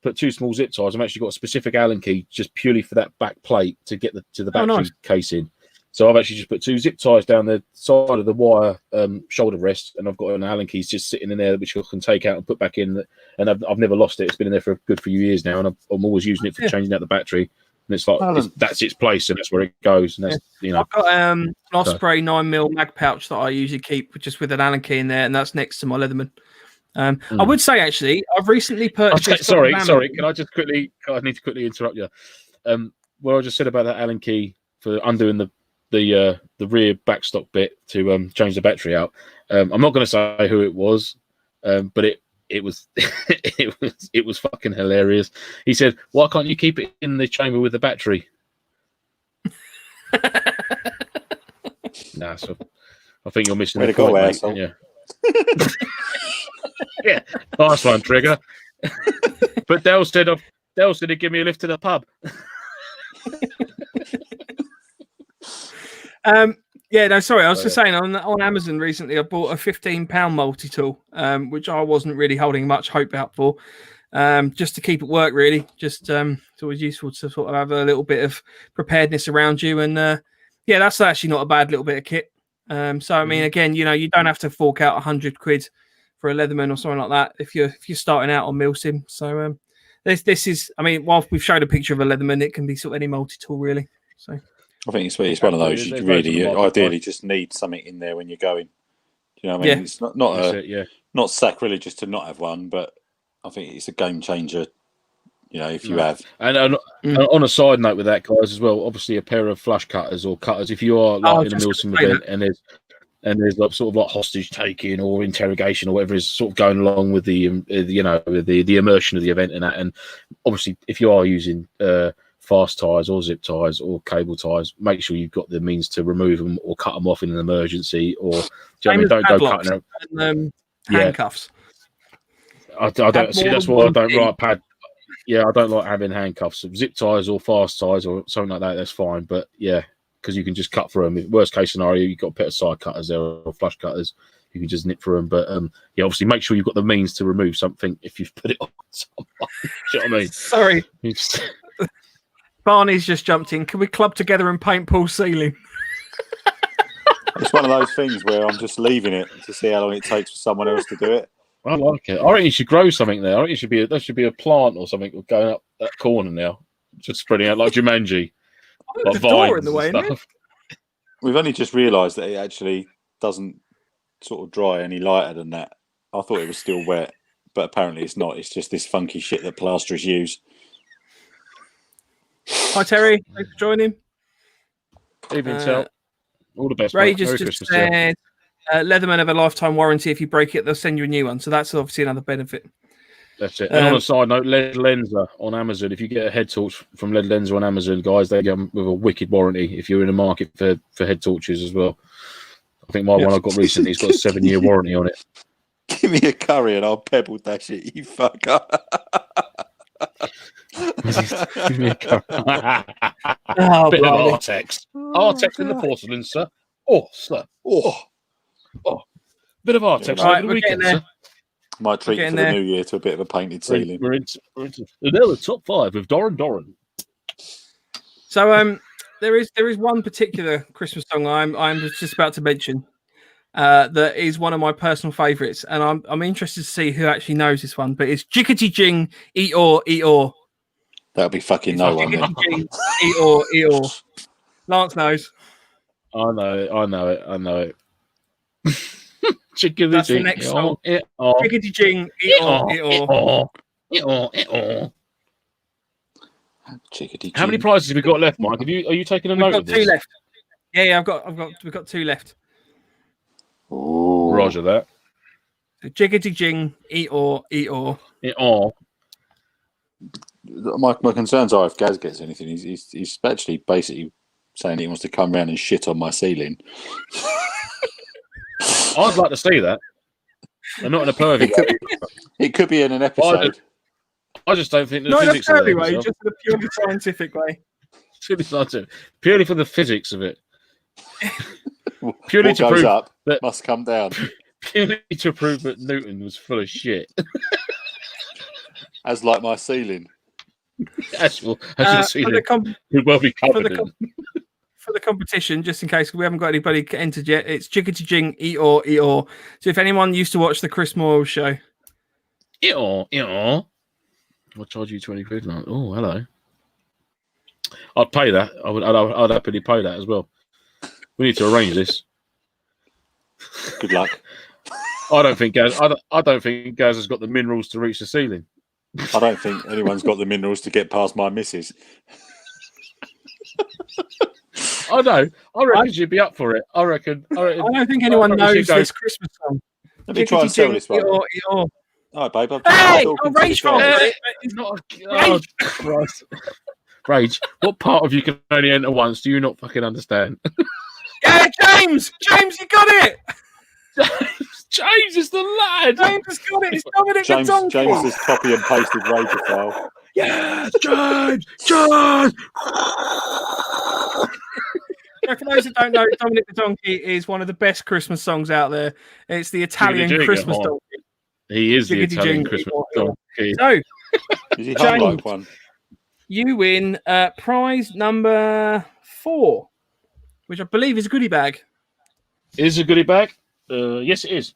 put 2 small zip ties. I've actually got a specific Allen key just purely for that back plate to get to the battery case in. So I've actually just put 2 zip ties down the side of the wire shoulder rest, and I've got an Allen key just sitting in there which I can take out and put back in. And I've never lost it. It's been in there for a good few years now, and I'm always using it for changing out the battery. And it's like that's its place, and that's where it goes. And that's I've got an Osprey 9mm mag pouch that I usually keep just with an Allen key in there, and that's next to my Leatherman. I would say actually, I've recently purchased. Sorry. Can I just quickly? I need to quickly interrupt you. What I just said about that Allen key for undoing the rear backstock bit to change the battery out. I'm not going to say who it was, but it was it was fucking hilarious. He said, "Why can't you keep it in the chamber with the battery?" Nah, so I think you're missing the point, mate. Yeah. Yeah, nice one, Trigger. But Dell said he'd give me a lift to the pub. Yeah, no, sorry. I was just saying on Amazon recently, I bought a £15 multi-tool, which I wasn't really holding much hope out for, just to keep it work, really. Just it's always useful to sort of have a little bit of preparedness around you. And yeah, that's actually not a bad little bit of kit. So, I mean, again, you don't have to fork out £100 for a Leatherman or something like that if you're starting out on MilSim. So this is, I mean, whilst we've showed a picture of a Leatherman, it can be sort of any multi-tool, really. So I think it's one of those you really ideally just need something in there when you're going. Do you know what I mean? Yeah. It's not sacrilegious to not have one, but I think it's a game changer. If you have. And on a side note with that, guys, as well, obviously a pair of flush cutters or cutters. If you are like in a MilSim event and there's like sort of like hostage taking or interrogation or whatever is sort of going along with the the immersion of the event and that, and obviously if you are using fast ties or zip ties or cable ties, make sure you've got the means to remove them or cut them off in an emergency. Or don't go cutting them. Handcuffs. I don't see. That's why I don't like pad. Yeah, I don't like having handcuffs. Zip ties or fast ties or something like that. That's fine, but yeah, because you can just cut through them. Worst case scenario, you've got a pair of side cutters there or flush cutters. You can just nip through them. But yeah, obviously make sure you've got the means to remove something if you've put it on someone. Do you know what I mean? Sorry. Barney's just jumped in. Can we club together and paint Paul's ceiling? It's one of those things where I'm just leaving it to see how long it takes for someone else to do it. I like it. I reckon you should grow something there. I reckon there should be a plant or something going up that corner now, just spreading out like Jumanji. Like vines in the way, isn't it? We've only just realised that it actually doesn't sort of dry any lighter than that. I thought it was still wet, but apparently it's not. It's just this funky shit that plasterers use. Hi Terry, thanks for joining. Evening, Sal. All the best. Ray just said, Leatherman have a lifetime warranty. If you break it, they'll send you a new one. So that's obviously another benefit. That's it. And on a side note, Lead Lenser on Amazon. If you get a head torch from Lead Lenser on Amazon, guys, they come with a wicked warranty. If you're in the market for head torches as well, I think my one I got recently has got a 7-year warranty on it. Give me a curry and I'll pebble dash it. You fucker. Give me a curry. Bit of Artex. Artex in the porcelain, sir. Oh, sir. Oh. Bit of Artex over the weekend, sir. Might treat you for the new year to a bit of a painted ceiling. We're into the top 5 with Doran. So there is one particular Christmas song I'm just about to mention that is one of my personal favourites, and I'm interested to see who actually knows this one. But it's Jiggity Jing Eeyore Eeyore. That'll be fucking no one then. Eeyore Eeyore. Lance knows. I know it. That's the next song. Jiggity Jing Eeyore Eeyore. How many prizes have we got left, Mike? Are you taking a note of this? We've got 2 left. Yeah, we've got 2 left. Ooh. Roger that. Jiggity Jing Eeyore Eeyore. My concerns are if Gaz gets anything, he's actually basically saying he wants to come round and shit on my ceiling. I'd like to see that. And not in a perfect way. It could be in an episode. I just don't think the not physics in a of it. way, just in a purely scientific way. Purely for the physics of it. Purely what to goes prove up that must come down. purely to prove that Newton was full of shit. As like my ceiling. As your ceiling could well be covered in. For the competition, just in case we haven't got anybody entered yet, it's Jiggity Jing, Eeyore, Eeyore. So if anyone used to watch the Chris Moyle show. Eeyore. I'll charge you 20 quid. Oh, hello. I'd pay that. I'd happily pay that as well. We need to arrange this. Good luck. I don't think Gaz has got the minerals to reach the ceiling. I don't think anyone's got the minerals to get past my missus. I know. I reckon she'd be up for it. I don't think anyone knows this Christmas song. Let me try and sell this one. Eeyore, Eeyore. All right, babe. Hey! Rage from it. It's not. Oh, Christ. Rage. What part of you can only enter once? Do you not fucking understand? Yeah, James! James, you got it! James is the lad! James has got it! It's Dominic the Donkey! James has copy and pasted Rager file. Yes, James! James! For those that don't know, Dominic the Donkey is one of the best Christmas songs out there. It's the Italian Christmas donkey. He is the Italian Christmas donkey. So, is he hung like one? You win prize number 4, which I believe is a goodie bag. Is a goodie bag? Yes, it is.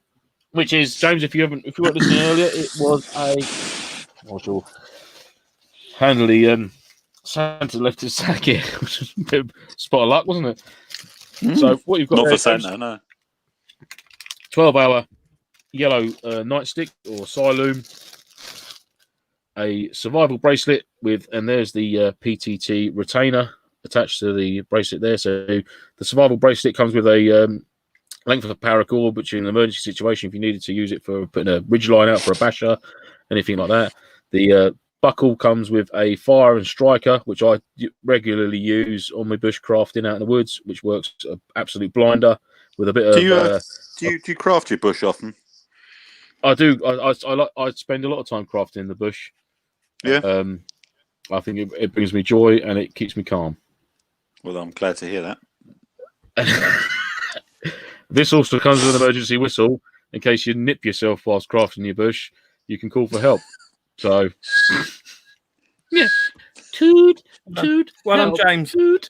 Which is, James, if you weren't listening earlier, it was a handily Santa left his sack here, which was a bit of spot of luck, wasn't it? So what you've got not there, for Santa, no. 12-hour yellow nightstick or Siloom, a survival bracelet and there's the PTT retainer attached to the bracelet there. So the survival bracelet comes with a length of paracord, which in an emergency situation, if you needed to use it for putting a ridge line out for a basher, anything like that. The buckle comes with a fire and striker, which I regularly use on my bushcrafting out in the woods, which works absolute blinder with a bit of. Do you craft your bush often? I do. I spend a lot of time crafting in the bush. Yeah. I think it brings me joy and it keeps me calm. Well, I'm glad to hear that. This also comes with an emergency whistle in case you nip yourself whilst crafting your bush. You can call for help. So, yeah, toot. Well done, James. Toot.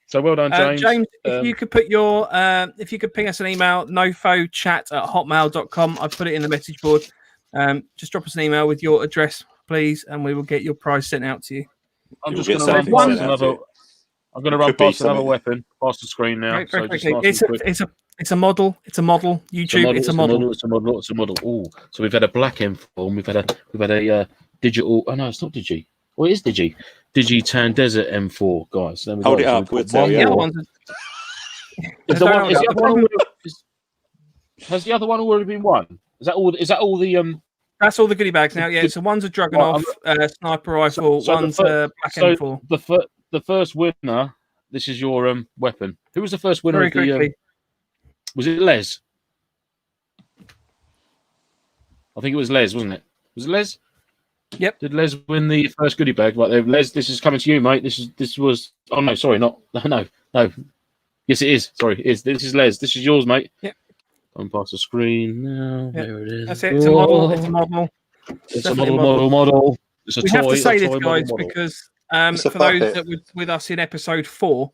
So well done, James. James, if you could put if you could ping us an email, nofochat@hotmail.com. I've put it in the message board. Just drop us an email with your address, please, and we will get your prize sent out to you. I'm just going to run past another. I'm going to run past another weapon past the screen now. It's a model. It's a model. YouTube. It's a model. Oh, so we've had a black M4. We've had a digital. Oh no, it's not Digi. Well, it is Digi. Digitan Desert M4, guys. Hold it up. We'll tell you. Has the other one already been won? Is that all the That's all the goodie bags now. Yeah. So one's a Dragunov sniper rifle. One's a black M4. The first winner. This is your weapon. Who was the first winner? Very quickly. Was it Les? I think it was Les, wasn't it? Was it Les? Yep. Did Les win the first goodie bag? Right there, Les. This is coming to you, mate. This was. Oh no, sorry, no. Yes, it is. Sorry, it is. This is Les. This is yours, mate. Yep. Come past the screen now. Yep. There it is. That's it. It's a model. It's a model. It's a model. It's a toy. We have to say this, guys, model. because for those that were with us in episode 4.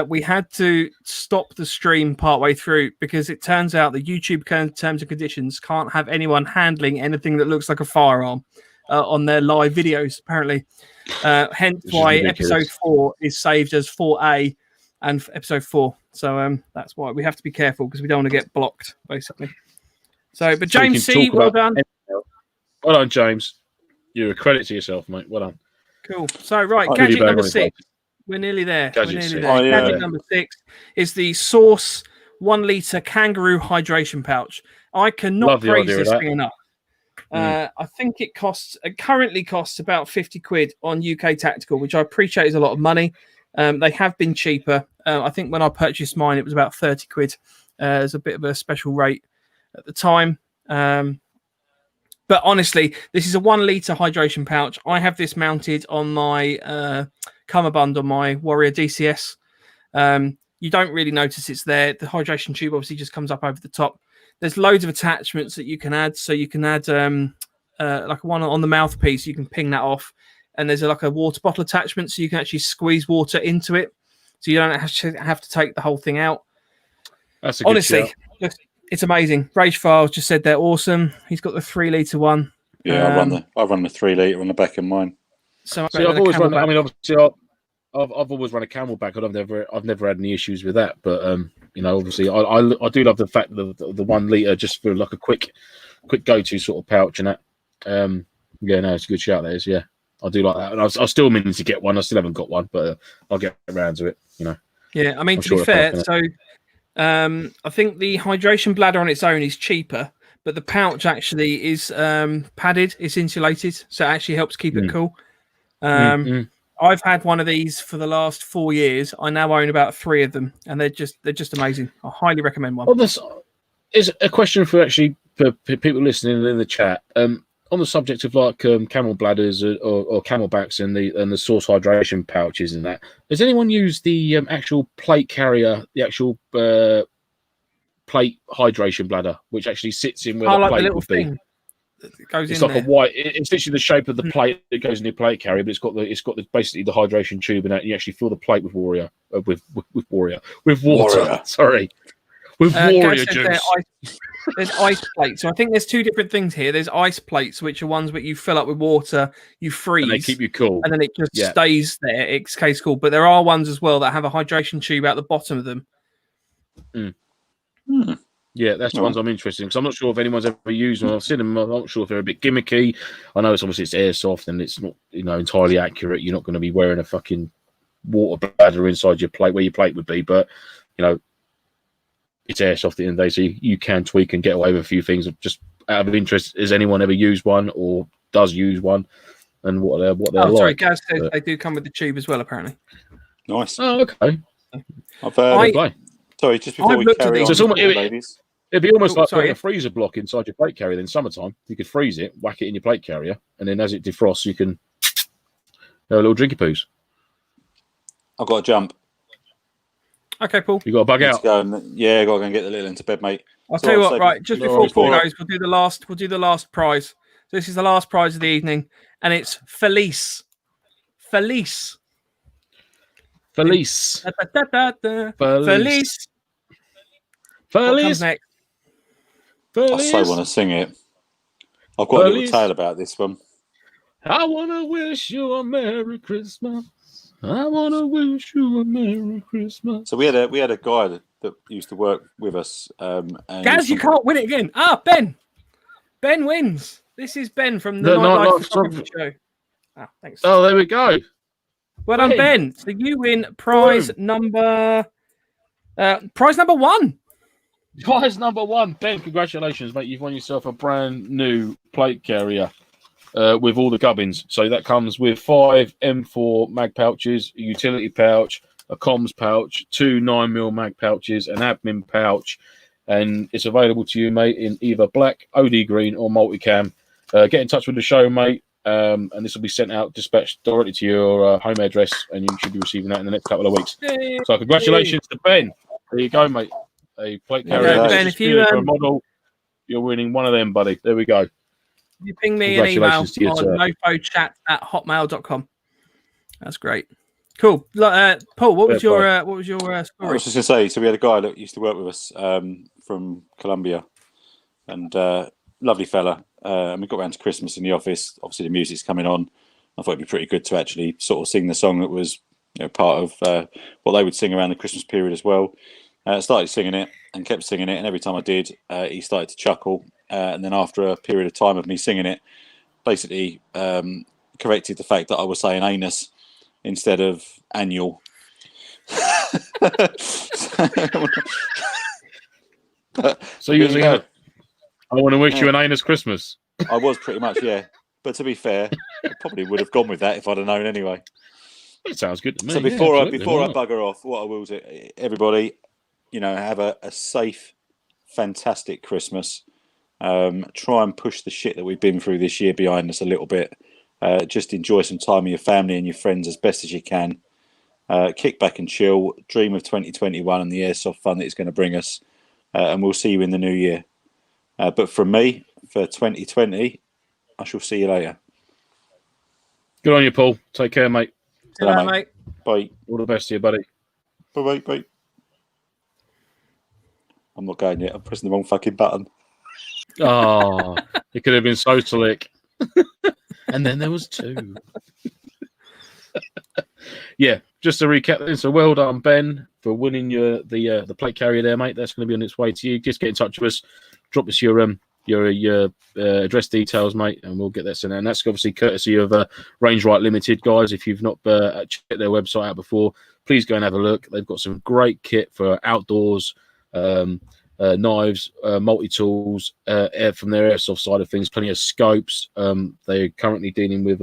We had to stop the stream partway through because it turns out the YouTube terms and conditions can't have anyone handling anything that looks like a firearm on their live videos, apparently. Hence why episode 4 is saved as 4A and episode 4. So that's why we have to be careful because we don't want to get blocked, basically. So, but James C, well done. Well done, James. You're a credit to yourself, mate. Well done. Cool. So, right, gadget number 6. We're nearly there. Gadget number 6 is the Source 1 litre kangaroo hydration pouch. I cannot praise this thing enough. I think it currently costs about 50 quid on UK Tactical, which I appreciate is a lot of money. They have been cheaper. I think when I purchased mine, it was about 30 quid. As a bit of a special rate at the time. But honestly, this is a 1 litre hydration pouch. I have this mounted on my cummerbund on my Warrior DCS. You don't really notice it's there. The hydration tube obviously just comes up over the top. There's loads of attachments that you can add. So you can add like one on the mouthpiece. You can ping that off. And there's like a water bottle attachment, so you can actually squeeze water into it. So you don't have to take the whole thing out. That's a good Honestly, shout. it's amazing. Rage Files just said they're awesome. He's got the 3 litre one. Yeah, I run the 3 litre on the back of mine. So See, I've always run. I mean, obviously, I've always run a Camelback, and I've never had any issues with that. But obviously, I do love the fact that the 1 litre just for like a quick go-to sort of pouch and that. Yeah, no, it's a good shout. That is, yeah, I do like that. And I was still meaning to get one. I still haven't got one, but I'll get around to it. Yeah, I mean, to be fair, so I think the hydration bladder on its own is cheaper, but the pouch actually is padded. It's insulated, so it actually helps keep it cool. I've had one of these for the last 4 years. I now own about 3 of them, and they're just amazing. I highly recommend one. Well, this is a question for people listening in the chat. On the subject of like camel bladders or Camelbacks and the source hydration pouches and that, has anyone used the actual plate carrier, the actual plate hydration bladder, which actually sits in where the plate little would thing be? that goes It's in like there. a white. It's literally the shape of the plate that goes in your plate carrier, but it's got basically the hydration tube, and you actually fill the plate with water. Warrior. Sorry, with warrior Gaz says juice. there's ice plates. So I think there's 2 different things here. There's ice plates, which are ones that you fill up with water, you freeze, And they keep you cool, and then it just stays there. It stays cool. But there are ones as well that have a hydration tube out the bottom of them. Yeah, that's the ones I'm interested in, because I'm not sure if anyone's ever used them. I've seen them. I'm not sure if they're a bit gimmicky. I know it's airsoft and it's not entirely accurate. You're not going to be wearing a fucking water bladder inside your plate where your plate would be, but it's airsoft at the end of the day, so you can tweak and get away with a few things. Just out of interest, has anyone ever used one or does use one, and what they're like? Sorry, Gaz says they do come with the tube as well, apparently. Nice. Oh, okay. Sorry, just before we carry on, ladies. It'd be almost like putting a freezer block inside your plate carrier. In summertime, you could freeze it, whack it in your plate carrier, and then as it defrosts, you can have a little drinky poos. I've got to jump. Okay, Paul. You got to bug out. I got to go and get the little into bed, mate. I'll tell you what. Right, just before Paul goes, we'll do the last prize. So this is the last prize of the evening, and it's Felice. Felice. Felice. Felice. What comes next? I so want to sing it. I've got a little tale about this one. I want to wish you a Merry Christmas. I want to wish you a Merry Christmas. So we had a guy that used to work with us. And Gaz, you can't win it again. Ben. Ben wins. This is Ben from the Nightlife Photography Show. Ah, thanks. Oh, there we go. Well done, Ben. So you win prize number 1. Prize number 1. Ben, congratulations, mate. You've won yourself a brand new plate carrier with all the gubbins. So that comes with 5 M4 mag pouches, a utility pouch, a comms pouch, 2 9mm mag pouches, an admin pouch, and it's available to you, mate, in either black, OD green, or multicam. Get in touch with the show, mate, and this will be sent out, dispatched directly to your home address, and you should be receiving that in the next couple of weeks. Yay. So congratulations to Ben. There you go, mate. A plate carrier. Ben, if you a model, you're winning one of them, buddy. There we go. You ping me an email on nofochat@hotmail.com. That's great. Cool. Paul, what was your story? I was just going to say, so we had a guy that used to work with us from Colombia, and lovely fella. And we got around to Christmas in the office. Obviously, the music's coming on. I thought it'd be pretty good to actually sort of sing the song that was part of what they would sing around the Christmas period as well. Started singing it and kept singing it, and every time I did, he started to chuckle. And then after a period of time of me singing it, basically corrected the fact that I was saying anus instead of annual. So you I want to wish you an anus Christmas. I was pretty much, yeah. But to be fair, I probably would have gone with that if I'd have known anyway. It sounds good to me. So before I bugger off, what I will say, everybody, have a safe, fantastic Christmas. Try and push the shit that we've been through this year behind us a little bit. Just enjoy some time with your family and your friends as best as you can. kick back and chill, dream of 2021 and the airsoft fun that it's going to bring us. And we'll see you in the new year. But from me, for 2020, I shall see you later. Good on you, Paul. Take care, mate. See you later, mate. Bye. All the best to you, buddy. Bye. Bye. I'm not going yet. I'm pressing the wrong fucking button. Oh, it could have been so slick. And then there was 2. Yeah, just to recap then. So well done, Ben, for winning the plate carrier there, mate. That's going to be on its way to you. Just get in touch with us. Drop us your address details, mate, and we'll get that sent out. And that's obviously courtesy of Range Right Limited, guys. If you've not checked their website out before, please go and have a look. They've got some great kit for outdoors, knives, multi-tools, from their airsoft side of things, plenty of scopes. They're currently dealing with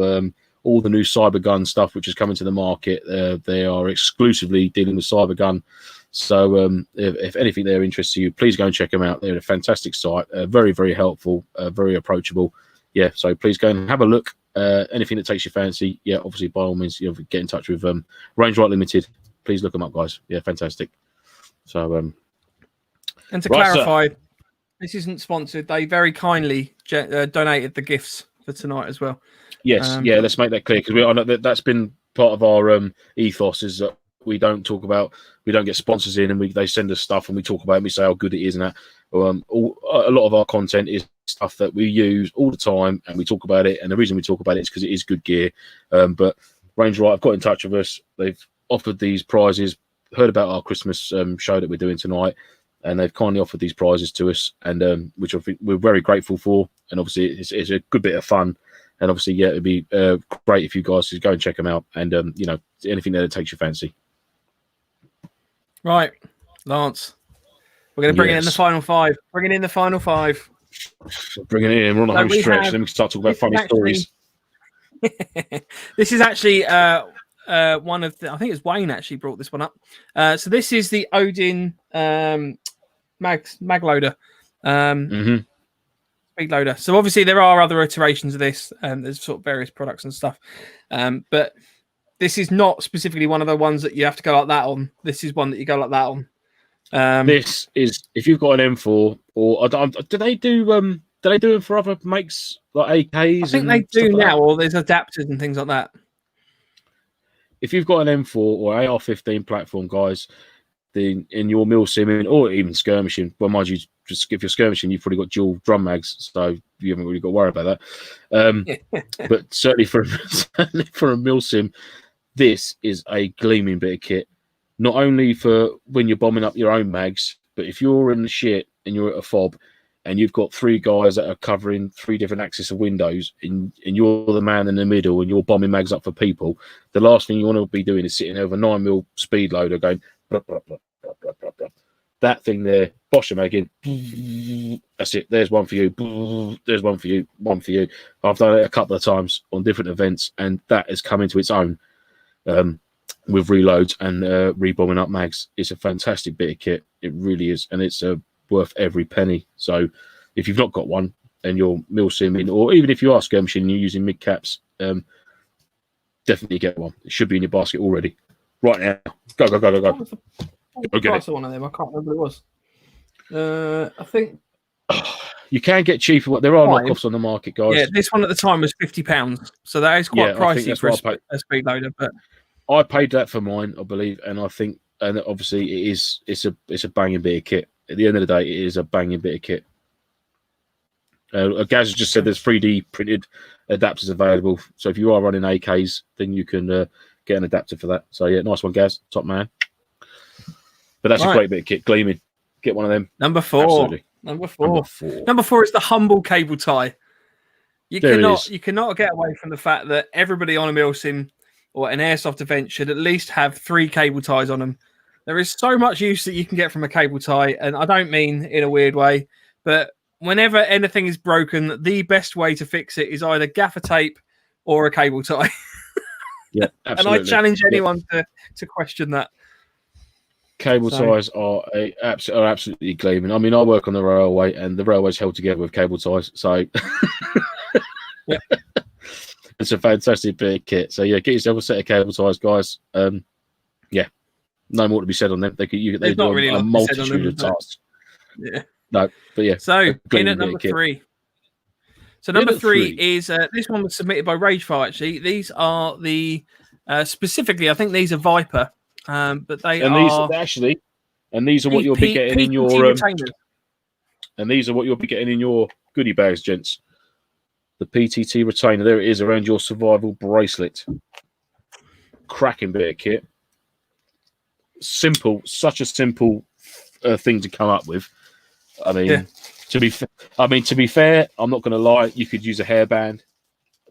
all the new cyber gun stuff which is coming to the market. They are exclusively dealing with cyber gun. So if anything there interests you, please go and check them out. They're a fantastic site, very, very helpful, very approachable. Yeah, so please go and have a look. Anything that takes your fancy, yeah, obviously by all means, get in touch with Range Right Limited. Please look them up, guys. Yeah, fantastic. So, and to clarify, this isn't sponsored. They very kindly donated the gifts for tonight as well. Yes, yeah, let's make that clear, because I know that's been part of our ethos, is that we don't get sponsors in, and they send us stuff and we talk about it and we say how good it is and that. A lot of our content is stuff that we use all the time and we talk about it, and the reason we talk about it is because it is good gear. But Range Right have got in touch with us. They've offered these prizes, heard about our Christmas show that we're doing tonight, and they've kindly offered these prizes to us, and which I think we're very grateful for. And obviously it's a good bit of fun. And obviously, yeah, it'd be great if you guys could go and check them out, and anything there that takes your fancy. Right, Lance, we're going to bring it in the final 5. Bringing in the final 5. Bringing it in. We're on the home stretch. Then we can start talking about funny stories. This is actually one of the, I think it's Wayne actually brought this one up. So this is the Odin mag loader. Speed loader. So obviously there are other iterations of this, and there's sort of various products and stuff. But this is not specifically one of the ones that you have to go like that on. This is one that you go like that on. This is if you've got an M4, or do they do them for other makes like AKs? I think they do now, or there's adapters and things like that. If you've got an M4 or AR-15 platform, guys, then in your milsim or even skirmishing, well, mind you, just if you're skirmishing, you've probably got dual drum mags, so you haven't really got to worry about that. But certainly for a milsim, this is a gleaming bit of kit. Not only for when you're bombing up your own mags, but if you're in the shit and you're at a fob and you've got 3 guys that are covering 3 different axes of windows, and you're the man in the middle and you're bombing mags up for people, the last thing you want to be doing is sitting there with a 9mm speed loader going blah, blah, blah, blah, blah, blah, blah. That thing there, bosh your mag in. That's it. There's one for you. There's one for you. One for you. I've done it a couple of times on different events, and that has come into its own with reloads and rebombing up mags. It's a fantastic bit of kit. It really is, and it's worth every penny. So if you've not got one and you're milsimming, or even if you are skirmishing and you're using mid caps, definitely get one. It should be in your basket already. Right now. Go. Go get it. One of them. I can't remember what it was. I think you can get cheaper. What there are knockoffs on the market, guys. Yeah, this one at the time was £50, so that is quite pricey for a speed loader. But I paid that for mine, I believe, and I think, and obviously it's a banging bit of kit. At the end of the day, it is a banging bit of kit. Gaz just said there's 3D printed adapters available, so if you are running AKs, then you can get an adapter for that. So yeah, nice one, Gaz, top man. But that's a great bit of kit, gleaming. Get one of them. Number 4. Absolutely. Number 4 is the humble cable tie. You cannot get away from the fact that everybody on a milsim or an airsoft event should at least have 3 cable ties on them. There is so much use that you can get from a cable tie, and I don't mean in a weird way, but whenever anything is broken, the best way to fix it is either gaffer tape or a cable tie. Yeah, absolutely. And I challenge anyone to question that. Cable ties are absolutely gleaming. I mean, I work on the railway, and the railway's held together with cable ties, so yeah. It's a fantastic bit of kit. So yeah, get yourself a set of cable ties, guys. No more to be said on them. They do not really a a lot to be said on multitude them, of tasks. Yeah. No, but yeah. So in gleaming at bit of number kit. 3. So In number at 3 3. is this one was submitted by Ragefire. Actually, these are the specifically. I think these are Viper, but they And are these are what you'll be getting in your retainers. and these are what you'll be getting in your goodie bags, gents. The PTT retainer. There it is around your survival bracelet. Cracking bit of kit. Such a simple thing to come up with. I mean, to be fair, I'm not going to lie. You could use a hairband.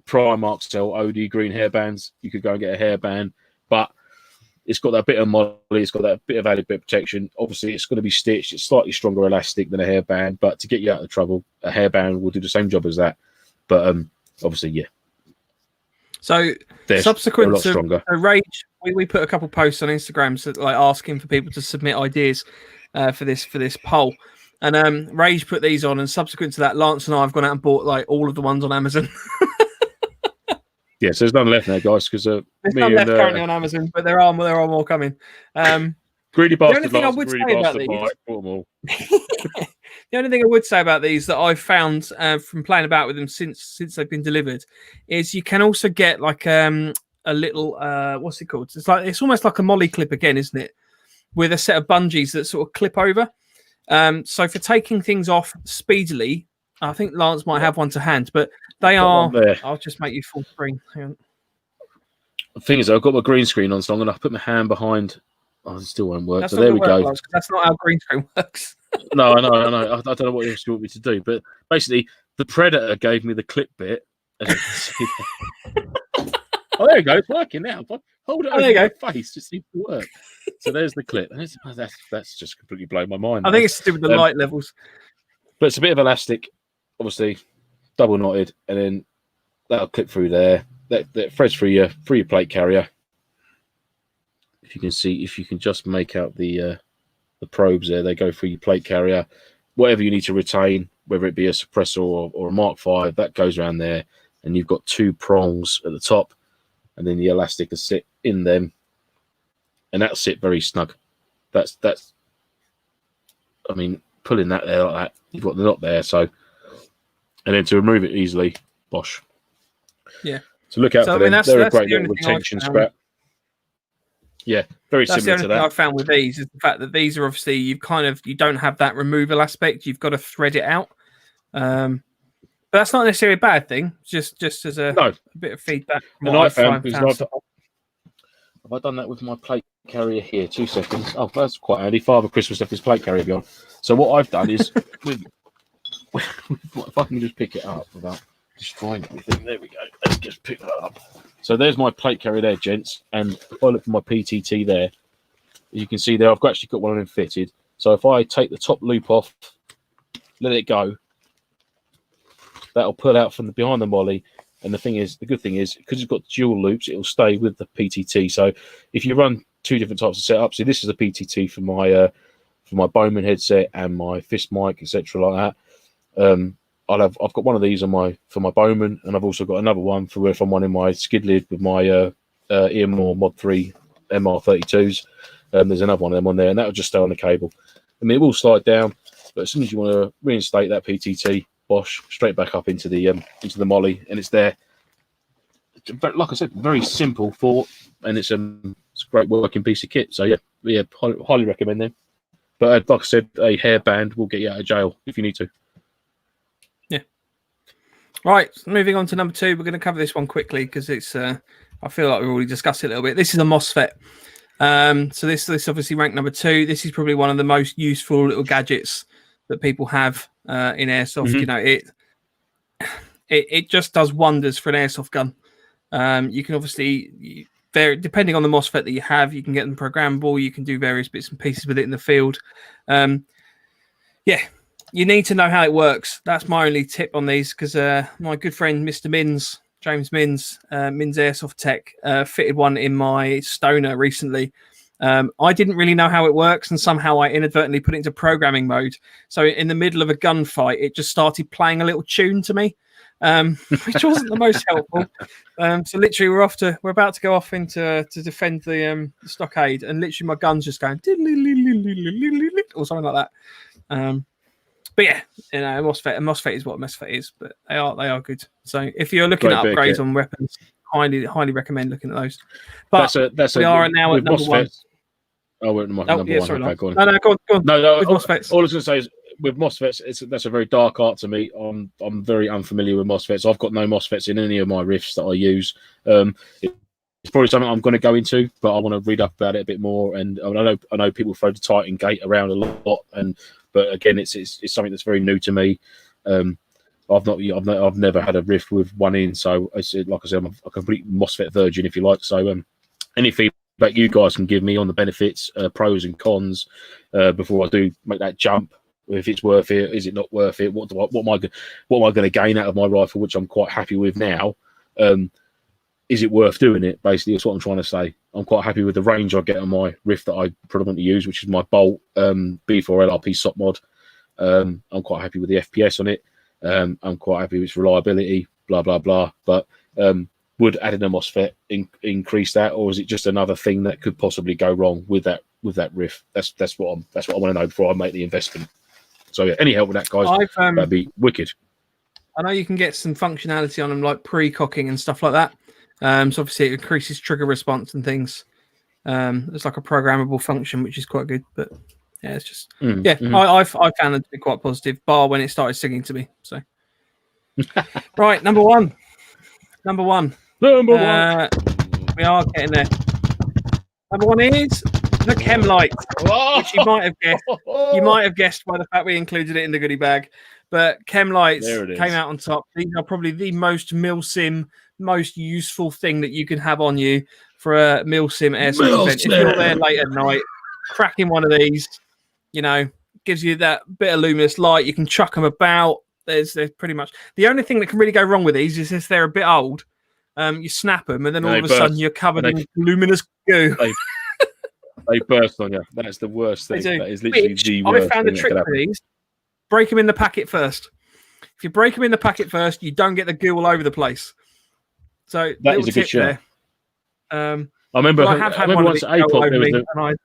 Primark sell OD green hairbands. You could go and get a hairband, but it's got that bit of moly. It's got that bit of added bit of protection. Obviously, it's going to be stitched. It's slightly stronger elastic than a hairband, but to get you out of trouble, a hairband will do the same job as that. But obviously, yeah. So subsequent to Rage, we put a couple posts on Instagram, so like asking for people to submit ideas for this poll. And Rage put these on, and subsequent to that, Lance and I have gone out and bought like all of the ones on Amazon. Yeah, so there's none left now, guys, because there's none left currently on Amazon, but there are more coming. Greedy bastard. The only thing I would say about these, the only thing I would say about these that I've found from playing about with them since they've been delivered is you can also get like a little what's it called? It's almost like a molly clip again, isn't it? With a set of bungees that sort of clip over. So for taking things off speedily, I think Lance might have one to hand, but they are. I'll just make you full screen. Hang on. The thing is, I've got my green screen on, so I'm going to put my hand behind. Oh, it still won't work. So there we go. That's not how green screen works. No, I know. I don't know what else you want me to do, but basically, the Predator gave me the clip bit. As you can see. Oh, there you go. It's working now. Hold it over your face. It seems to work. So there's the clip. And that's just completely blown my mind. I think it's to do with the light levels. But it's a bit of elastic, obviously, double knotted, and then that'll clip through there. That threads through your plate carrier. If you can see, if you can just make out the probes there, they go through your plate carrier. Whatever you need to retain, whether it be a suppressor or a Mark V, that goes around there, and you've got 2 prongs at the top, and then the elastic will sit in them, and that'll sit very snug. That's. I mean, pulling that there like that, you've got the knot there, so, and then to remove it easily, bosh. Yeah. So look out for them. They're a great little retention scrap. Yeah, very similar to that. That's the only thing I've found with these is the fact that these are obviously you don't have that removal aspect. You've got to thread it out. But that's not necessarily a bad thing. Just as a bit of feedback. And I found have I done that with my plate carrier here? 2 seconds. Oh, that's quite handy. Father Christmas left his plate carrier beyond. So what I've done is, if I can just pick it up without destroying everything. There we go. Let's just pick that up. So there's my plate carrier there, gents. And if I look for my PTT there, you can see there I've actually got one of them fitted. So if I take the top loop off, let it go, that'll pull out from behind the molly. And the good thing is, because it's got dual loops, it'll stay with the PTT. So if you run 2 different types of setups, so this is a PTT for my Bowman headset and my fist mic, etc., like that. I've got one of these for my Bowman, and I've also got another one for if I'm running my skid lid with my Earmore Mod 3 MR32s. There's another one of them on there, and that'll just stay on the cable. I mean, it will slide down, but as soon as you want to reinstate that PTT, bosh, straight back up into the molly, and it's there. Like I said, very simple thought, and it's a great working piece of kit. So yeah, highly recommend them. But like I said, a hairband will get you out of jail if you need to. Yeah. Right, moving on to number 2. We're going to cover this one quickly because it's. I feel like we've already discussed it a little bit. This is a MOSFET. So this obviously ranked number 2. This is probably one of the most useful little gadgets that people have in airsoft. Mm-hmm. You know, it just does wonders for an airsoft gun. You can obviously depending on the MOSFET that you have, you can get them programmable. You can do various bits and pieces with it in the field. Yeah, you need to know how it works. That's my only tip on these, because my good friend Mr. James Minns Airsoft Tech, fitted one in my Stoner recently. I didn't really know how it works, and somehow I inadvertently put it into programming mode. So in the middle of a gunfight, it just started playing a little tune to me. which wasn't the most helpful. So literally, we're about to go off into to defend the stockade, and literally my gun's just going or something like that. But yeah, you know, a MOSFET is what a MOSFET is, but they are good. So if you're looking at upgrades on weapons, highly recommend looking at those. But we are now at number one. Oh, we're at number one. Sorry, okay, go on. No, go on. No. With MOSFETs. All I was going to say is with MOSFETs, that's a very dark art to me. I'm very unfamiliar with MOSFETs. I've got no MOSFETs in any of my riffs that I use. It's probably something I'm going to go into, but I want to read up about it a bit more. And I know people throw the Titan Gate around a lot, but again, it's something that's very new to me. I've never had a riff with one in, so like I said, I'm a complete MOSFET virgin, if you like. So any feedback you guys can give me on the benefits, pros and cons, before I do make that jump, if it's worth it, is it not worth it? What am I going to gain out of my rifle, which I'm quite happy with now? Is it worth doing it? Basically, that's what I'm trying to say. I'm quite happy with the range I get on my riff that I predominantly use, which is my Bolt B4 LRP SOP mod. I'm quite happy with the FPS on it. I'm quite happy with its reliability, blah blah blah. But would adding a MOSFET increase that, or is it just another thing that could possibly go wrong with that riff? That's what I want to know before I make the investment. So yeah, any help with that, guys? That'd be wicked. I know you can get some functionality on them, like pre-cocking and stuff like that. So obviously it increases trigger response and things. It's like a programmable function, which is quite good. But yeah, it's just I found it to be quite positive, bar when it started singing to me. So right, number one. We are getting there. Number one is the Chem Light, which you might have guessed. You might have guessed by the fact we included it in the goodie bag. But Chem Lights came out on top. These are probably the most MilSim, most useful thing that you can have on you for a MilSim airsoft event. If you're there late at night, cracking one of these, you know, gives you that bit of luminous light. You can chuck them about. There's pretty much the only thing that can really go wrong with these is if they're a bit old. You snap them, and then all of a sudden you're covered in luminous goo. They burst on you. That's the worst thing. That is literally the worst. I found a trick for these. Break them in the packet first. If you break them in the packet first, you don't get the goo all over the place. So that is a good shot. I remember. I have had one once at APOC.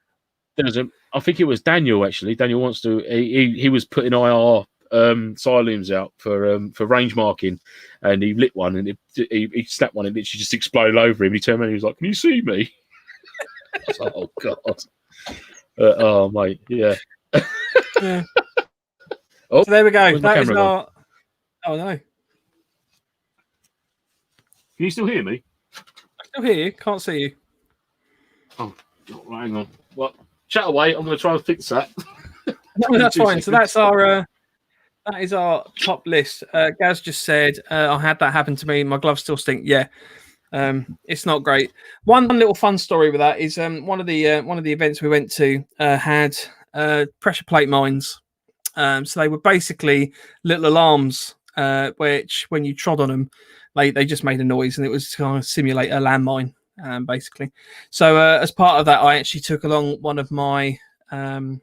I think it was Daniel actually. Daniel wants to. He was putting IR silooms out for range marking, and he lit one, and he snapped one, and it just exploded over him. He turned around, and he was like, "Can you see me?" I was like, "Oh god." Oh mate, yeah. Yeah. Oh, so there we go. That is our. Oh no. Can you still hear me? I still hear you. Can't see you. Oh, hang on. Well, chat away. I'm going to try and fix that. No, that's fine. So that's our. That is our top list. Gaz just said, "I had that happen to me. My gloves still stink." Yeah, it's not great. One little fun story with that is one of the events we went to had pressure plate mines. So they were basically little alarms, which when you trod on them, they just made a noise, and it was to kind of simulate a landmine, basically. So as part of that, I actually took along one of my, I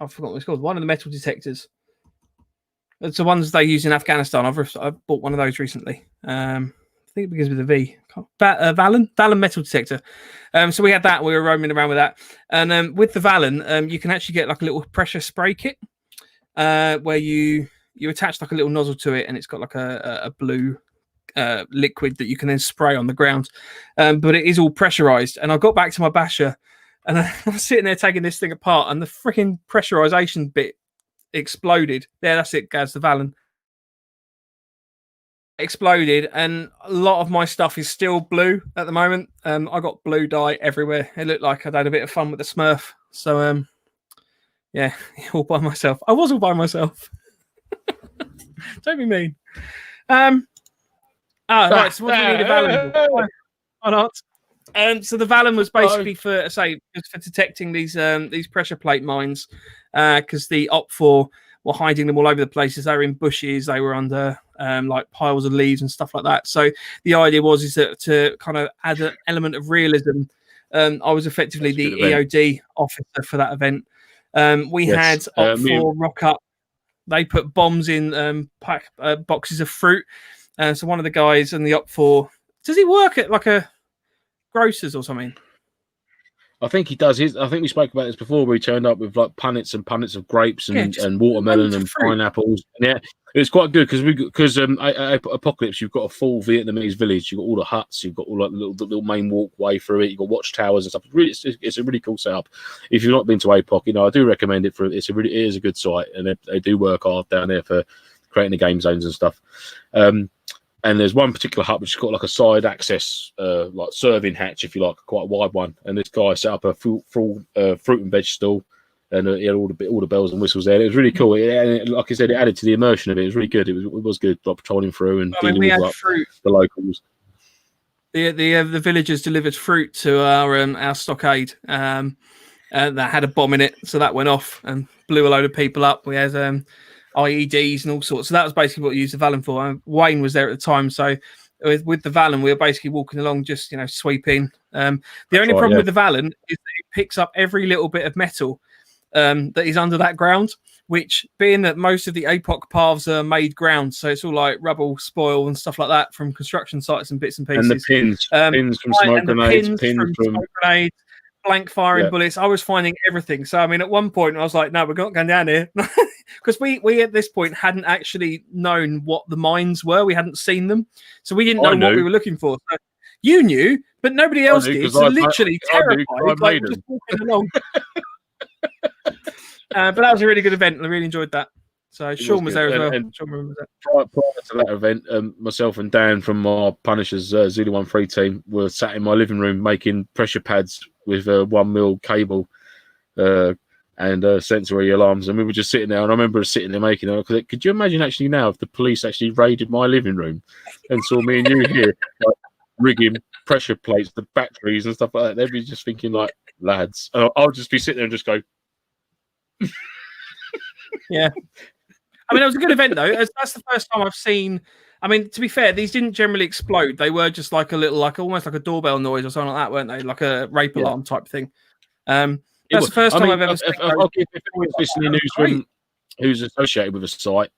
forgot what it's called, one of the metal detectors. It's the ones they use in Afghanistan. I've bought one of those recently. I think it begins with a V. Valen metal detector. So we had that. We were roaming around with that, and with the Valen, you can actually get like a little pressure spray kit, where you attach like a little nozzle to it, and it's got like a blue liquid that you can then spray on the ground. But it is all pressurized. And I got back to my basher, and I was sitting there taking this thing apart, and the freaking pressurization bit exploded. There, that's it, Gaz, the Valen. Exploded, and a lot of my stuff is still blue at the moment. I got blue dye everywhere. It looked like I'd had a bit of fun with the Smurf. So yeah, all by myself. I was all by myself. Don't be mean. Right, so what do you need a Valen for? Why not? So the Valen was basically for detecting these pressure plate mines, because the OPFOR were hiding them all over the places. They were in bushes, they were under like piles of leaves and stuff like that. So the idea was that to kind of add an element of realism, I was effectively the EOD officer for that event. We had OPFOR rock up. they put bombs in boxes of fruit. So one of the guys in the Op 4, does he work at like a grocer's or something? I think he does. I think we spoke about this before, where he turned up with like punnets of grapes and watermelon and pineapples. Yeah, it was quite good because Apocalypse, you've got a full Vietnamese village. You've got all the huts. You've got all like the little main walkway through it. You've got watchtowers and stuff. It's a really cool setup. If you've not been to APOC, I do recommend it. It is a good site, and they do work hard down there for creating the game zones and stuff. And there's one particular hut which has got like a side access, like serving hatch, if you like, quite a wide one. And this guy set up a full fruit and veg stall, and he had all the bells and whistles there. It was really cool. And like I said, it added to the immersion of it. It was really good. It was good, like patrolling through and dealing with like, the locals. The villagers delivered fruit to our stockade that had a bomb in it, so that went off and blew a load of people up. We had IEDs and all sorts. So that was basically what we used the Valen for. Wayne was there at the time, so with the Valen, we were basically walking along, just sweeping. The only problem with the Valen is that it picks up every little bit of metal that is under that ground. Which, being that most of the APOC paths are made ground, so it's all like rubble, spoil, and stuff like that from construction sites and bits and pieces. And the pins from smoke grenades, pins from smoke grenades, blank firing bullets. I was finding everything. So I mean, at one point I was like, no, we're not going down here. Because we at this point hadn't actually known what the mines were. We hadn't seen them. So we didn't know what we were looking for. So you knew, but nobody else did. So literally terrified, like just walking along. But that was a really good event. I really enjoyed that. So Sean was there as well. Sean remembers that. Prior to that event, myself and Dan from our Punishers Zulu 13 team were sat in my living room making pressure pads with 1 mil cable and sensory alarms, and we were just sitting there. And I remember sitting there making them. Could you imagine actually now if the police actually raided my living room and saw me and you here like, rigging pressure plates, the batteries and stuff like that? They'd be just thinking like, lads. And I'll just be sitting there and just go. Yeah. I mean, it was a good event though. That's the first time I've seen. I mean, to be fair, these didn't generally explode. They were just like a little, like almost like a doorbell noise or something like that, weren't they? Like a rape alarm type thing. That's the first time I've ever seen. If anyone's listening who's associated with a site,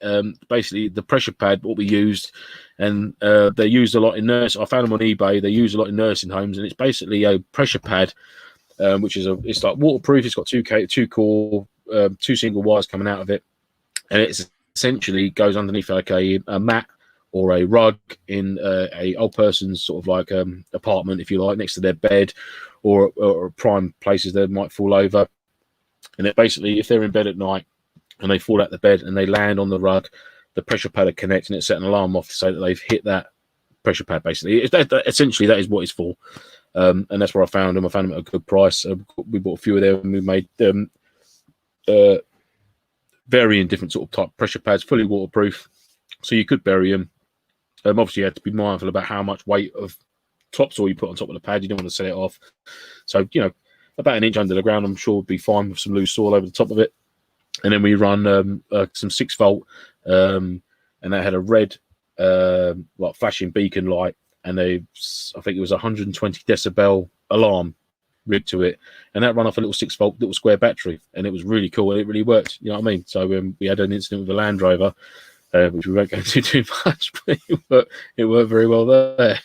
basically the pressure pad, what we used, and they're used a lot in nursing. I found them on eBay. They're used a lot in nursing homes, and it's basically a pressure pad, which is it's like waterproof. It's got two core, 2 single wires coming out of it, and it's essentially goes underneath like a mat or a rug in a old person's sort of like apartment, if you like, next to their bed, or prime places they might fall over. And it basically, if they're in bed at night and they fall out the bed and they land on the rug, the pressure pad will connect and it set an alarm off to say that they've hit that pressure pad. Basically, essentially that is what it's for. And that's where I found them. I found them at a good price. We bought a few of them and we made varying different sort of type pressure pads, fully waterproof, so you could bury them. Obviously, you had to be mindful about how much weight of topsoil you put on top of the pad. You don't want to set it off. So, about 1 inch under the ground, I'm sure would be fine with some loose soil over the top of it. And then we run some 6-volt, and they had a red like flashing beacon light, and I think it was 120 decibel alarm rigged to it, and that ran off a little 6-volt little square battery, and it was really cool and it really worked. You know what I mean? So we had an incident with a Land Rover, which we won't go into too much, but it worked very well there.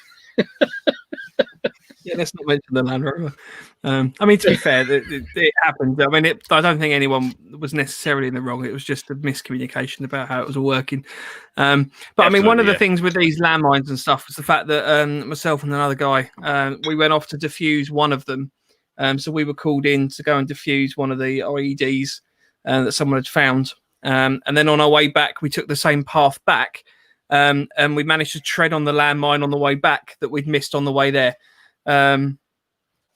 Yeah, let's not mention the Land Rover. I mean, to be fair, it happened. I mean, I don't think anyone was necessarily in the wrong. It was just a miscommunication about how it was all working. But I mean, one of the things with these landmines and stuff was the fact that myself and another guy, we went off to defuse one of them. So we were called in to go and defuse one of the IEDs that someone had found. And then on our way back, we took the same path back, and we managed to tread on the landmine on the way back that we'd missed on the way there. That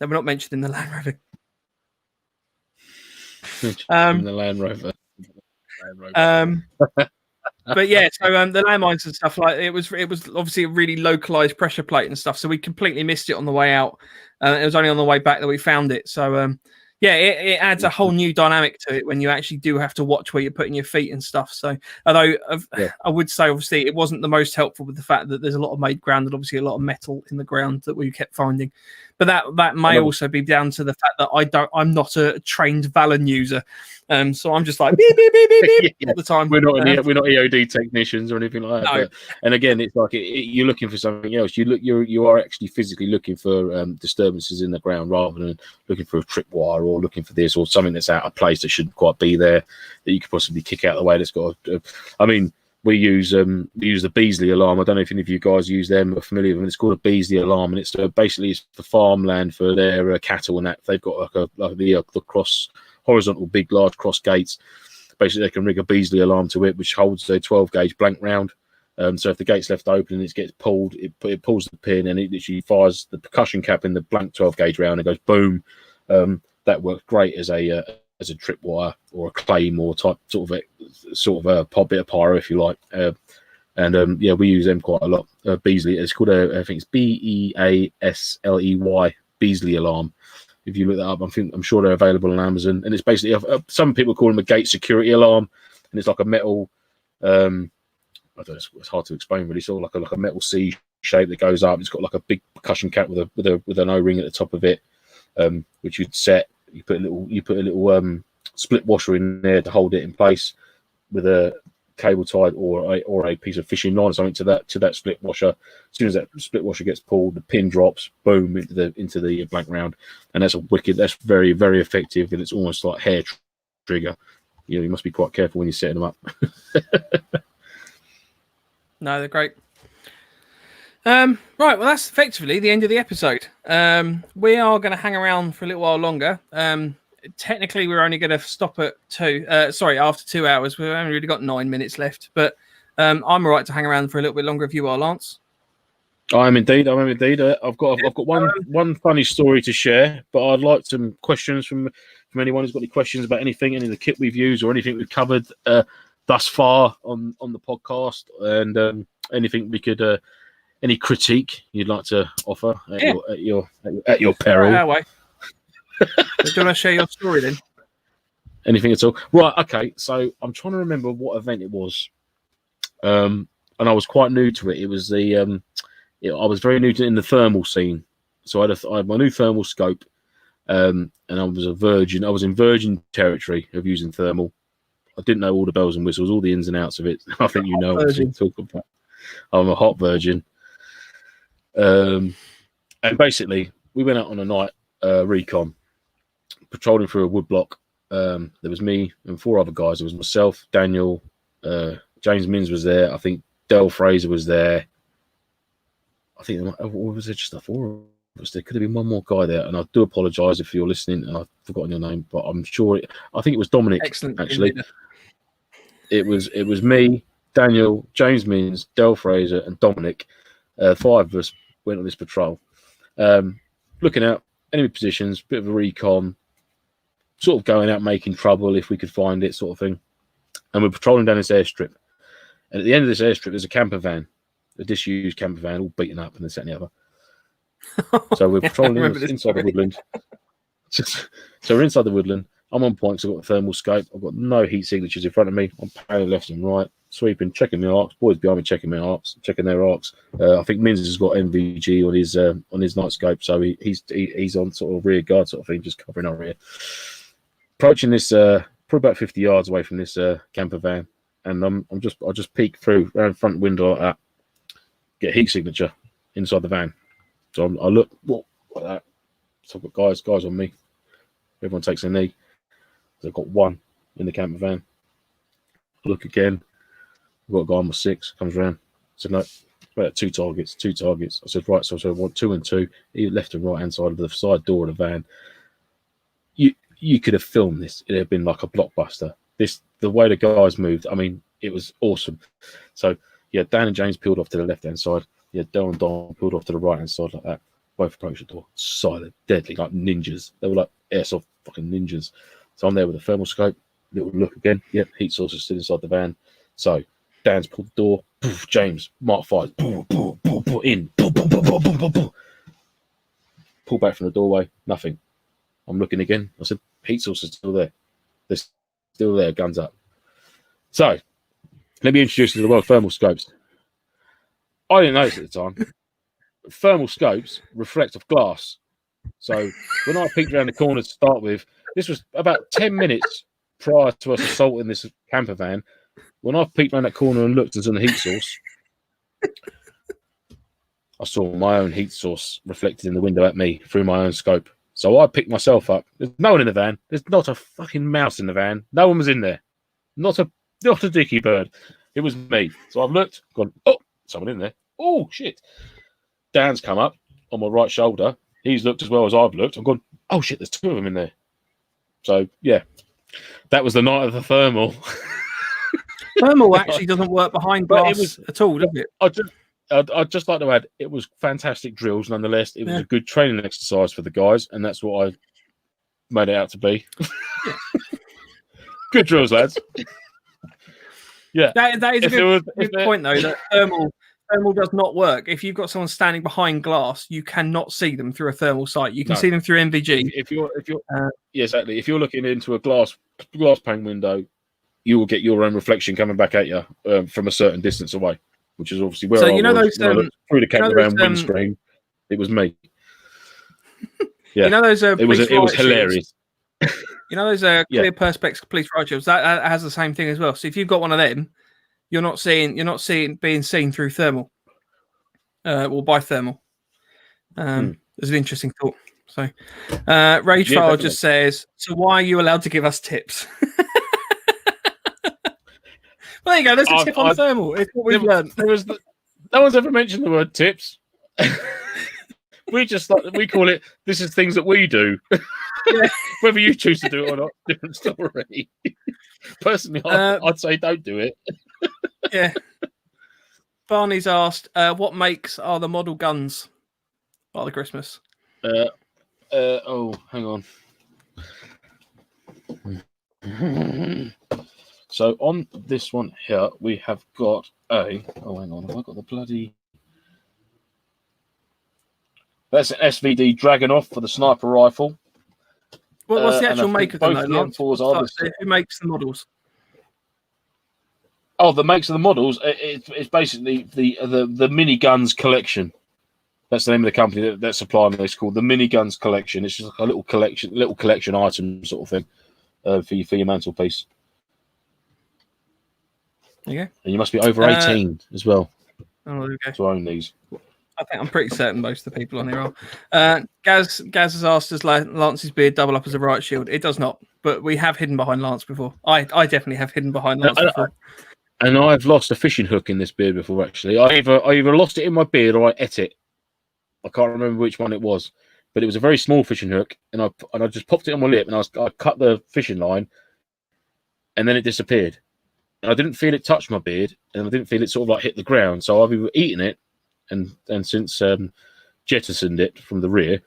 we're not mentioned in the Land Rover. The Land Rover. But yeah, so the landmines and stuff, like it was obviously a really localized pressure plate and stuff. So we completely missed it on the way out. It was only on the way back that we found it. So yeah, it adds a whole new dynamic to it when you actually do have to watch where you're putting your feet and stuff. So although I would say obviously it wasn't the most helpful with the fact that there's a lot of made ground and obviously a lot of metal in the ground that we kept finding. But that may also be down to the fact that I'm not a trained Valen user, so I'm just like beep beep beep beep beep all the time. We're not EOD technicians or anything like that. No. But, and again, it's like you're looking for something else. You are actually physically looking for disturbances in the ground rather than looking for a tripwire or looking for this or something that's out of place that shouldn't quite be there that you could possibly kick out of the way. That's got. I mean. We use the Beasley alarm. I don't know if any of you guys use them or familiar with them. It's called a Beasley alarm, and it's basically it's for farmland for their cattle and that. They've got the cross horizontal big large cross gates. Basically, they can rig a Beasley alarm to it, which holds a 12 gauge blank round. So if the gate's left open and it gets pulled, it pulls the pin and it literally fires the percussion cap in the blank 12 gauge round and goes boom. That works great as a tripwire or a claim or type sort of a bit of pyro if you like, and we use them quite a lot. Beasley, it's called I think it's Beasley Beasley alarm. If you look that up, I'm sure they're available on Amazon, and it's basically some people call them a gate security alarm, and it's like a metal. I don't know, it's hard to explain really. Sort of like a metal C shape that goes up. It's got like a big percussion cap with an O-ring at the top of it, which you'd set. You put a little split washer in there to hold it in place with a cable tied or a piece of fishing line or something to that split washer. As soon as that split washer gets pulled, the pin drops, boom, into the blank round, and that's very, very effective, and it's almost like hair trigger. You must be quite careful when you're setting them up. No, they're great. Right, well, that's effectively the end of the episode. We are going to hang around for a little while longer. Technically, we're only going to stop at after 2 hours. We've only really got 9 minutes left, but I'm all right to hang around for a little bit longer if you are, Lance. I am indeed. I've got one funny story to share, but I'd like some questions from anyone who's got any questions about anything, any of the kit we've used or anything we've covered thus far on the podcast, and anything we could. Any critique you'd like to offer at your peril? Right, do you want to share your story then? Anything at all? Right. Okay. So I'm trying to remember what event it was, and I was quite new to it. It was I was very new in the thermal scene, so I had my new thermal scope, and I was a virgin. I was in virgin territory of using thermal. I didn't know all the bells and whistles, all the ins and outs of it. I think you know what I'm talking about. I'm a hot virgin. And basically, we went out on a night recon, patrolling through a woodblock. There was me and 4 other guys. There was myself, Daniel, James Minns was there. I think Del Fraser was there. I think, or was it just the 4 of us? There could have been one more guy there, and I do apologise if you're listening and I've forgotten your name, but I'm sure I think it was Dominic. Excellent. Actually, it was me, Daniel, James Minns, Del Fraser, and Dominic. 5 of us went on this patrol, looking out enemy positions, bit of a recon, sort of going out making trouble if we could find it, sort of thing. And we're patrolling down this airstrip. And at the end of this airstrip, there's a camper van, a disused camper van, all beaten up and this, that, and the other. So we're patrolling inside the woodland. So we're inside the woodland. I'm on point because I've got a thermal scope. I've got no heat signatures in front of me. I'm panning left and right, sweeping, checking my arcs. Boys behind me checking my arcs, checking their arcs. I think Minns has got NVG on his night scope, so he's on sort of rear guard sort of thing, just covering our rear. Approaching this, probably about 50 yards away from this camper van, and I just peek through around the front window like that, get heat signature inside the van. So I look, like that. So I've got guys on me. Everyone takes a knee. So I've got 1 in the camper van. I look again. I've got a guy on my 6, comes around. I said, no, about 2 targets. I said, right, so I want 2 and 2, left and right hand side of the side door of the van. You could have filmed this. It'd have been like a blockbuster. The way the guys moved, I mean, it was awesome. So, yeah, Dan and James peeled off to the left-hand side. Yeah, Del and Don peeled off to the right-hand side like that. Both approached the door. Silent, deadly, like ninjas. They were like airsoft fucking ninjas. So I'm there with a thermal scope. Little look again. Yep, heat source is still inside the van. So Dan's pulled the door. Poof, James, Mark 5. Poof, poof, poof, poof, in. Poof, poof, poof, poof, poof, poof. Pull back from the doorway. Nothing. I'm looking again. I said, heat source is still there. They're still there, guns up. So let me introduce you to the world of thermal scopes. I didn't know this at the time. Thermal scopes reflect off glass. So when I peeked around the corner to start with, this was about 10 minutes prior to us assaulting this camper van. When I peeked around that corner and looked into the heat source, I saw my own heat source reflected in the window at me through my own scope. So I picked myself up. There's no one in the van. There's not a fucking mouse in the van. No one was in there. Not a dicky bird. It was me. So I've looked, gone, oh, someone in there. Oh, shit. Dan's come up on my right shoulder. He's looked as well as I've looked. I've gone, oh, shit, there's two of them in there. So, yeah, that was the night of the thermal. Thermal actually doesn't work behind glass at all, does it? I'd just like to add, it was fantastic drills nonetheless. It was a good training exercise for the guys, and that's what I made it out to be. Good drills, lads. Yeah. That is a good point, though, that thermal does not work. If you've got someone standing behind glass, you cannot see them through a thermal sight. You can see them through NVG. If you're exactly. If you're looking into a glass pane window, you will get your own reflection coming back at you from a certain distance away, which is obviously where I was. Through the camera van windscreen, it was me. Yeah, you know those. It was hilarious. You know those clear perspex police riot shields. That has the same thing as well. So if you've got one of them, you're not being seen through thermal, or by thermal. There's an interesting thought. So, Ragefile just says, "So why are you allowed to give us tips?" Well, there you go. There's a tip on thermal. It's what we've learned. No one's ever mentioned the word tips. We call it. This is things that we do. Yeah. Whether you choose to do it or not, different story. Personally, I'd say don't do it. Yeah. Barney's asked, what makes are the model guns? Father Christmas. Hang on. So on this one here, we have got hang on, have I got the bloody... That's an SVD Dragunov for the sniper rifle. What's the actual make of them, though? Who makes the models? Oh, the makes of the models. It's basically the miniguns collection. That's the name of the company that's supplying this. Called the miniguns collection. It's just like a little collection item sort of thing for your mantelpiece. Yeah. And you must be over 18 as well. Oh, okay. To own these. I think I'm pretty certain most of the people on here are. Gaz has asked, does Lance's beard double up as a riot shield? It does not, but we have hidden behind Lance before. I definitely have hidden behind Lance before. And I've lost a fishing hook in this beard before, actually. I either lost it in my beard or I ate it. I can't remember which one it was, but it was a very small fishing hook, and I just popped it on my lip, and I cut the fishing line, and then it disappeared. And I didn't feel it touch my beard, and I didn't feel it sort of like hit the ground. So I've either eaten it, and since jettisoned it from the rear,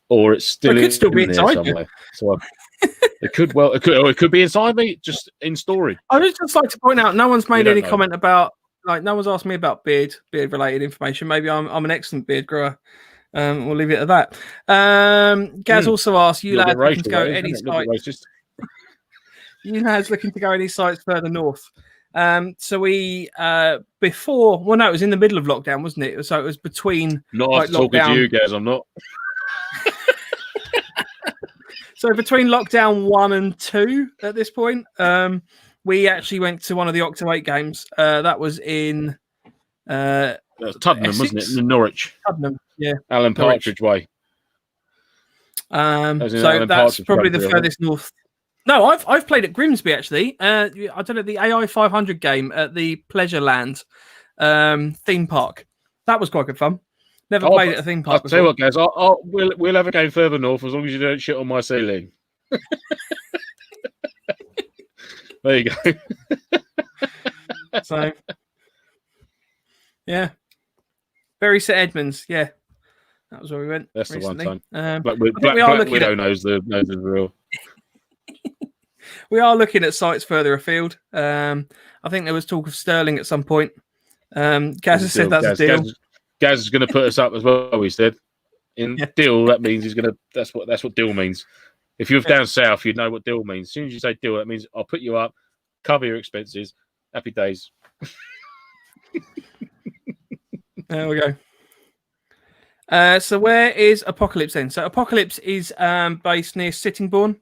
or it could still be inside somewhere. You. So it could be inside me, just in storage. I would just like to point out, no one's made any comment about, like, no one's asked me about beard related information. Maybe I'm an excellent beard grower. We'll leave it at that. Gaz also asked, you lads looking to go any sites? You lads looking to go any sites further north? So we it was in the middle of lockdown, wasn't it? So it was between. Not talking to you guys, I'm not. So between lockdown 1 and 2 at this point, we actually went to one of the Octo 8 games. That was in Tuddenham, Essex? wasn't it? In Norwich. Tuddenham, yeah. Alan Partridge way. So that's probably the furthest north. No, I've played at Grimsby actually. I don't know, the AI 500 game at the Pleasureland theme park. That was quite good fun. Never played at a theme park. I'll tell you what, guys. We'll have a game further north as long as you don't shit on my ceiling. There you go. So, yeah, Bury St Edmunds. Yeah, that was where we went. That's recently. The one time. Black Widow knows the real. We are looking at sites further afield. I think there was talk of Stirling at some point. Gaz has said that's a deal. Gaz is going to put us up as well. He said, deal. That means he's going to. That's what deal means. If you're down south, you'd know what deal means. As soon as you say deal, that means I'll put you up, cover your expenses. Happy days. There we go. So where is Apocalypse then? So Apocalypse is based near Sittingbourne.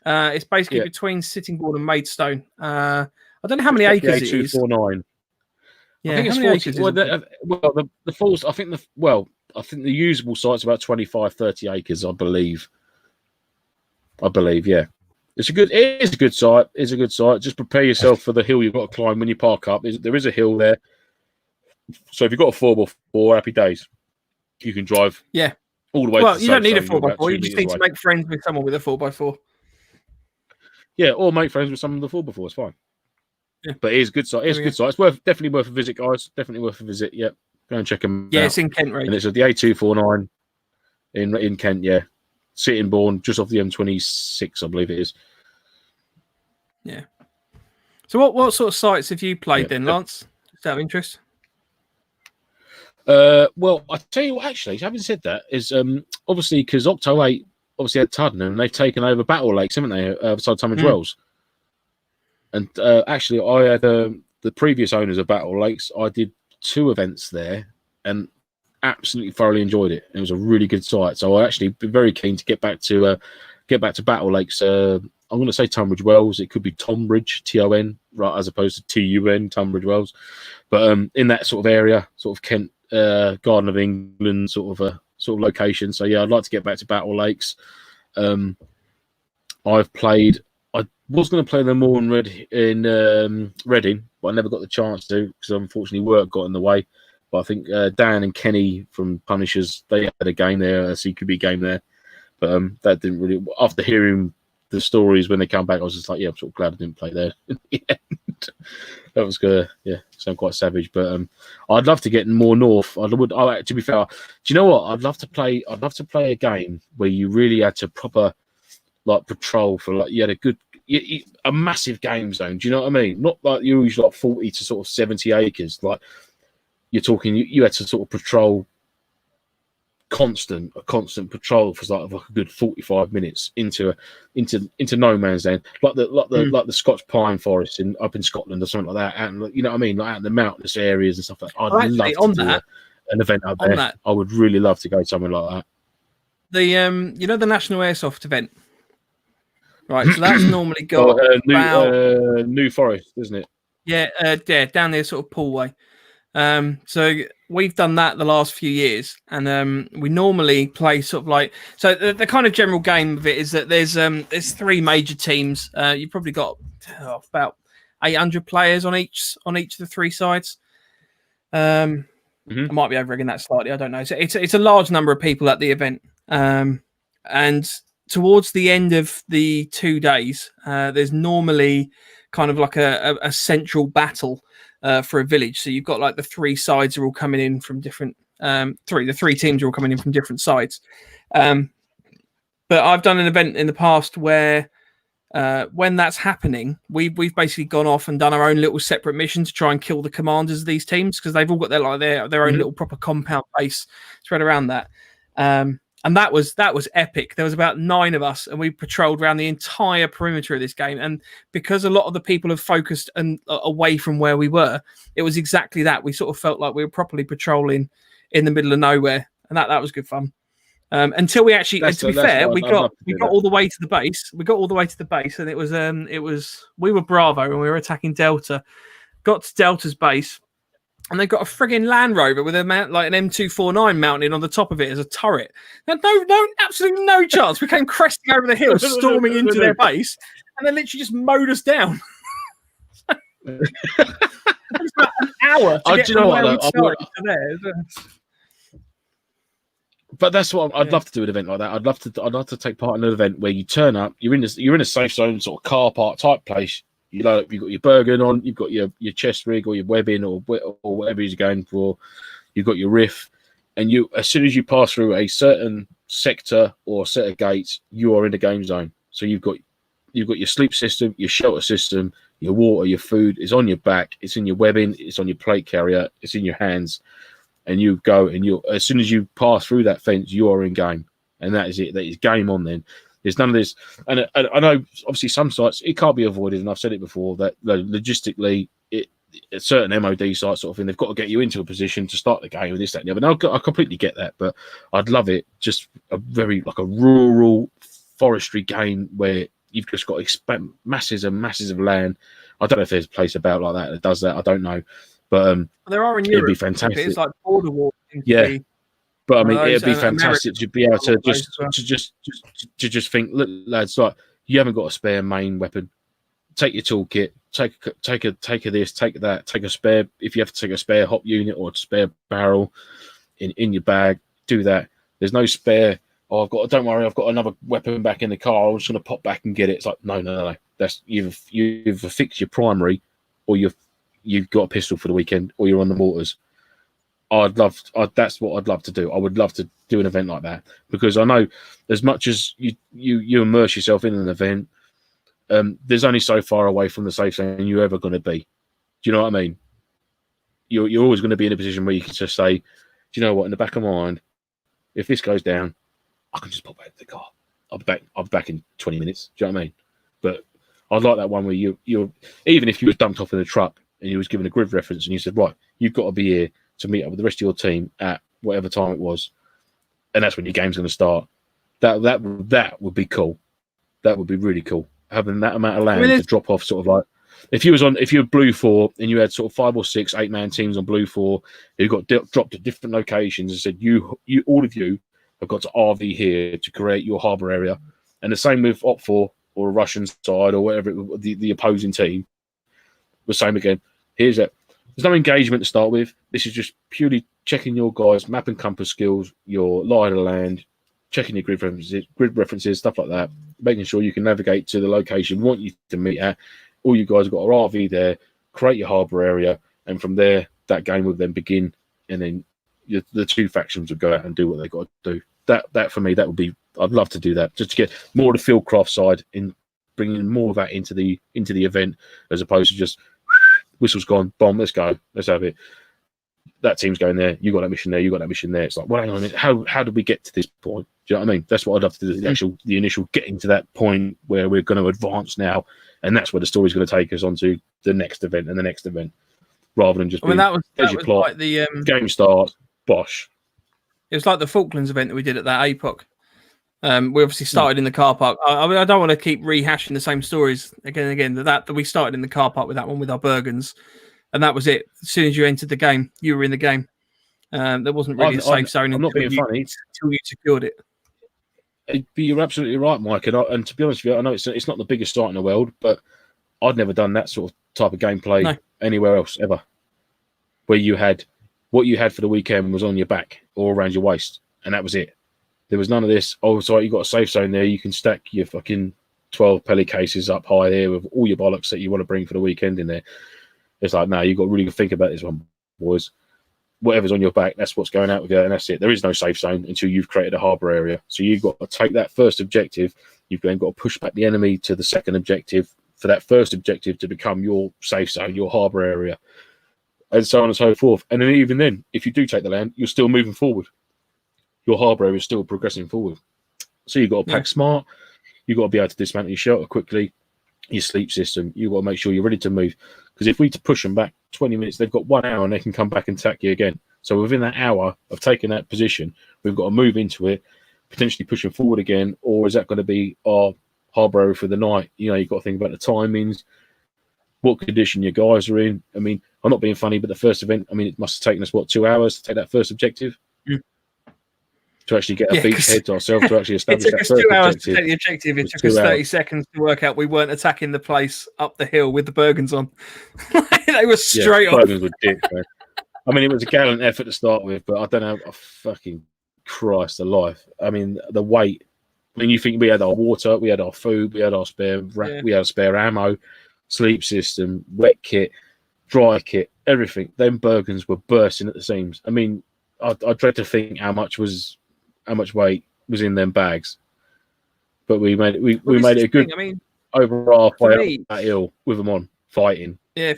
It's basically between Sittingbourne and Maidstone. I don't know how many acres it is. A249. Yeah, I think how it's many 40. acres is Well, it? the falls. I think the usable site's about 25, 30 acres. I believe. Yeah. It is a good site. It's a good site. Just prepare yourself for the hill you've got to climb when you park up. There is a hill there. So if you've got a 4x4, happy days. You can drive. Yeah. All the way. Well, to you don't need a zone. 4x4. You just need to make friends with someone with a 4x4. Yeah, or make friends with someone with a 4x4. It's fine. Yeah. But it is a good site. It's a good site. It's definitely worth a visit, guys. Definitely worth a visit. Yep. Go and check them out. Yeah, it's in Kent, right? And it's at the A249 in Kent, yeah. Sittingbourne, just off the M26, I believe it is. Yeah. So what sort of sites have you played then, Lance? Just out of interest. Well, I tell you what, actually, having said that, is obviously because Octo 8 obviously had Tuddenham, and they've taken over Battle Lakes, haven't they, beside Tunbridge Wells? And actually, I had the previous owners of Battle Lakes. I did 2 events there, and absolutely thoroughly enjoyed it. It was a really good site. So I actually be very keen to get back to Battle Lakes. I'm going to say Tunbridge Wells. It could be Tonbridge, Ton, right, as opposed to Tun, Tunbridge Wells. But in that sort of area, sort of Kent, Garden of England sort of location. So yeah, I'd like to get back to Battle Lakes. I've played. I was going to play them all in Reading, but I never got the chance to because unfortunately work got in the way. But I think Dan and Kenny from Punishers, they had a game there, a CQB game there. But that didn't really. After hearing the stories when they come back, I was just like, yeah, I'm sort of glad I didn't play there in the end. That was good. Yeah, sound quite savage. But I'd love to get more north. To be fair, do you know what? I'd love to play a game where you really had to proper like patrol for like you had a massive game zone. Do you know what I mean? Not like you usually like 40 to sort of 70 acres. Like you're talking, you had to sort of patrol a constant patrol for like a good 45 minutes into no man's land, like the Scotch pine forest up in Scotland or something like that. And you know what I mean, like out in the mountainous areas and stuff like that. I'd love to do an event up there. I would really love to go somewhere like that. The you know the National Airsoft event, right? So that's normally got New Forest, isn't it? Yeah, down there, sort of Pool Way. So we've done that the last few years, and we normally play sort of like so. The kind of general game of it is that there's 3 major teams. You've probably got about 800 players on each of the 3 sides. I might be over-egging that slightly. I don't know. So it's a large number of people at the event, and towards the end of the 2 days, there's normally kind of like a central battle. For a village, so you've got like the 3 sides are all coming in from different the 3 teams are all coming in from different sides. But I've done an event in the past where when that's happening, we've basically gone off and done our own little separate mission to try and kill the commanders of these teams because they've all got their own little proper compound base spread around that. And that was epic. There was about 9 of us, and we patrolled around the entire perimeter of this game. And because a lot of the people have focused away from where we were, it was exactly that. We sort of felt like we were properly patrolling in the middle of nowhere, and that was good fun. Until we actually, to be fair, we got all the way to the base. We got all the way to the base, and it was we were Bravo and we were attacking Delta. Got to Delta's base. And they've got a frigging Land Rover with an M249 mounted on the top of it as a turret. Now, absolutely no chance. We came cresting over the hill, storming into their base, and they literally just mowed us down. It was about an hour to get from where we started to there. But that's what I'd love to do an event like that. I'd love to take part in an event where you turn up, you're in a safe zone sort of car park type place. You know, you've got your Bergen on, you've got your chest rig or your webbing or whatever you're going for. You've got your riff, and as soon as you pass through a certain sector or a set of gates, you are in the game zone. So you've got your sleep system, your shelter system, your water, your food is on your back, it's in your webbing, it's on your plate carrier, it's in your hands, and you go and as soon as you pass through that fence, you are in game, and that is it. That is game on then. There's none of this, and I know obviously some sites it can't be avoided, and I've said it before that logistically a certain MOD site sort of thing. They've got to get you into a position to start the game with this, that, and the other. And I completely get that, but I'd love it. Just a very like a rural forestry game where you've just got to expand masses and masses of land. I don't know if there's a place about like that does that. I don't know, but there are in it'd Europe. be fantastic. It's like border war. Yeah. But I mean, it'd be American fantastic to be able to just think, look, lads, like you haven't got a spare main weapon. Take your toolkit, take a this, take that, take a spare. If you have to take a spare hop unit or a spare barrel in your bag, do that. There's no spare. Oh, don't worry, I've got another weapon back in the car. I'm just gonna pop back and get it. It's like no. That's you've fixed your primary, or you've got a pistol for the weekend, or you're on the mortars. That's what I'd love to do. I would love to do an event like that because I know as much as you immerse yourself in an event, there's only so far away from the safe zone you're ever going to be. Do you know what I mean? You're always going to be in a position where you can just say, do you know what? In the back of my mind, if this goes down, I can just pop back to the car. I'll be back in 20 minutes. Do you know what I mean? But I'd like that one where you're even if you was dumped off in a truck and you was given a grid reference and you said, right, you've got to be here to meet up with the rest of your team at whatever time it was, and that's when your game's going to start. That would be cool. That would be really cool. Having that amount of land to drop off, sort of like if you were Blue 4 and you had sort of 5 or 6 8-man teams on Blue 4 who got dropped at different locations and said you all of you have got to RV here to create your harbour area, and the same with Op 4 or a Russian side or whatever the opposing team was same again. Here's that. There's no engagement to start with. This is just purely checking your guys' map and compass skills, your lie of the land, checking your grid references, stuff like that, making sure you can navigate to the location we want you to meet at. All you guys have got an RV there, create your harbour area, and from there, that game will then begin, and then the two factions would go out and do what they've got to do. That for me, that would be, I'd love to do that, just to get more of the fieldcraft side, in bringing more of that into the event, as opposed to just whistle's gone, bomb, let's go, let's have it. That team's going there, you got that mission there, you got that mission there. It's like, well, hang on a minute, how did we get to this point? Do you know what I mean? That's what I'd love to do, the initial getting to that point where we're going to advance now, and that's where the story's going to take us onto the next event and the next event, rather than just that was plot, like the game starts, bosh. It was like the Falklands event that we did at that APOC. We obviously started in the car park. I don't want to keep rehashing the same stories again and again. That we started in the car park with that one with our Bergens, and that was it. As soon as you entered the game, you were in the game. There wasn't really a safe zone. I'm not being funny. Until you secured it. You're absolutely right, Mike. And to be honest with you, I know it's not the biggest site in the world, but I'd never done that sort of type of gameplay anywhere else ever. Where you had what you had for the weekend was on your back or around your waist, and that was it. There was none of this. Oh, sorry, you got a safe zone there. You can stack your fucking 12 pelly cases up high there with all your bollocks that you want to bring for the weekend in there. It's like, no, you've got to really think about this one, boys. Whatever's on your back, that's what's going out with you, and that's it. There is no safe zone until you've created a harbour area. So you've got to take that first objective. You've then got to push back the enemy to the second objective for that first objective to become your safe zone, your harbour area, and so on and so forth. And then even then, if you do take the land, you're still moving forward. Your harbour area is still progressing forward. So you've got to pack smart. You've got to be able to dismantle your shelter quickly, your sleep system. You've got to make sure you're ready to move. Because if we to push them back 20 minutes, they've got 1 hour and they can come back and attack you again. So within that hour of taking that position, we've got to move into it, potentially pushing forward again, or is that going to be our harbour area for the night? You know, you've got to think about the timings, what condition your guys are in. I mean, I'm not being funny, but the first event, I mean, it must have taken us, 2 hours to take that first objective? To actually get our feet head to ourselves to actually establish that first objective. It took us 2 hours to take the objective. It took us 30 seconds to work out we weren't attacking the place up the hill with the Bergens on. They were straight off. Bergens were dick, man. I mean, it was a gallant effort to start with, but I don't know. Oh, fucking Christ alive. I mean, the weight. I mean, you think we had our water, we had our food, we had our we had spare ammo, sleep system, wet kit, dry kit, everything. Them Bergens were bursting at the seams. I mean, I dread to think how much weight was in them bags, but we made it. We made it a good. I mean, over halfway up that hill with them on fighting. Yeah,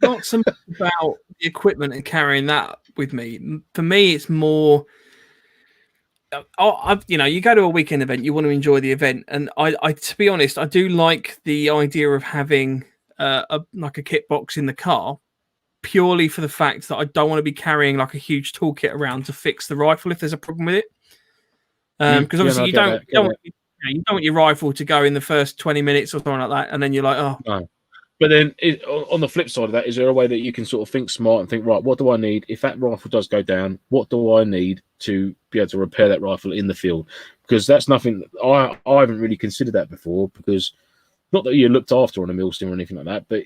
not so much about the equipment and carrying that with me. For me, it's more. You go to a weekend event, you want to enjoy the event, and I to be honest, I do like the idea of having like a kit box in the car, purely for the fact that I don't want to be carrying like a huge toolkit around to fix the rifle if there's a problem with it. Because obviously you don't want your rifle to go in the first 20 minutes or something like that, and then you're like, oh. No. But then on the flip side of that, is there a way that you can sort of think smart and think, right, what do I need? If that rifle does go down, what do I need to be able to repair that rifle in the field? Because that's nothing, I haven't really considered that before, because not that you're looked after on a milsim or anything like that, but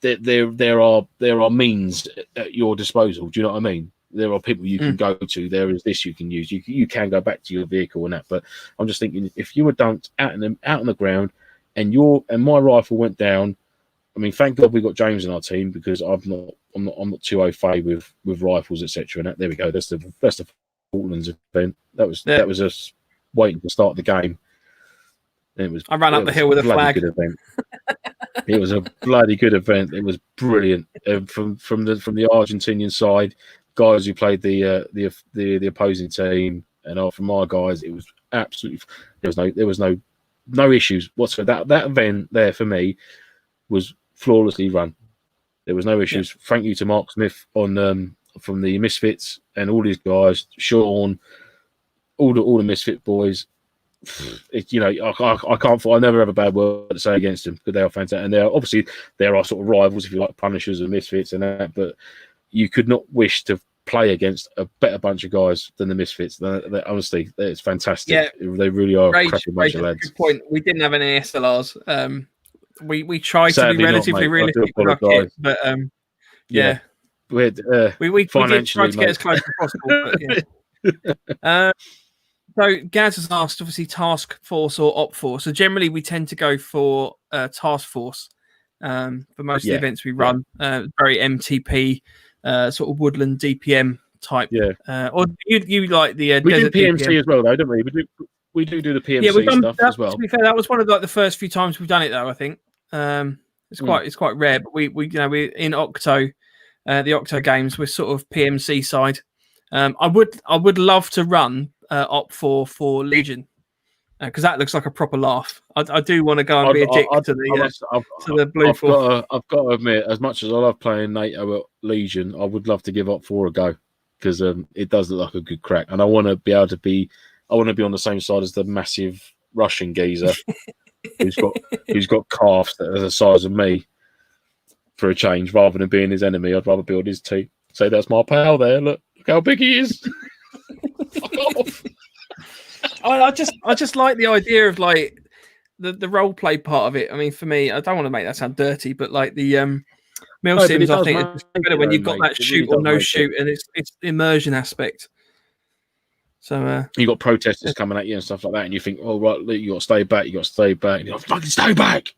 there are means at your disposal. Do you know what I mean? There are people you can go to. There is this you can use. You can go back to your vehicle and that. But I'm just thinking, if you were dumped out on the ground, and my rifle went down, I mean, thank God we got James in our team, because I'm not too au fait with rifles, etc. And that, there we go. That's the Portland's event. That was us waiting to start the game. And I ran up the hill with a flag. Good event. It was a bloody good event. It was brilliant. From the Argentinian side, guys who played the opposing team, and from my guys, it was absolutely, there was no issues whatsoever. That event there for me was flawlessly run. There was no issues. Yeah. Thank you to Mark Smith on from the Misfits and all these guys, Sean, all the Misfit boys. I can't. I never have a bad word to say against them, because they are fantastic, and there are sort of rivals, if you like, Punishers and Misfits and that. But you could not wish to play against a better bunch of guys than the Misfits. Honestly, it's fantastic. Yeah, they really are a cracking bunch of lads. Good point. We didn't have any SLRs. We tried to be relatively realistic with our kit, but yeah. We did try to get as close as possible. But, yeah. So Gaz has asked, obviously, task force or op force. So generally, we tend to go for task force for most of the events we run. Very MTP, sort of woodland DPM type. Yeah. Or you like the we desert do PMC DPM as well, though, don't we? We do the PMC stuff as well. To be fair, that was one of the first few times we've done it, though. I think it's quite rare, but we in Octo, the Octo games, we're sort of PMC side. I would love to run op for Legion, because that looks like a proper laugh. I do want to go and be a dick to the Blue Force. I've got to admit, as much as I love playing NATO at Legion, I would love to give op 4 a go, because it does look like a good crack, and I want to be able to be. I want to be on the same side as the massive Russian geezer who's got calves that are the size of me, for a change, rather than being his enemy. I'd rather build his team. Say, that's my pal there. Look how big he is. Fuck off. I just like the idea of like the role play part of it. I mean, for me, I don't want to make that sound dirty, but like the milsims, I think it's better when you've got that shoot or no shoot, and it's the immersion aspect. So you got protesters coming at you and stuff like that, and you think, oh right, you got to stay back. You got to stay back. And you're like, fucking stay back.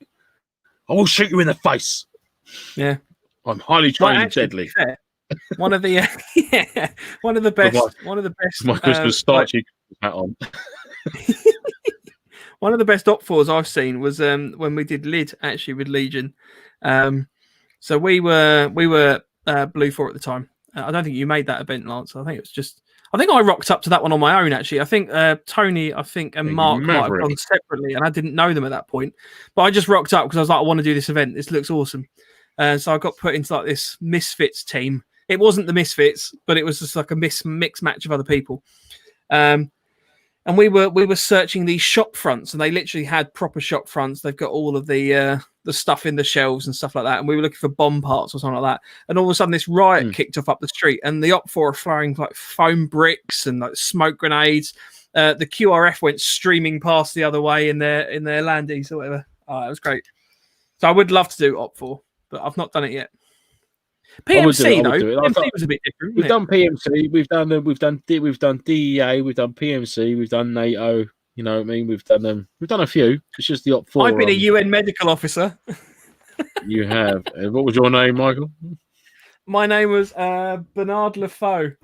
I will shoot you in the face. Yeah, I'm highly trained and deadly. One of the best. My Christmas starchy hat on. One of the best op fours I've seen was when we did Lid, actually, with Legion. So we were Blue 4 at the time. I don't think you made that event, Lance. I think I rocked up to that one on my own, actually. I think Tony, and Mark might have gone separately, and I didn't know them at that point. But I just rocked up because I was like, I want to do this event. This looks awesome. So I got put into like this Misfits team. It wasn't the Misfits, but it was just like a mixed match of other people. And we were searching these shop fronts, and they literally had proper shop fronts. They've got all of the stuff in the shelves and stuff like that. And we were looking for bomb parts or something like that. And all of a sudden, this riot kicked off up the street, and the op 4 are firing like foam bricks and like smoke grenades. The QRF went streaming past the other way in their landies or whatever. Oh, it was great. So I would love to do op 4, but I've not done it yet. PMC though, PMC was a bit different. We've done PMC, we've done DEA, we've done PMC, we've done NATO. You know what I mean? We've done a few. It's just the op 4. I've been a UN medical officer. You have. What was your name, Michael? My name was Bernard Lefaux,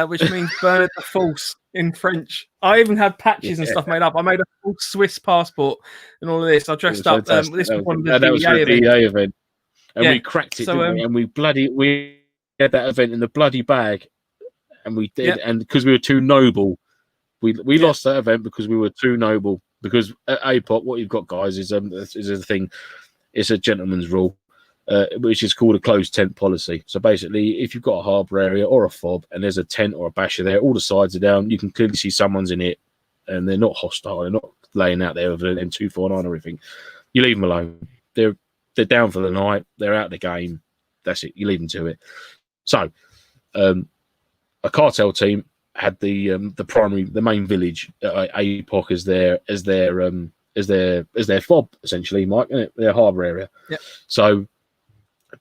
which means Bernard the False in French. I even had patches and stuff made up. I made a full Swiss passport and all of this. I dressed up. This was one of the DEA event. And we cracked it, didn't we? And we had that event in the bloody bag, and we did. And because we were too noble, we lost that event because we were too noble. Because at APOC, what you've got, guys, is a thing. It's a gentleman's rule. which is called a closed tent policy. So basically, if you've got a harbour area or a fob and there's a tent or a basher there, all the sides are down, you can clearly see someone's in it, and they're not hostile, they're not laying out there with an M249 or anything. You leave them alone. They're down for the night. They're out of the game. That's it. You leave them to it. So, a cartel team had the main village at APOC as their fob, essentially, Mike, isn't it? Their harbour area. Yep. So,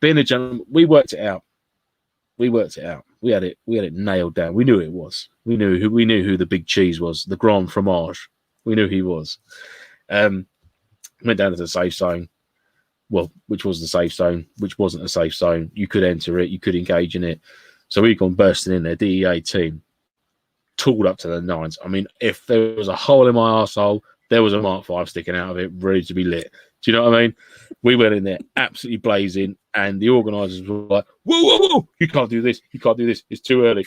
being a gentleman, we worked it out. We had it nailed down. We knew it was. We knew who the big cheese was, the Grand Fromage. We knew he was. Went down to the safe zone. Well, which was the safe zone, which wasn't a safe zone. You could enter it, you could engage in it. So we've gone bursting in there, DEA team, tooled up to the nines. I mean, if there was a hole in my arsehole, there was a Mark 5 sticking out of it, ready to be lit. Do you know what I mean? We went in there absolutely blazing, and the organisers were like, whoa, whoa, whoa, you can't do this, it's too early,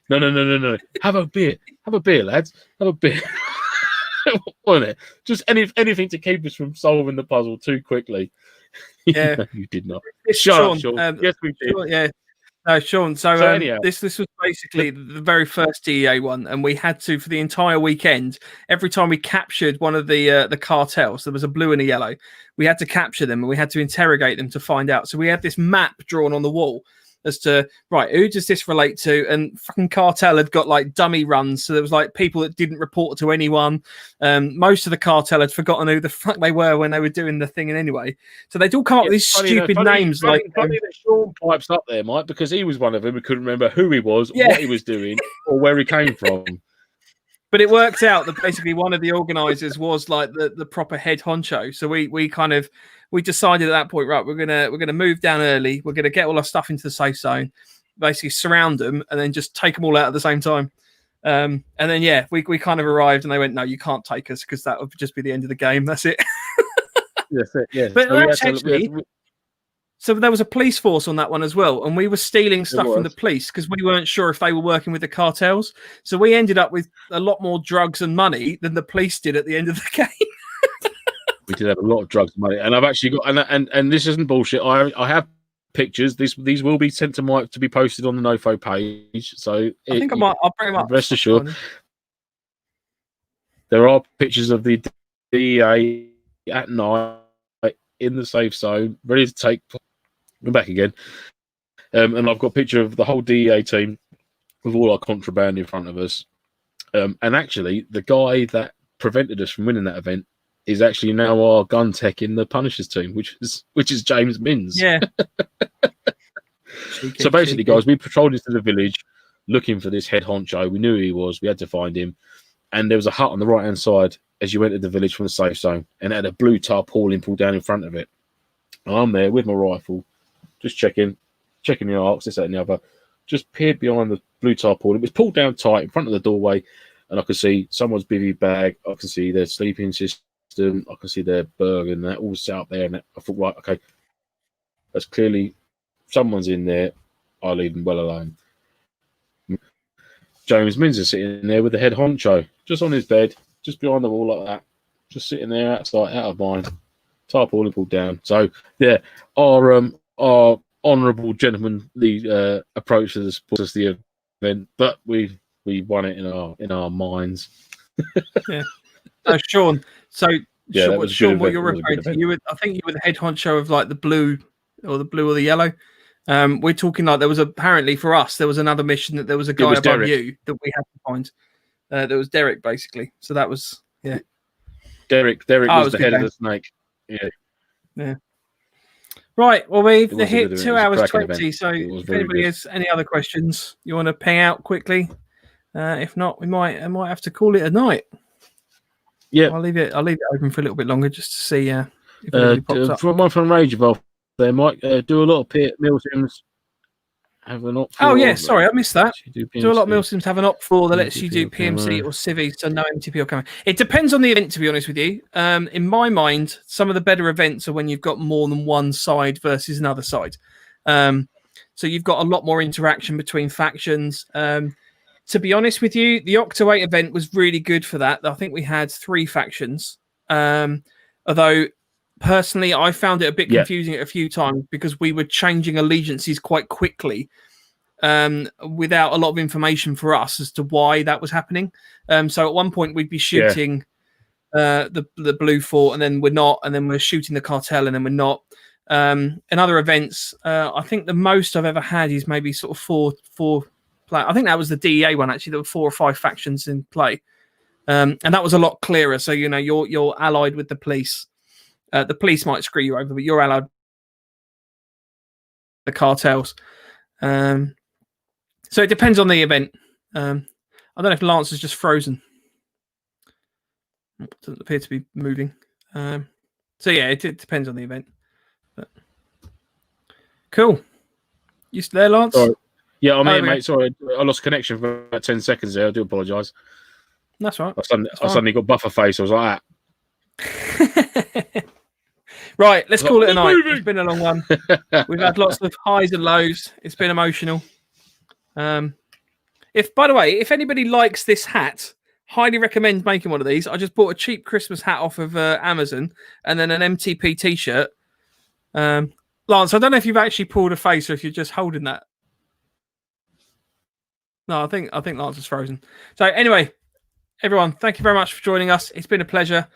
No. Have a beer, lads, have a beer. Wasn't it? Just anything to keep us from solving the puzzle too quickly. Yeah. No, you did not. Sean, Yes, we did. Sean, yeah. No, Sean. So anyhow, this was basically the very first DEA one, and we had to, for the entire weekend, every time we captured one of the cartels, there was a blue and a yellow. We had to capture them, and we had to interrogate them to find out. So we had this map drawn on the wall as to, right, who does this relate to? And fucking cartel had got like dummy runs, so there was like people that didn't report to anyone. Most of the cartel had forgotten who the fuck they were when they were doing the thing anyway. So they'd all come up with these stupid names. Funny that Sean pipes up there, Mike, because he was one of them who couldn't remember who he was, what he was doing, or where he came from. But it worked out that basically one of the organisers was like the proper head honcho. So we decided at that point, right, we're gonna move down early. We're gonna get all our stuff into the safe zone, basically surround them, and then just take them all out at the same time. And then we kind of arrived, and they went, "No, you can't take us because that would just be the end of the game. That's it." That's it. Yeah. But so there was a police force on that one as well, and we were stealing stuff from the police because we weren't sure if they were working with the cartels. So we ended up with a lot more drugs and money than the police did at the end of the game. We did have a lot of drugs and money, and I've actually got and this isn't bullshit. I have pictures. These will be sent to Mike to be posted on the NoFo page. So I think I'll bring them up. Rest assured, there are pictures of the DEA at night in the safe zone, ready to take. We're back again, and I've got a picture of the whole DEA team with all our contraband in front of us. And actually, the guy that prevented us from winning that event is actually now our gun tech in the Punishers team, which is James Minns. Yeah. So basically, guys, we patrolled into the village looking for this head honcho. We knew who he was. We had to find him. And there was a hut on the right-hand side as you entered the village from the safe zone, and it had a blue tarpaulin pulled down in front of it. And I'm there with my rifle, just checking the arcs, this, that, and the other. Just peered behind the blue tarpaulin. It was pulled down tight in front of the doorway, and I could see someone's bivvy bag. I could see their sleeping system. I could see their burger, and that all set up there. And I thought, right, okay, that's clearly someone's in there. I'll leave them well alone. James Minns is sitting there with the head honcho, just on his bed, just behind the wall like that, just sitting there outside, out of mind. Tarpaulin pulled down. So yeah, our honourable gentleman, the approach to the event, but we won it in our minds. Yeah. Sean. So yeah, Sean, what you're referring to, I think you were the head honcho of like the blue or the yellow. We're talking like there was apparently for us there was another mission that there was a guy above Derek. you that we had to find. That was Derek basically. So that was Derek was the head of the snake. Yeah. Right. Well, we've hit 2 hours 20. Event. So if anybody has any other questions you want to ping out quickly, if not, I might have to call it a night. Yeah. I'll leave it open for a little bit longer just to see if anybody pops up. From one from Rage Evolve, they might do a lot of MilSims. Have an opt for. Oh yeah, sorry, I missed that. Do a lot of MilSims have an opt for that lets you do PMC or civvy, so no MTP or camera. It depends on the event, to be honest with you. In my mind, some of the better events are when you've got more than one side versus another side. So you've got a lot more interaction between factions. To be honest with you, the Octo 8 event was really good for that. I think we had 3 factions. Although personally, I found it a bit Yeah. confusing a few times because we were changing allegiances quite quickly, without a lot of information for us as to why that was happening. So at one point we'd be shooting the blue fort, and then we're not, and then we're shooting the cartel, and then we're not. In other events, I think the most I've ever had is maybe sort of four play. I think that was the DEA one actually. There were 4 or 5 factions in play. And that was a lot clearer. So, you know, you're allied with the police. The police might screw you over, but you're allied with the cartels. So it depends on the event. I don't know if Lance is just frozen. Doesn't appear to be moving. So yeah, it depends on the event. But... Cool. You still there, Lance? Sorry. Yeah, I'm here, we go. mate. Sorry, I lost connection for about 10 seconds there. I do apologise. That's right. I suddenly got buffer face. I was like, Right, let's call it a night. moving. It's been a long one. We've had lots of highs and lows. It's been emotional. If, by the way, if anybody likes this hat, highly recommend making one of these. I just bought a cheap Christmas hat off of Amazon, and then an MTP t-shirt. Lance, I don't know if you've actually pulled a face or if you're just holding that. No, I think Lance is frozen. So anyway, everyone, thank you very much for joining us. It's been a pleasure.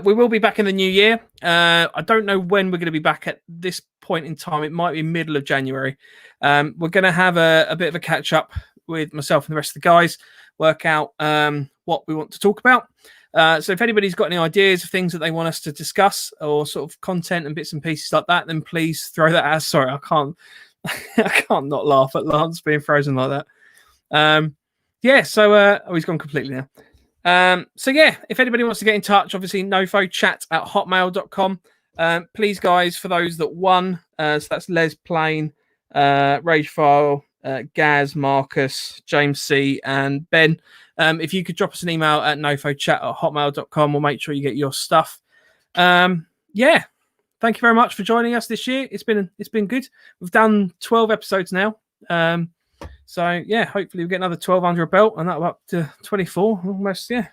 We will be back in the new year. I don't know when we're going to be back at this point in time. It might be middle of January. We're going to have a bit of a catch up with myself and the rest of the guys, work out what we want to talk about. So if anybody's got any ideas of things that they want us to discuss or sort of content and bits and pieces like that, then please throw that at us. Sorry, I can't not laugh at Lance being frozen like that. He's gone completely now. So yeah, if anybody wants to get in touch, obviously nofochat@hotmail.com. Please, guys, for those that won, so that's Les Plain, Ragefile, Gaz, Marcus, James C, and Ben. If you could drop us an email at nofochat@hotmail.com, we'll make sure you get your stuff. Thank you very much for joining us this year. It's been good. We've done 12 episodes now. So yeah, hopefully we'll get another 12 under a belt, and that'll up to 24 almost. Yeah,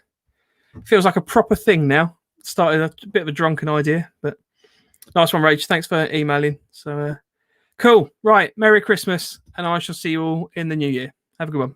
feels like a proper thing now. Started a bit of a drunken idea, but nice one, Rach. Thanks for emailing. So cool. Right, Merry Christmas, and I shall see you all in the new year. Have a good one.